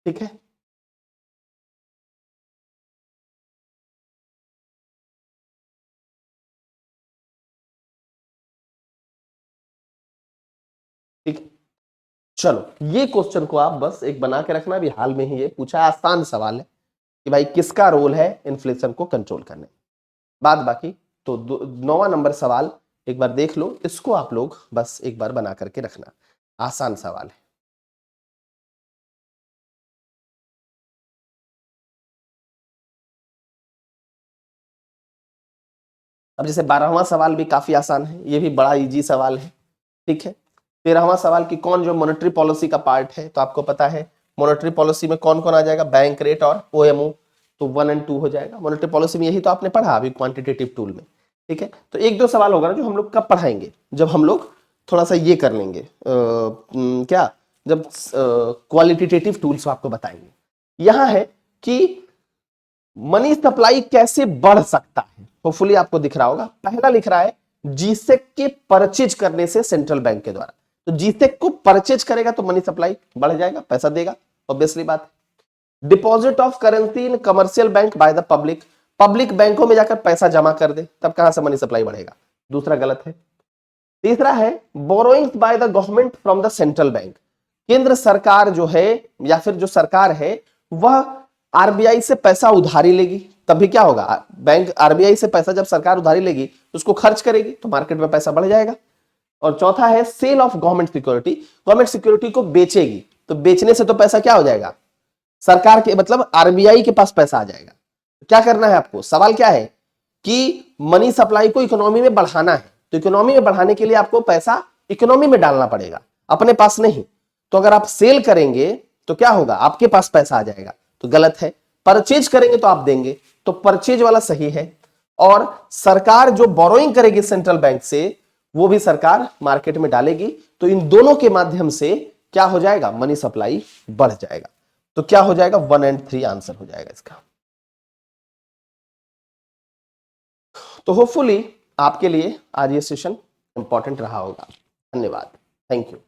ठीक है, ठीक है। चलो ये क्वेश्चन को आप बस एक बना के रखना, भी हाल में ही ये पूछा है, आसान सवाल है कि भाई किसका रोल है इन्फ्लेशन को कंट्रोल करने में। बाद बाकी तो 9वां नंबर सवाल एक बार देख लो, इसको आप लोग बस एक बार बना करके रखना, आसान सवाल है। अब जैसे 12वां सवाल भी काफी आसान है, ये भी बड़ा इजी सवाल है। ठीक है, 13वां सवाल की कौन जो मॉनेटरी पॉलिसी का पार्ट है, तो आपको पता है मॉनेटरी पॉलिसी में कौन कौन आ जाएगा, बैंक रेट और ओएमओ, तो 1 और 2 हो जाएगा मॉनेटरी पॉलिसी में, यही तो आपने पढ़ा अभी क्वांटिटेटिव टूल में। ठीक है, तो एक दो सवाल होगा ना जो हम लोग कब पढ़ाएंगे, जब हम लोग थोड़ा सा ये कर लेंगे क्या, जब क्वालिटेटिव टूल्स आपको बताएंगे। यहां है कि मनी सप्लाई कैसे बढ़ सकता है, होपफुली आपको दिख रहा होगा, पहला लिख रहा है जीसेक के परचेज करने से सेंट्रल बैंक के द्वारा, तो जीसेक को परचेज करेगा तो मनी सप्लाई बढ़ जाएगा, पैसा देगा, ऑब्वियसली बात है। Deposit of currency in commercial bank by the public, public बैंकों में जाकर पैसा जमा कर दे, तब कहां से मनी सप्लाई बढ़ेगा, दूसरा गलत है। तीसरा है borrowings by the government from the central bank, केंद्र सरकार जो है या फिर जो सरकार है वह आरबीआई से पैसा उधारी लेगी, तभी क्या होगा, बैंक आरबीआई से पैसा जब सरकार उधारी लेगी तो उसको खर्च करेगी तो मार्केट में पैसा बढ़ जाएगा। और चौथा है sale of government security, government security को बेचेगी तो बेचने से तो पैसा क्या हो जाएगा, सरकार के मतलब आरबीआई के पास पैसा आ जाएगा। क्या करना है आपको, सवाल क्या है कि मनी सप्लाई को इकोनॉमी में बढ़ाना है, तो इकोनॉमी में बढ़ाने के लिए आपको पैसा इकोनॉमी में डालना पड़ेगा, अपने पास नहीं। तो अगर आप सेल करेंगे तो क्या होगा, आपके पास पैसा आ जाएगा, तो गलत है। परचेज करेंगे तो आप देंगे, तो परचेज वाला सही है। और सरकार जो बोरोइंग करेगी सेंट्रल बैंक से वो भी सरकार मार्केट में डालेगी, तो इन दोनों के माध्यम से क्या हो जाएगा, मनी सप्लाई बढ़ जाएगा। तो क्या हो जाएगा, 1 और 3 आंसर हो जाएगा इसका। तो होपफुली आपके लिए आज ये सेशन इंपॉर्टेंट रहा होगा। धन्यवाद, थैंक यू।